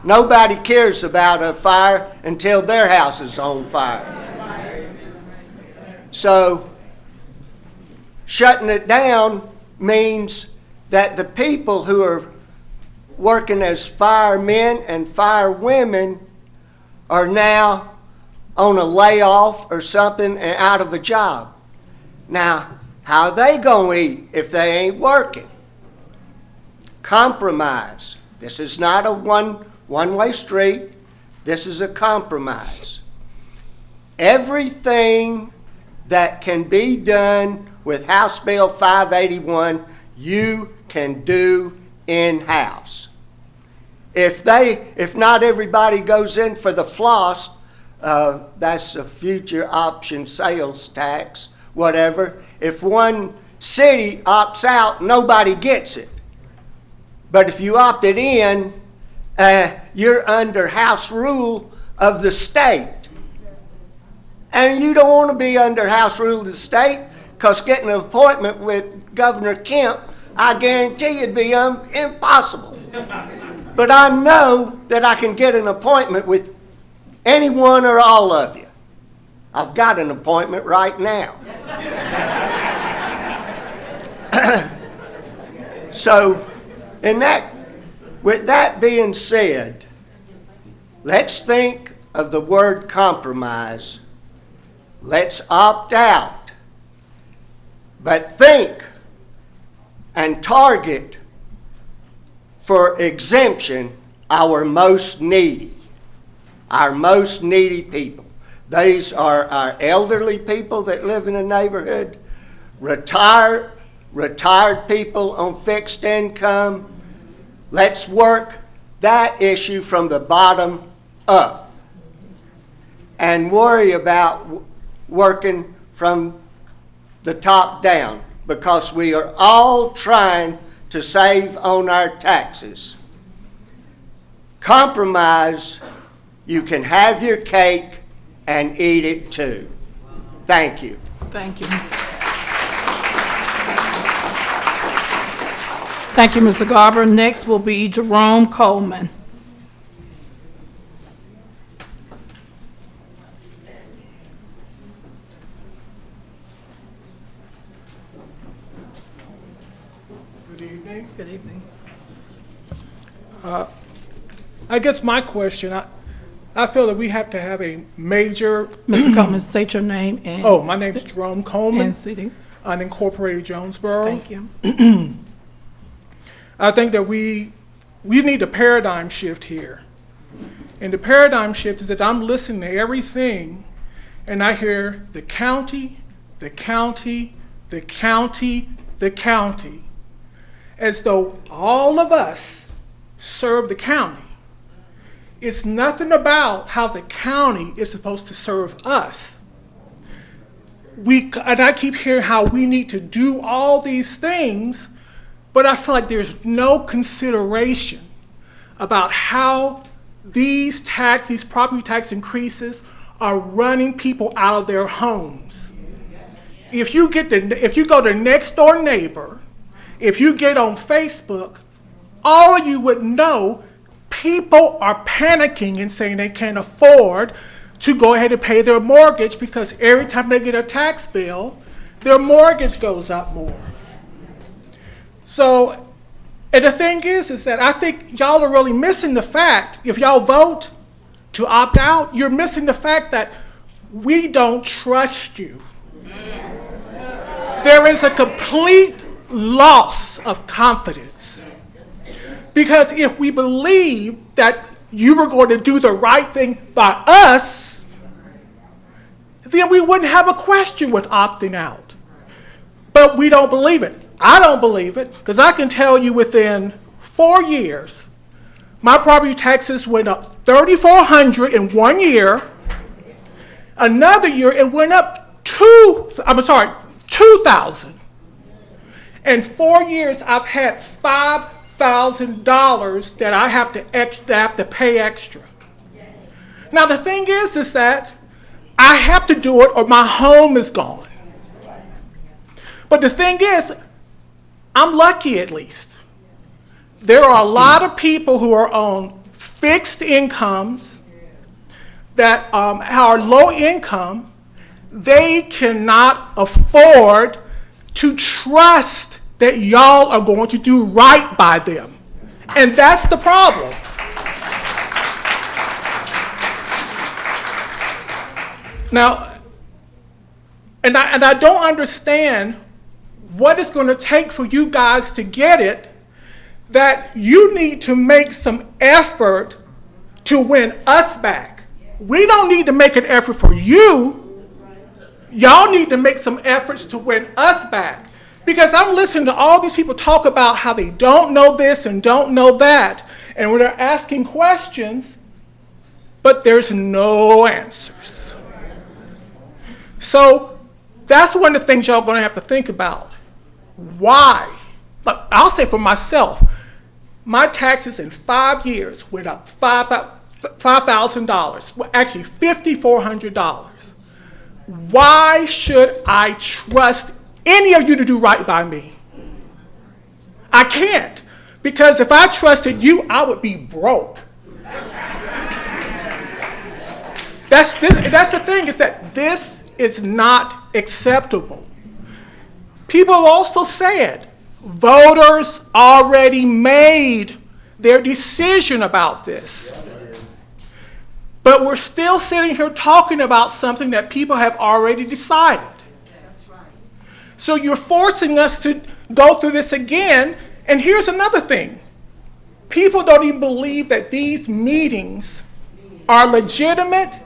Nobody cares about a fire until their house is on fire. So, shutting it down means that the people who are working as firemen and firewomen are now on a layoff or something and out of a job. Now, how are they going to eat if they ain't working? Compromise. This is not a one-way street. This is a compromise. Everything that can be done with House Bill 581, you can do in-house. If not everybody goes in for the floss, that's a future option sales tax, whatever. If one city opts out, nobody gets it. But if you opted in, you're under house rule of the state. And you don't want to be under house rule of the state, because getting an appointment with Governor Kemp, I guarantee it'd be impossible. But I know that I can get an appointment with any one or all of you. I've got an appointment right now. So, with that being said, let's think of the word compromise. Let's opt out. But think and target for exemption our most needy people. These are our elderly people that live in the neighborhood, retired people on fixed income. Let's work that issue from the bottom up and worry about working from the top down, because we are all trying to save on our taxes. Compromise, you can have your cake and eat it too. Thank you. Thank you. Thank you, Mr. Garber. Next will be Jerome Coleman. Good evening. I guess my question, I feel that we have to have a major... Mr. Coleman, state your name and... Oh, my name is Jerome Coleman. And city. Unincorporated Jonesboro. Thank you. I think that we need a paradigm shift here. And the paradigm shift is that I'm listening to everything, and I hear the county, the county, the county, the county, as though all of us serve the county. It's nothing about how the county is supposed to serve us. And I keep hearing how we need to do all these things, but I feel like there's no consideration about how these property tax increases are running people out of their homes. If you go to next door neighbor, if you get on Facebook, all of you would know people are panicking and saying they can't afford to go ahead and pay their mortgage, because every time they get a tax bill, their mortgage goes up more. So, and the thing is that I think y'all are really missing the fact, if y'all vote to opt out, you're missing the fact that we don't trust you. There is a complete loss of confidence. Because if we believe that you were going to do the right thing by us, then we wouldn't have a question with opting out. But we don't believe it. I don't believe it, because I can tell you within 4 years, my property taxes went up $3,400 in 1 year. Another year, it went up $2,000. In 4 years, I've had $5,000 that I have to pay extra. Now the thing is that I have to do it or my home is gone. But the thing is, I'm lucky at least. There are a lot of people who are on fixed incomes that are low income. They cannot afford to trust that y'all are going to do right by them. And that's the problem. Now, and I don't understand what it's going to take for you guys to get it, that you need to make some effort to win us back. We don't need to make an effort for you. Y'all need to make some efforts to win us back. Because I'm listening to all these people talk about how they don't know this and don't know that, and when they're asking questions, but there's no answers. So that's one of the things y'all gonna have to think about. Why? But I'll say for myself, my taxes in 5 years went up $5,000, well, actually $5,400. Why should I trust any of you to do right by me? I can't, because if I trusted you, I would be broke. That's the thing, is that this is not acceptable. People also said voters already made their decision about this. But we're still sitting here talking about something that people have already decided. So you're forcing us to go through this again. And here's another thing. People don't even believe that these meetings are legitimate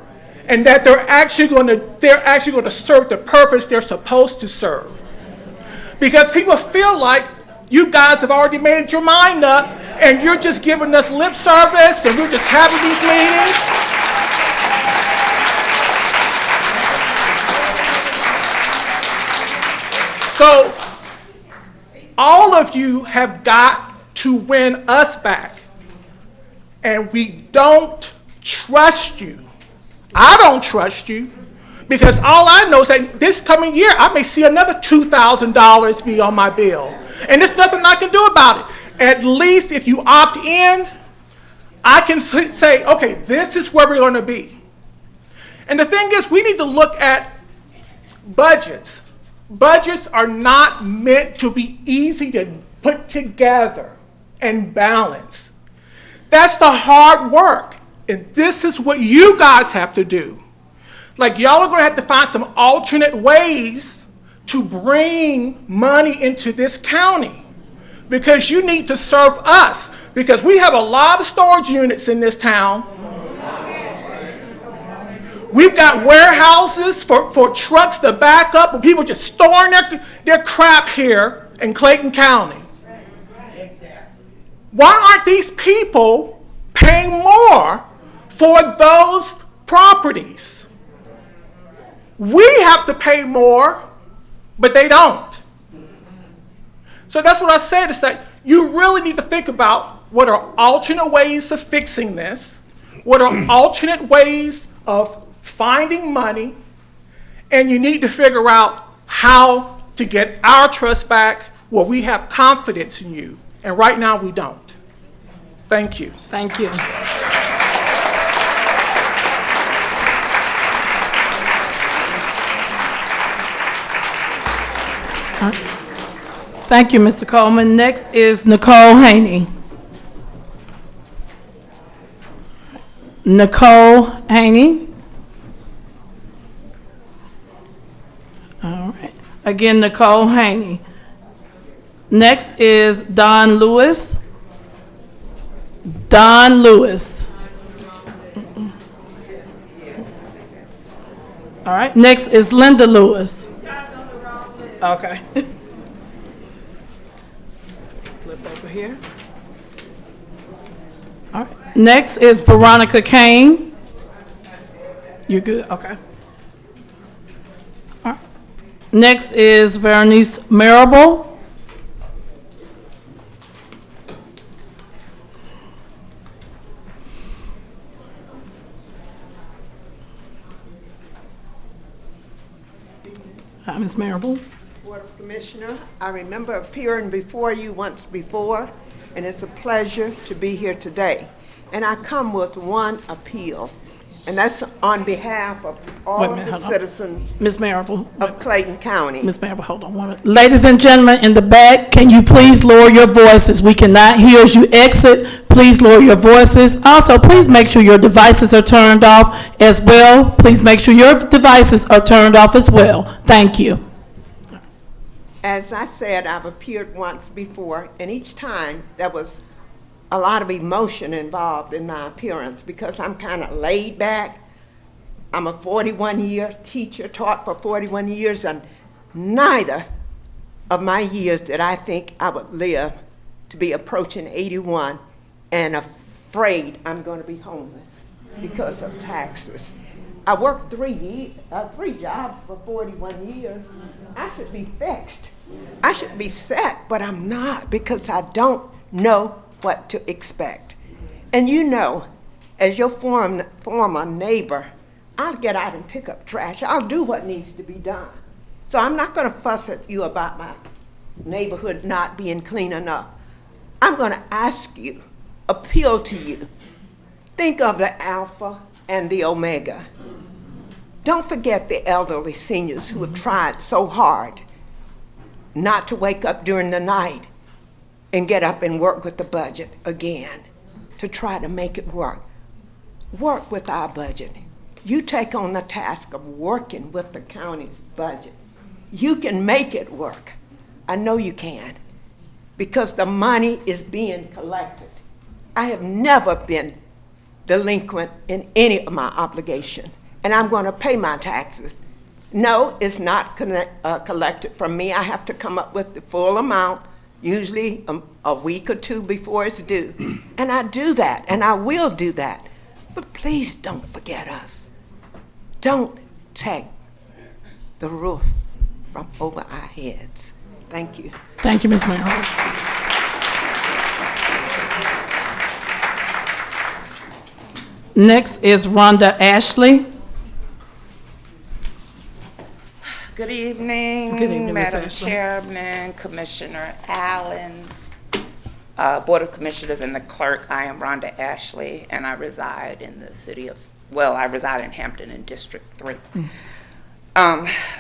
and that they're actually going to serve the purpose they're supposed to serve. Because people feel like you guys have already made your mind up and you're just giving us lip service and we're just having these meetings. So all of you have got to win us back. And we don't trust you. I don't trust you, because all I know is that this coming year I may see another $2,000 be on my bill. And there's nothing I can do about it. At least if you opt in, I can say, okay, this is where we're going to be. And the thing is, we need to look at budgets. Budgets are not meant to be easy to put together and balance. That's the hard work. And this is what you guys have to do. Like, y'all are going to have to find some alternate ways to bring money into this county, because you need to serve us, because we have a lot of storage units in this town. We've got warehouses for trucks to back up, and people just storing their crap here in Clayton County. Why aren't these people paying more for those properties? We have to pay more, but they don't. So that's what I said, is that you really need to think about what are alternate ways of fixing this, what are alternate ways of finding money, and you need to figure out how to get our trust back where we have confidence in you. And right now we don't. Thank you. Thank you. Thank you, Mr. Coleman. Next is Nicole Haney. Nicole Haney. All right. Again, Nicole Haney. Next is Don Lewis. Don Lewis. All right. Next is Linda Lewis. Okay. Flip over here. All right. Next is Veronica Kane. You good? Okay. All right. Next is Veronice Marable. Hi, Ms. Marable. Board of Commissioners. I remember appearing before you once before, and it's a pleasure to be here today. And I come with one appeal, and that's on behalf of all of the citizens Ms. Marable. of Clayton County. Ms. Marable, hold on one minute. Ladies and gentlemen in the back, can you please lower your voices? We cannot hear as you exit. Please lower your voices. Also, please make sure your devices are turned off as well. Please make sure your devices are turned off as well. Thank you. As I said, I've appeared once before, and each time there was a lot of emotion involved in my appearance because I'm kind of laid back. I'm a 41-year teacher, taught for 41 years, and neither of my years did I think I would live to be approaching 81 and afraid I'm going to be homeless because of taxes. I worked three jobs for 41 years. I should be fixed. I should be set, but I'm not because I don't know what to expect. And you know, as your former neighbor, I'll get out and pick up trash. I'll do what needs to be done. So I'm not going to fuss at you about my neighborhood not being clean enough. I'm going to ask you, appeal to you. Think of the Alpha and the Omega. Don't forget the elderly seniors who have tried so hard not to wake up during the night and get up and work with the budget again to try to make it work. Work with our budget. You take on the task of working with the county's budget. You can make it work. I know you can, because the money is being collected. I have never been delinquent in any of my obligation, and I'm going to pay my taxes. No, it's not collected from me. I have to come up with the full amount, usually a week or two before it's due. And I do that, and I will do that. But please don't forget us. Don't take the roof from over our heads. Thank you. Thank you, Ms. Mayor. Next is Rhonda Ashley. Good evening, Good evening, Ms. Madam Ashley. Chairman, Commissioner Allen, Board of Commissioners, and the clerk. I am Rhonda Ashley, and I reside in the city of, well, I reside in Hampton in District 3.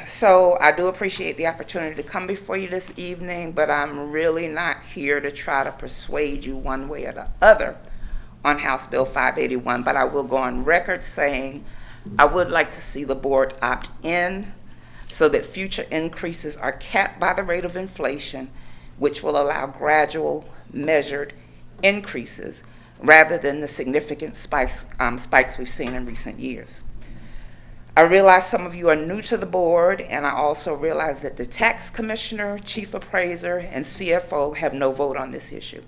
So I do appreciate the opportunity to come before you this evening, but I'm really not here to try to persuade you one way or the other on House Bill 581, but I will go on record saying I would like to see the board opt in so that future increases are capped by the rate of inflation, which will allow gradual, measured increases rather than the significant spikes we've seen in recent years. I realize some of you are new to the board, and I also realize that the tax commissioner, chief appraiser, and CFO have no vote on this issue.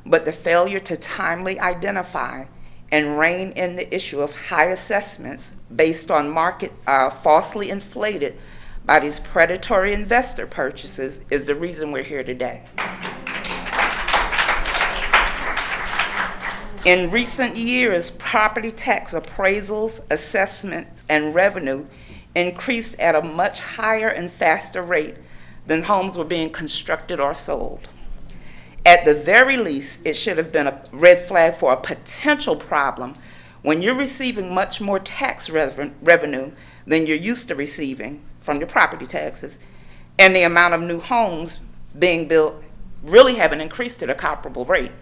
But the failure to timely identify and rein in the issue of high assessments based on market falsely inflated by these predatory investor purchases is the reason we're here today. In recent years, property tax appraisals, assessments, and revenue increased at a much higher and faster rate than homes were being constructed or sold. At the very least, it should have been a red flag for a potential problem when you're receiving much more tax revenue than you're used to receiving from your property taxes, and the amount of new homes being built really haven't increased at a comparable rate.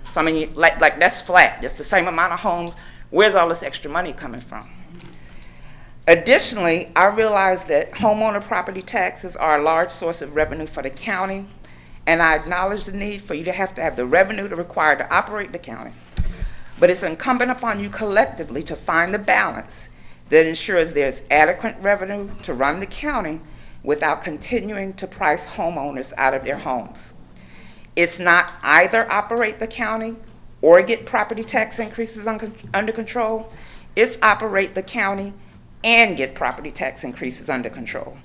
So I mean, like that's flat. It's the same amount of homes. Where's all this extra money coming from? Additionally, I realize that homeowner property taxes are a large source of revenue for the county, and I acknowledge the need for you to have the revenue required to operate the county. But it's incumbent upon you collectively to find the balance that ensures there's adequate revenue to run the county without continuing to price homeowners out of their homes. It's not either operate the county or get property tax increases under control. It's operate the county and get property tax increases under control.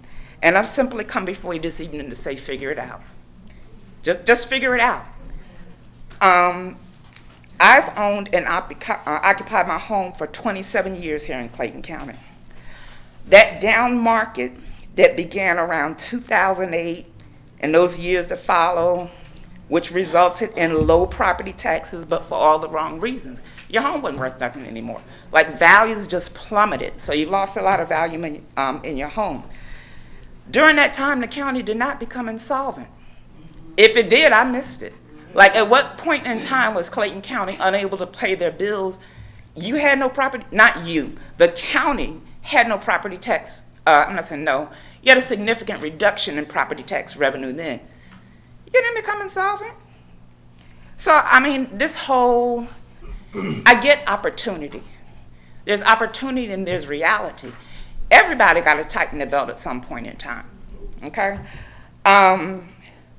And I've simply come before you this evening to say, figure it out. Just figure it out. I've owned and occupied my home for 27 years here in Clayton County. That down market that began around 2008 and those years to follow, which resulted in low property taxes, but for all the wrong reasons. Your home wasn't worth nothing anymore. Like, values just plummeted, so you lost a lot of value in your home. During that time, the county did not become insolvent. If it did, I missed it. Like, at what point in time was Clayton County unable to pay their bills? You had no property, not you, the county had no property tax, I'm not saying no, you had a significant reduction in property tax revenue then. You didn't become insolvent. So, I mean, this whole, I get opportunity. There's opportunity and there's reality. Everybody got to tighten their belt at some point in time, okay?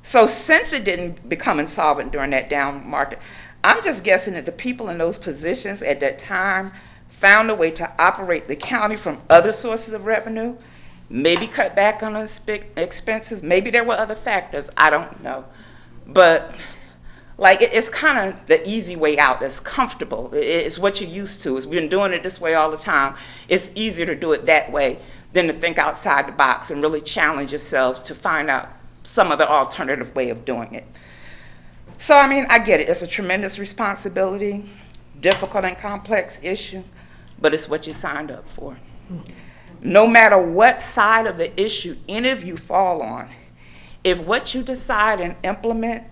So since it didn't become insolvent during that down market, I'm just guessing that the people in those positions at that time found a way to operate the county from other sources of revenue, maybe cut back on expenses, maybe there were other factors, I don't know. But like, it's kind of the easy way out, it's comfortable, it's what you're used to, we've been doing it this way all the time. It's easier to do it that way than to think outside the box and really challenge yourselves to find out some other alternative way of doing it. So, I mean, I get it, it's a tremendous responsibility, difficult and complex issue, but it's what you signed up for. No matter what side of the issue any of you fall on, if what you decide and implement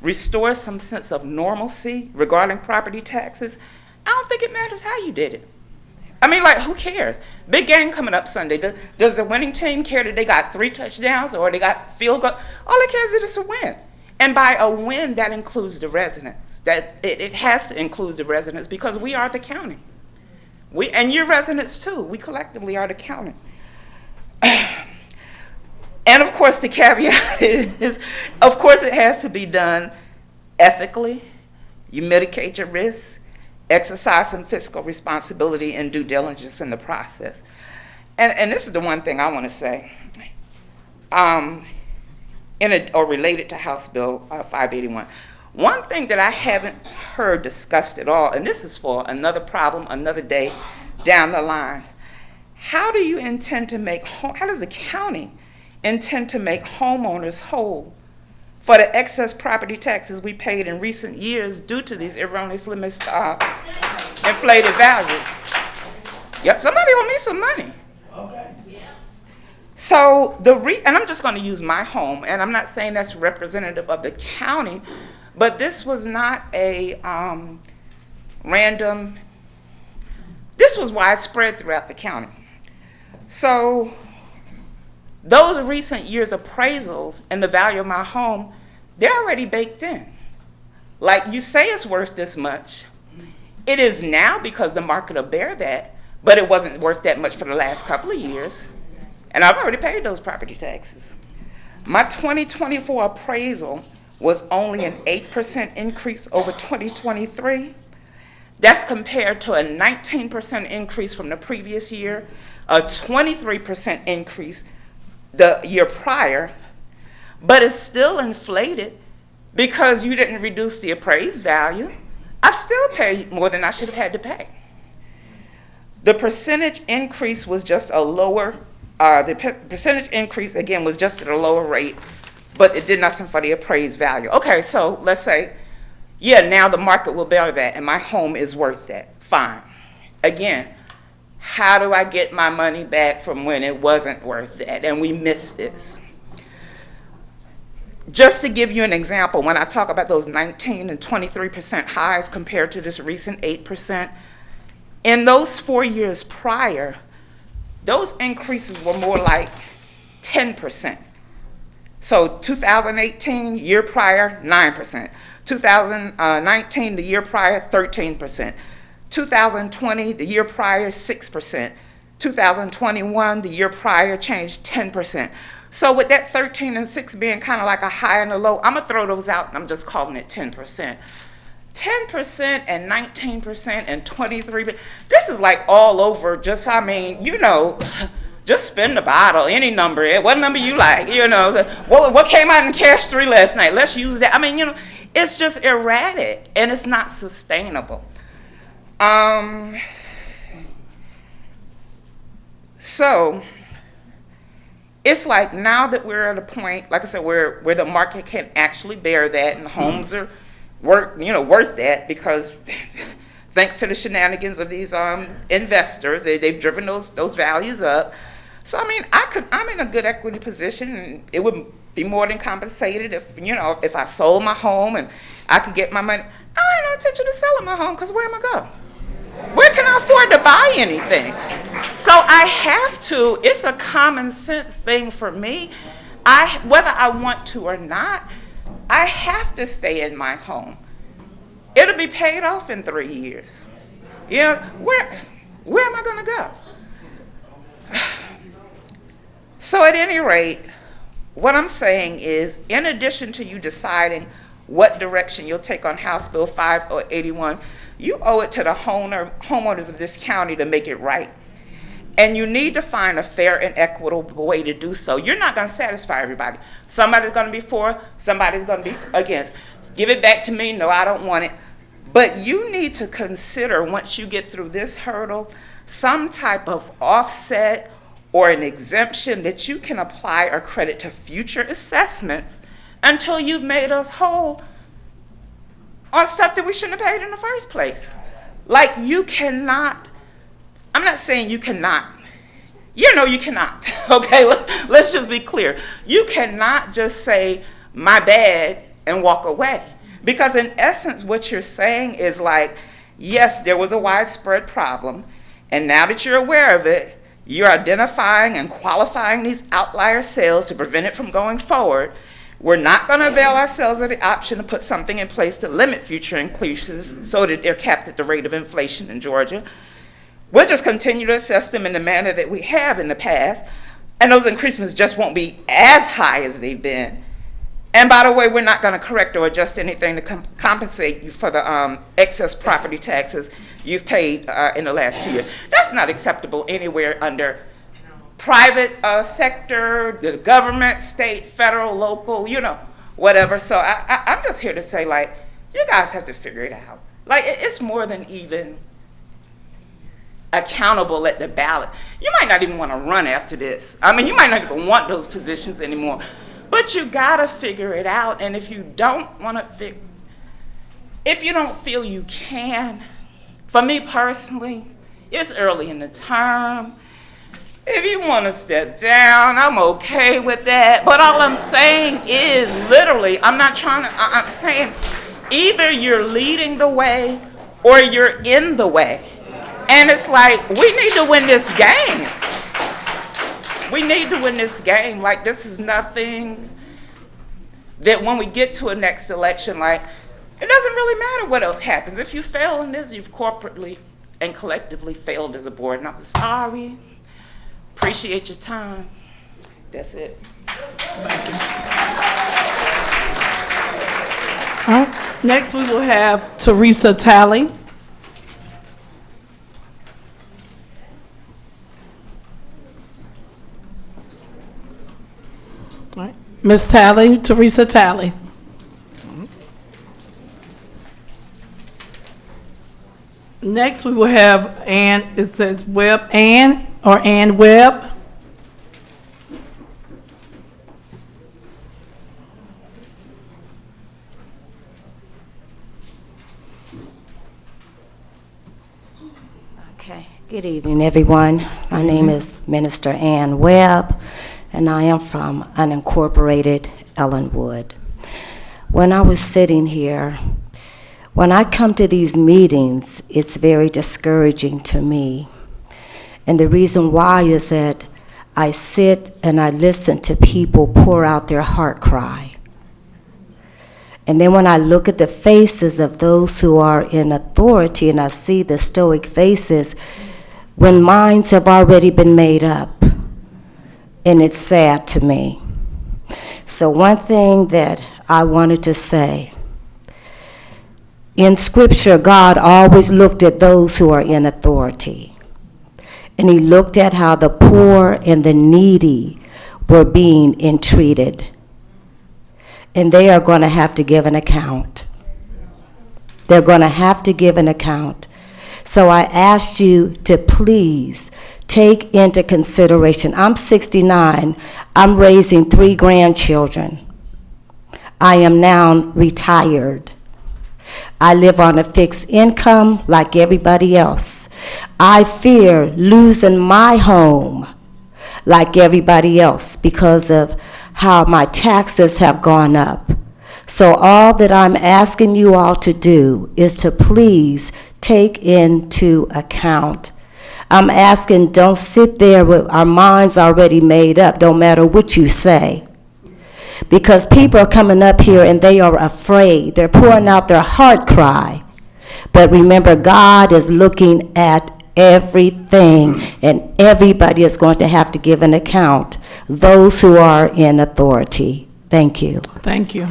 restores some sense of normalcy regarding property taxes, I don't think it matters how you did it. I mean, like, who cares? Big game coming up Sunday. Does the winning team care that they got 3 touchdowns or they got field goal? All it cares is it's a win. And by a win, that includes the residents. That it has to include the residents because we are the county. And your residents too. We collectively are the county. And of course, the caveat is, of course, it has to be done ethically. You mitigate your risks, exercise some fiscal responsibility, and due diligence in the process. And this is the one thing I want to say. Or related to House Bill 581. One thing that I haven't heard discussed at all, and this is for another problem, another day down the line. How do you intend to make, how does the county intend to make homeowners whole for the excess property taxes we paid in recent years due to these erroneously inflated values? Yep, somebody owe me some money. Okay. So and I'm just going to use my home, and I'm not saying that's representative of the county, but this was not a random, this was widespread throughout the county. So those recent years' appraisals and the value of my home, they're already baked in. Like, you say it's worth this much. It is now because the market will bear that, but it wasn't worth that much for the last couple of years. And I've already paid those property taxes. My 2024 appraisal was only an 8% increase over 2023. That's compared to a 19% increase from the previous year, a 23% increase the year prior, but it's still inflated because you didn't reduce the appraised value. I've still paid more than I should have had to pay. The percentage increase was just a lower, percentage increase, again, was just at a lower rate, but it did nothing for the appraised value. Okay, so let's say, yeah, now the market will bear that and my home is worth that. Fine. Again, how do I get my money back from when it wasn't worth that? And we missed this. Just to give you an example, when I talk about those 19 and 23% highs compared to this recent 8%, in those 4 years prior, those increases were more like 10%. So 2018, year prior, 9%. 2019, the year prior, 13%. 2020, the year prior, 6%. 2021, the year prior, changed 10%. So with that 13 and 6 being kind of like a high and a low, I'm going to throw those out and I'm just calling it 10%. 10% and 19% and 23%. This is like all over, just, I mean, you know, just spin the bottle, any number, what number you like, you know. What came out in cash 3 last night? Let's use that. I mean, you know, it's just erratic and it's not sustainable. So it's like now that we're at a point, like I said, where the market can actually bear that, and homes are worth that, because thanks to the shenanigans of these investors, they've driven those values up. So I mean, I'm in a good equity position, and it would be more than compensated if I sold my home and I could get my money. I had no intention of selling my home, because where am I going? Where can I afford to buy anything? So I have to, it's a common sense thing for me. Whether I want to or not, I have to stay in my home. It'll be paid off in 3 years. Where am I gonna go? So at any rate, what I'm saying is, in addition to you deciding what direction you'll take on House Bill 581, you owe it to the homeowners of this county to make it right. And you need to find a fair and equitable way to do so. You're not going to satisfy everybody. Somebody's going to be for, somebody's going to be against. Give it back to me. No, I don't want it. But you need to consider, once you get through this hurdle, some type of offset or an exemption that you can apply or credit to future assessments until you've made us whole on stuff that we shouldn't have paid in the first place. Like, you cannot, I'm not saying you cannot, you cannot, okay? Let's just be clear. You cannot just say, my bad, and walk away. Because in essence, what you're saying is like, yes, there was a widespread problem, and now that you're aware of it, you're identifying and qualifying these outlier sales to prevent it from going forward. We're not going to avail ourselves of the option to put something in place to limit future increases so that they're capped at the rate of inflation in Georgia. We'll just continue to assess them in the manner that we have in the past, and those increases just won't be as high as they've been. And by the way, we're not going to correct or adjust anything to compensate you for the excess property taxes you've paid in the last 2 years. That's not acceptable anywhere under private sector, the government, state, federal, local, whatever. So I'm just here to say, like, you guys have to figure it out. Like, it's more than even accountable at the ballot. You might not even want to run after this. I mean, you might not even want those positions anymore. But you gotta figure it out. And if you don't want to if you don't feel you can, for me personally, it's early in the term. If you want to step down, I'm okay with that. But all I'm saying is, literally, I'm saying either you're leading the way or you're in the way. And it's like, we need to win this game. We need to win this game. Like, this is nothing that when we get to a next election, like, it doesn't really matter what else happens. If you fail in this, you've corporately and collectively failed as a board. And I'm sorry. Appreciate your time. That's it. Thank you. All right. Next, we will have Teresa Talley. All right. Ms. Talley, Teresa Talley. Next, we will have Ann, it says Webb, Ann Webb. Okay, good evening, everyone. My name is Minister Ann Webb, and I am from unincorporated Ellenwood. When I was sitting here, when I come to these meetings, it's very discouraging to me. And the reason why is that I sit and I listen to people pour out their heart cry. And then when I look at the faces of those who are in authority and I see the stoic faces, when minds have already been made up, and it's sad to me. So one thing that I wanted to say, in Scripture, God always looked at those who are in authority. And he looked at how the poor and the needy were being entreated. And they are going to have to give an account. They're going to have to give an account. So I asked you to please take into consideration, I'm 69, I'm raising 3 grandchildren. I am now retired. I live on a fixed income like everybody else. I fear losing my home like everybody else because of how my taxes have gone up. So all that I'm asking you all to do is to please take into account. I'm asking, don't sit there with our minds already made up, don't matter what you say. Because people are coming up here and they are afraid. They're pouring out their heart cry. But remember, God is looking at everything, and everybody is going to have to give an account, those who are in authority. Thank you. Thank you.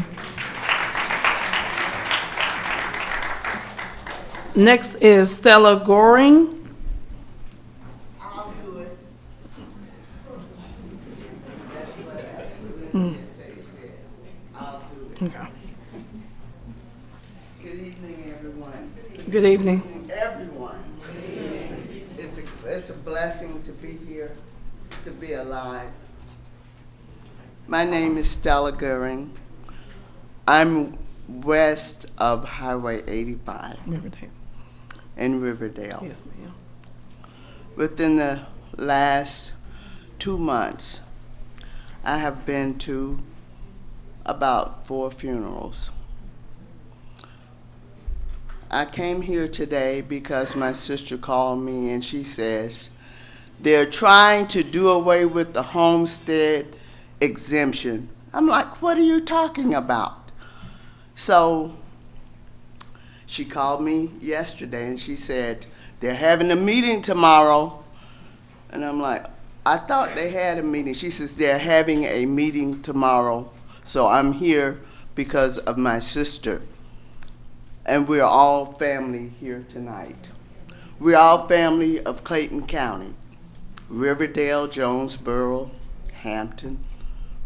Next is Stella Goring. Okay. Good evening, everyone. Good evening. Everyone. It's a blessing to be here, to be alive. My name is Stella Goering. I'm west of Highway 85. Riverdale. In Riverdale. Yes, ma'am. Within the last 2 months, I have been to about 4 funerals. I came here today because my sister called me and she says they're trying to do away with the homestead exemption. I'm like, what are you talking about? So she called me yesterday and she said they're having a meeting tomorrow. And I'm like, I thought they had a meeting. She says they're having a meeting tomorrow. So I'm here because of my sister. And we're all family here tonight. We're all family of Clayton County, Riverdale, Jonesboro, Hampton,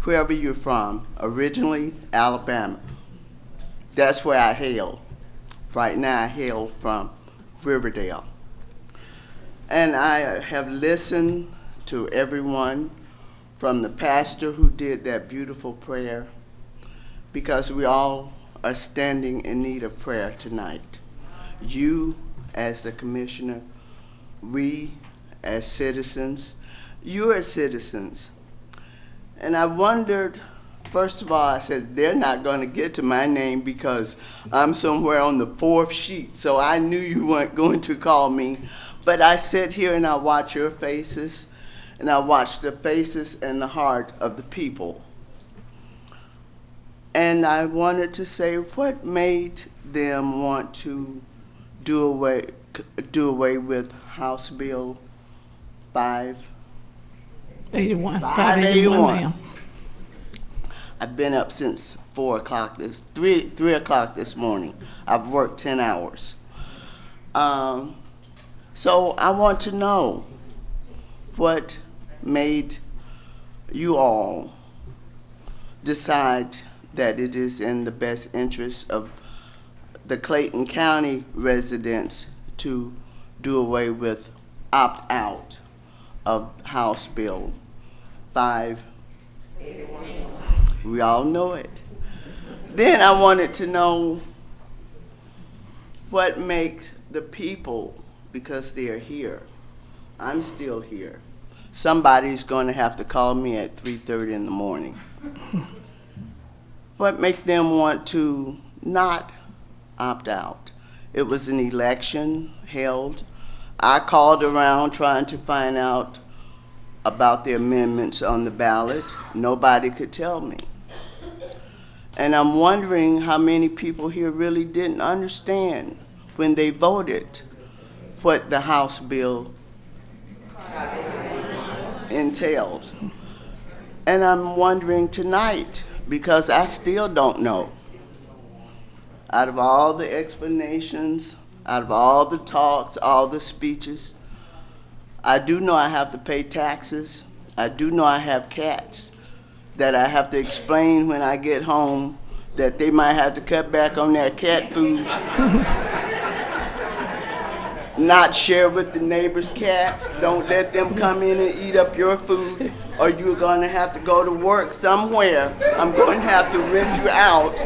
wherever you're from. Originally, Alabama. That's where I hail. Right now I hail from Riverdale. And I have listened to everyone, from the pastor who did that beautiful prayer, because we all are standing in need of prayer tonight. You as the commissioner, we as citizens, you as citizens. And I wondered, first of all, I said, they're not going to get to my name because I'm somewhere on the 4th sheet, so I knew you weren't going to call me. But I sit here and I watch your faces, and I watch the faces and the heart of the people. And I wanted to say, what made them want to do away with House Bill 581? 581, ma'am. I've been up since 4 o'clock, 3 o'clock this morning. I've worked 10 hours. So I want to know what made you all decide that it is in the best interest of the Clayton County residents to do away with opt-out of House Bill 581. We all know it. Then I wanted to know what makes the people, because they're here. I'm still here. Somebody's going to have to call me at 3:30 in the morning. What makes them want to not opt out? It was an election held. I called around trying to find out about the amendments on the ballot. Nobody could tell me. And I'm wondering how many people here really didn't understand when they voted what the House bill entailed. And I'm wondering tonight, because I still don't know. Out of all the explanations, out of all the talks, all the speeches, I do know I have to pay taxes. I do know I have cats that I have to explain when I get home that they might have to cut back on their cat food. not share with the neighbor's cats. Don't let them come in and eat up your food, or you're going to have to go to work somewhere. I'm going to have to rent you out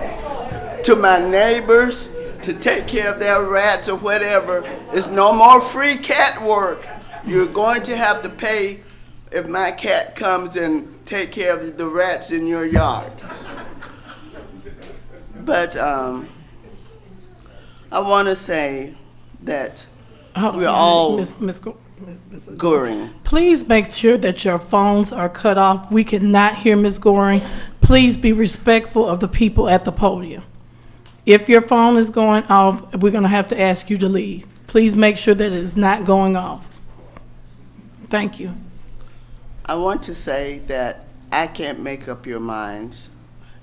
to my neighbors to take care of their rats or whatever. There's no more free cat work. You're going to have to pay if my cat comes and take care of the rats in your yard. But I want to say that we're all Goring. Please make sure that your phones are cut off. We cannot hear Ms. Goring. Please be respectful of the people at the podium. If your phone is going off, we're going to have to ask you to leave. Please make sure that it is not going off. Thank you. I want to say that I can't make up your minds.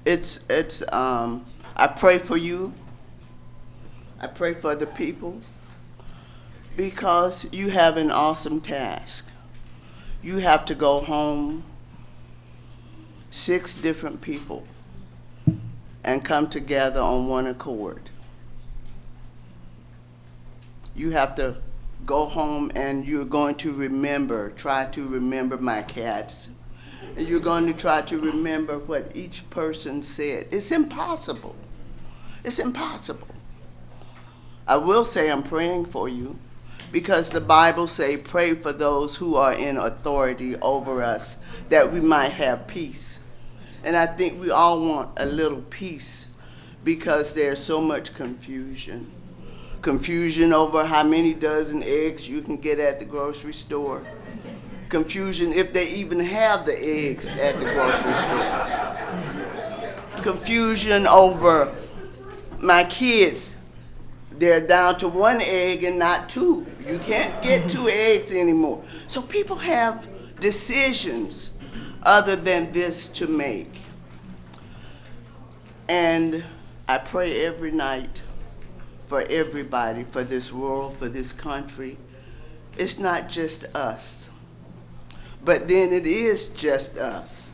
I pray for you. I pray for the people, because you have an awesome task. You have to go home, 6 different people, and come together on one accord. You have to go home and you're going to try to remember my cats. And you're going to try to remember what each person said. It's impossible. It's impossible. I will say I'm praying for you, because the Bible say pray for those who are in authority over us, that we might have peace. And I think we all want a little peace, because there's so much confusion. Confusion over how many dozen eggs you can get at the grocery store. Confusion if they even have the eggs at the grocery store. Confusion over my kids. They're down to 1 egg and not 2. You can't get 2 eggs anymore. So people have decisions other than this to make. And I pray every night for everybody, for this world, for this country. It's not just us. But then it is just us,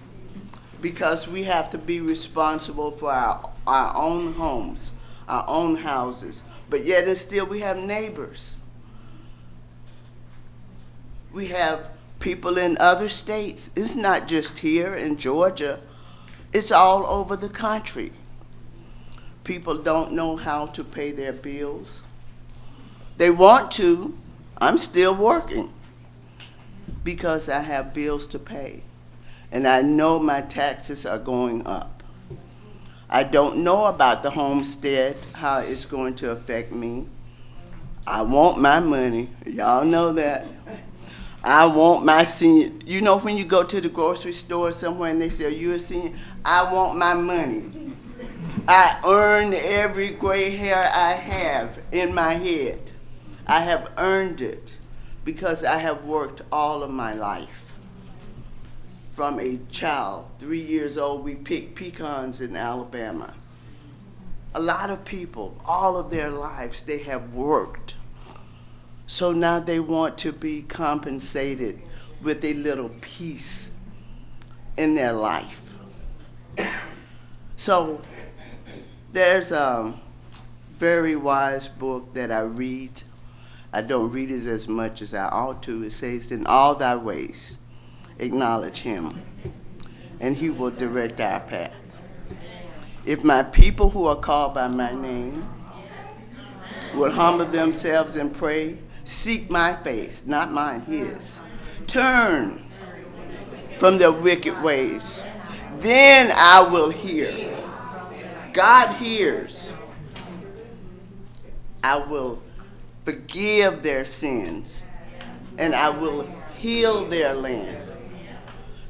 because we have to be responsible for our own homes, our own houses. But yet and still we have neighbors. We have people in other states. It's not just here in Georgia. It's all over the country. People don't know how to pay their bills. They want to. I'm still working because I have bills to pay. And I know my taxes are going up. I don't know about the homestead, how it's going to affect me. I want my money. Y'all know that. I want my senior. You know when you go to the grocery store somewhere and they say, you're a senior? I want my money. I earned every gray hair I have in my head. I have earned it because I have worked all of my life. From a child, 3 years old, we picked pecans in Alabama. A lot of people, all of their lives, they have worked. So now they want to be compensated with a little piece in their life. So there's a very wise book that I read. I don't read it as much as I ought to. It says, in all thy ways, acknowledge him, and he will direct our path. If my people who are called by my name will humble themselves and pray, seek my face, not mine, his, turn from their wicked ways, then I will hear. God hears. I will forgive their sins, and I will heal their land.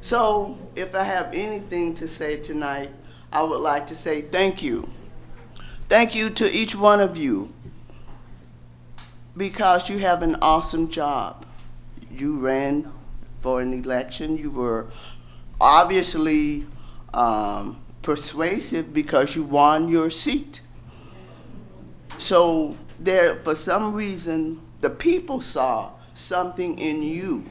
So if I have anything to say tonight, I would like to say thank you. Thank you to each one of you, because you have an awesome job. You ran for an election. You were obviously persuasive because you won your seat. So there, for some reason, the people saw something in you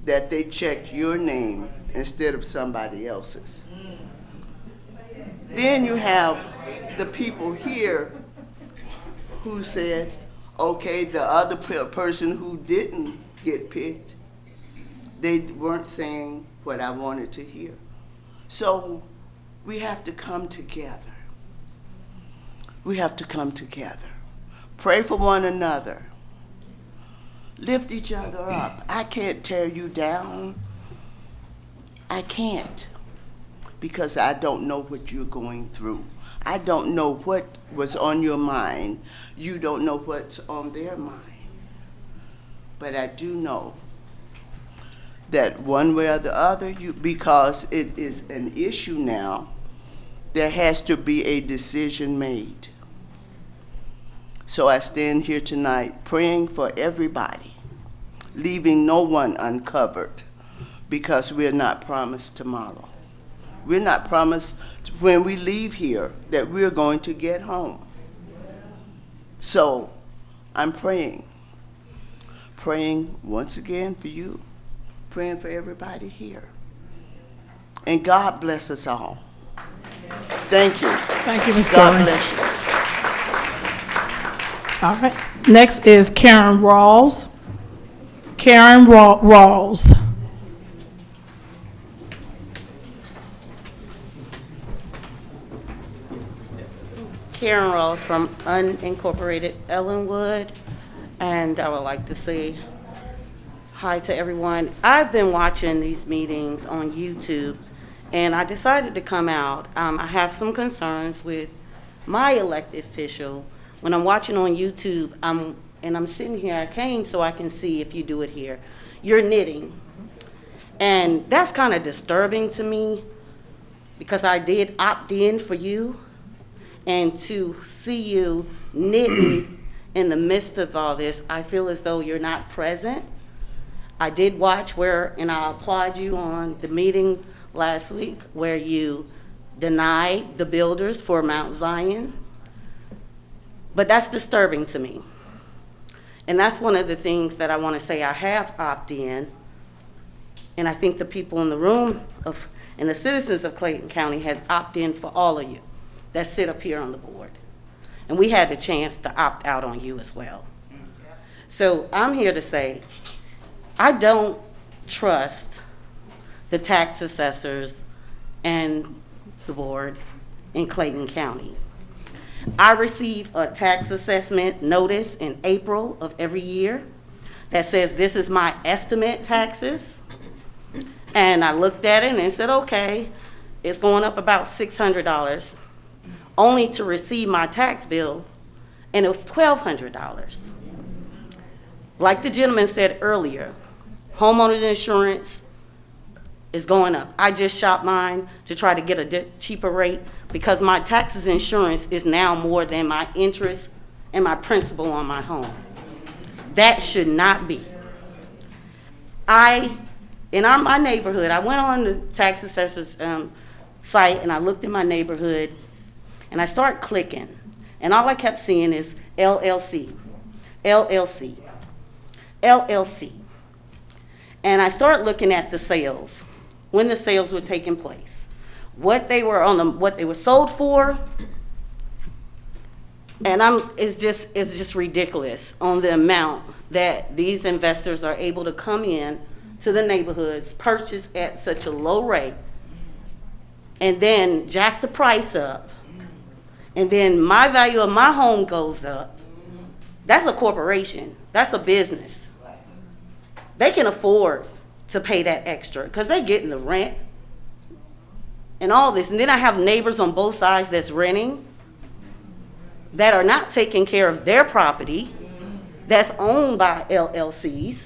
that they checked your name instead of somebody else's. Then you have the people here who said, Okay, the other person who didn't get picked, they weren't saying what I wanted to hear. So we have to come together. We have to come together. Pray for one another. Lift each other up. I can't tear you down. I can't, because I don't know what you're going through. I don't know what was on your mind. You don't know what's on their mind. But I do know that one way or the other, because it is an issue now, there has to be a decision made. So I stand here tonight praying for everybody, leaving no one uncovered, because we're not promised tomorrow. We're not promised when we leave here that we're going to get home. So I'm praying once again for you, praying for everybody here. And God bless us all. Thank you. Thank you, Ms. God Goring. bless you. All right. Next is Karen Rawls. Karen Rawls. Karen Rawls from unincorporated Ellenwood, and I would like to say hi to everyone. I've been watching these meetings on YouTube, and I decided to come out. I have some concerns with my elected official. When I'm watching on YouTube, I'm sitting here, I came so I can see if you do it here. You're knitting, and that's kind of disturbing to me, because I did opt in for you. And to see you knitting in the midst of all this, I feel as though you're not present. I did watch and I applaud you on the meeting last week where you denied the builders for Mount Zion. But that's disturbing to me. And that's one of the things that I want to say I have opted in. And I think the people in the room and the citizens of Clayton County have opted in for all of you that sit up here on the board. And we had the chance to opt out on you as well. So I'm here to say, I don't trust the tax assessors and the board in Clayton County. I receive a tax assessment notice in April of every year that says this is my estimate taxes. And I looked at it and said, okay, it's going up about $600. Only to receive my tax bill, and it was $1,200. Like the gentleman said earlier, homeowners insurance is going up. I just shopped mine to try to get a cheaper rate because my taxes insurance is now more than my interest and my principal on my home. That should not be. In my neighborhood, I went on the tax assessor's site and I looked in my neighborhood. And I start clicking, and all I kept seeing is LLC, LLC, LLC. And I start looking at the sales, when the sales were taking place, what they were sold for, and it's just ridiculous on the amount that these investors are able to come in to the neighborhoods, purchase at such a low rate, and then jack the price up. And then my value of my home goes up. That's a corporation. That's a business. They can afford to pay that extra because they're getting the rent and all this. And then I have neighbors on both sides that's renting that are not taking care of their property that's owned by LLCs.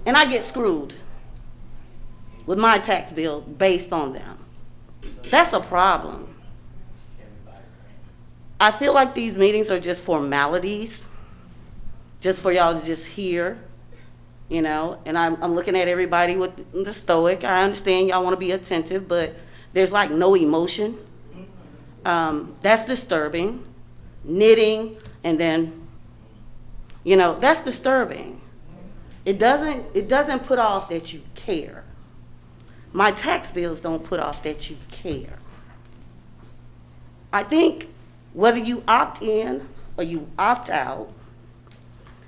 And I get screwed with my tax bill based on them. That's a problem. I feel like these meetings are just formalities, just for y'all to just hear, and I'm looking at everybody with the stoic. I understand y'all want to be attentive, but there's like no emotion. That's disturbing. Knitting, and then, that's disturbing. It doesn't put off that you care. My tax bills don't put off that you care. I think whether you opt in or you opt out,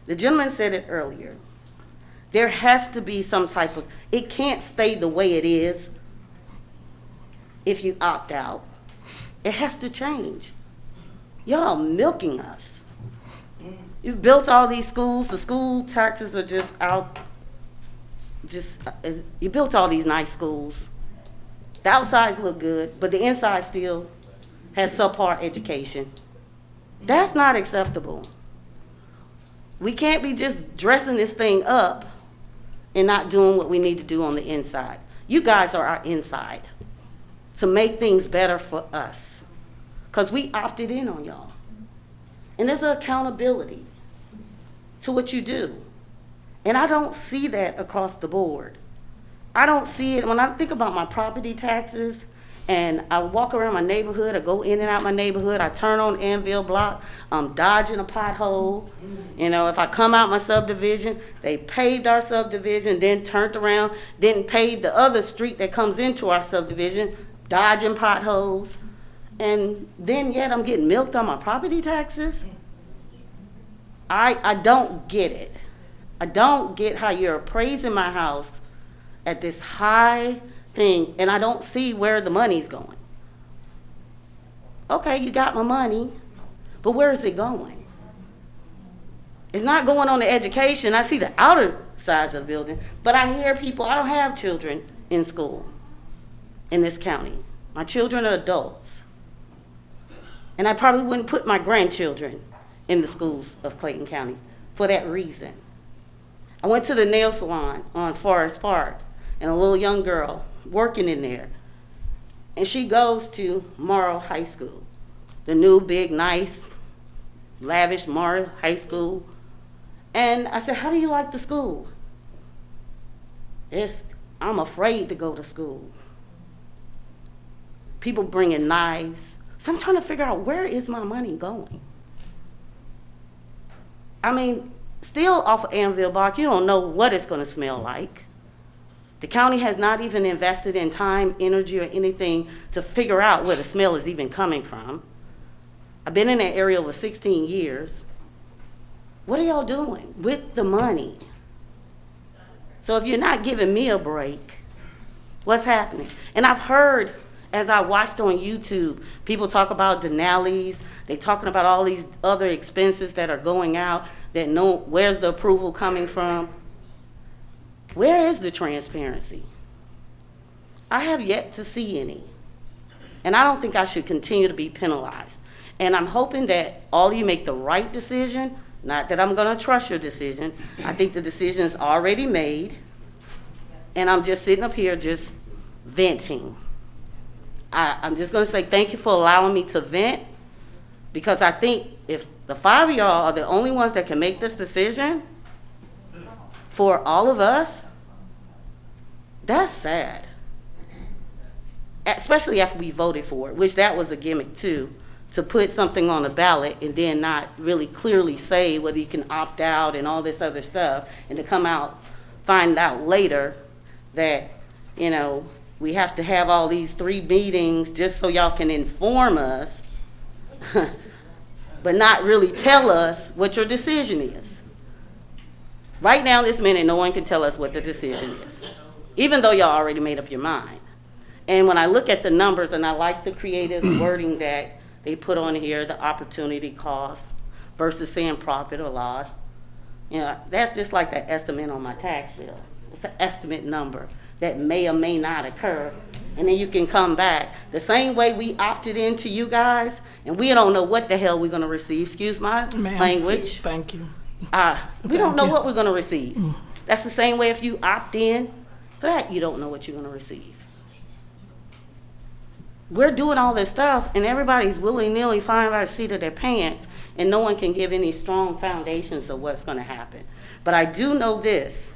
The gentleman said it earlier. There has to be some type of, it can't stay the way it is if you opt out. It has to change. Y'all milking us. You've built all these schools. The school taxes are just out. You built all these nice schools. The outsides look good, but the inside still has subpar education. That's not acceptable. We can't be just dressing this thing up and not doing what we need to do on the inside. You guys are our inside to make things better for us, because we opted in on y'all. And there's an accountability to what you do. And I don't see that across the board. I don't see it when I think about my property taxes, and I walk around my neighborhood, I go in and out my neighborhood, I turn on Anvil Block, I'm dodging a pothole. You know, if I come out my subdivision, they paved our subdivision, then turned around, didn't pave the other street that comes into our subdivision, dodging potholes. And then yet I'm getting milked on my property taxes. I don't get it. I don't get how you're appraising my house at this high thing, and I don't see where the money's going. Okay, you got my money, but where is it going? It's not going on to education. I see the outer sides of the building, but I hear people, I don't have children in school in this county. My children are adults. And I probably wouldn't put my grandchildren in the schools of Clayton County for that reason. I went to the nail salon on Forest Park, and a little young girl working in there, and she goes to Morrow High School, the new, big, nice, lavish Morrow High School. And I said, how do you like the school? I'm afraid to go to school. People bringing knives. So I'm trying to figure out, where is my money going? I mean, still off of Anvil Block, you don't know what it's going to smell like. The county has not even invested in time, energy, or anything to figure out where the smell is even coming from. I've been in that area over 16 years. What are y'all doing with the money? So if you're not giving me a break, what's happening? And I've heard, as I watched on YouTube, people talk about Denali's, they're talking about all these other expenses that are going out, that where's the approval coming from? Where is the transparency? I have yet to see any. And I don't think I should continue to be penalized. And I'm hoping that all of you make the right decision, not that I'm gonna trust your decision. I think the decision is already made, and I'm just sitting up here just venting. I'm just gonna say thank you for allowing me to vent, because I think if the 5 of y'all are the only ones that can make this decision for all of us, that's sad. Especially after we voted for it, which that was a gimmick too, to put something on the ballot and then not really clearly say whether you can opt out and all this other stuff, and to come out, find out later that, you know, we have to have all these 3 meetings just so y'all can inform us, but not really tell us what your decision is. Right now, this minute, no one can tell us what the decision is, even though y'all already made up your mind. And when I look at the numbers, and I like the creative wording that they put on here, the opportunity cost versus saying profit or loss, you know, that's just like the estimate on my tax bill. It's an estimate number that may or may not occur. And then you can come back. The same way we opted into you guys, and we don't know what the hell we're gonna receive, excuse my language. Thank you. We don't know what we're gonna receive. That's the same way if you opt in for that, you don't know what you're gonna receive. We're doing all this stuff, and everybody's willy-nilly flying by the seat of their pants, and no one can give any strong foundations of what's gonna happen. But I do know this,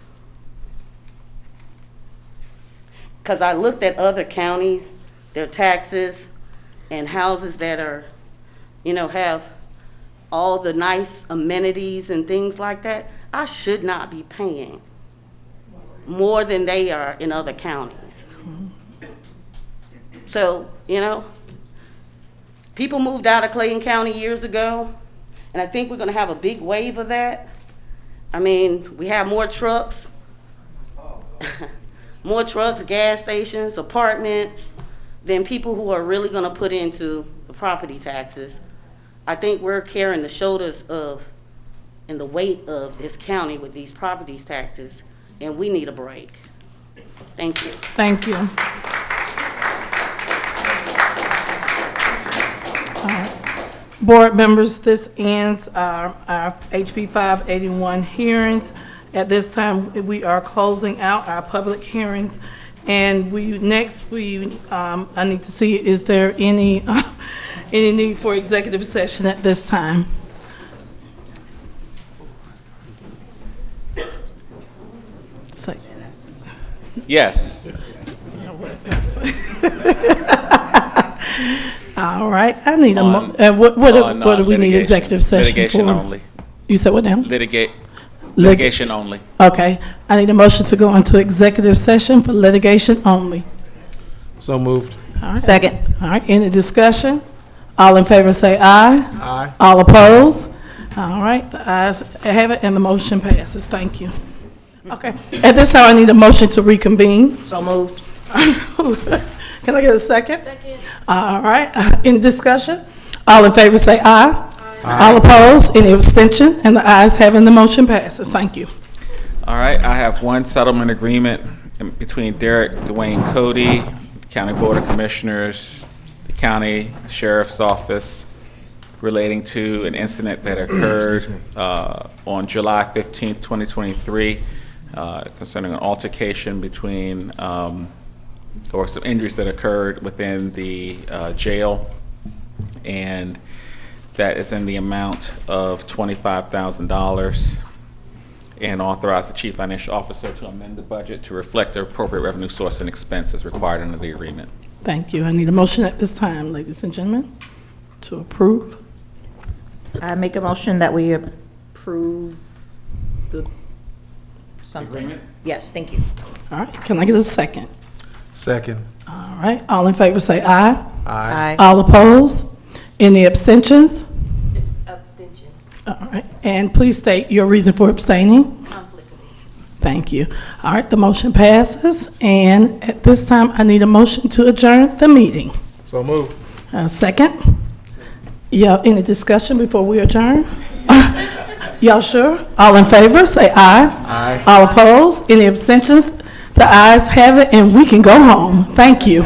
because I looked at other counties, their taxes, and houses that are, you know, have all the nice amenities and things like that. I should not be paying more than they are in other counties. So, you know, people moved out of Clayton County years ago, and I think we're gonna have a big wave of that. I mean, we have more trucks, more trucks, gas stations, apartments, than people who are really gonna put into the property taxes. I think we're carrying the shoulders of and the weight of this county with these property taxes, and we need a break. Thank you. Thank you. Board members, this ends our HB 581 hearings. At this time, we are closing out our public hearings. And I need to see, is there any need for executive session at this time? Yes. All right, I need what do we need executive session for? Litigation only. You said what now? Litigation only. Okay, I need a motion to go into executive session for litigation only. So moved. All right. Second. All right, any discussion? All in favor say aye. Aye. All opposed? All right, the ayes have it and the motion passes. Thank you. Okay, at this time I need a motion to reconvene. So moved. Can I get a second? Second. All right, in discussion? All in favor say aye. Aye. All opposed? Any abstention? And the ayes have it, the motion passes. Thank you. All right, I have one settlement agreement between Derek Dwayne Cody, the County Board of Commissioners, the County Sheriff's Office, relating to an incident that occurred on July 15th, 2023, concerning an altercation between, or some injuries that occurred within the jail, and that is in the amount of $25,000, and authorize the Chief Financial Officer to amend the budget to reflect the appropriate revenue source and expenses required under the agreement. Thank you. I need a motion at this time, ladies and gentlemen, to approve. I make a motion that we approve the something. Agreement? Yes, thank you. All right, can I get a second? Second. All right, all in favor say aye. Aye. All opposed? Any abstentions? Abstention. All right, and please state your reason for abstaining. Conflict of interest. Thank you. All right, the motion passes, and at this time, I need a motion to adjourn the meeting. So moved. Second? Yeah, any discussion before we adjourn? Y'all sure? All in favor, say aye. Aye. All opposed? Any abstentions? The ayes have it, and we can go home. Thank you.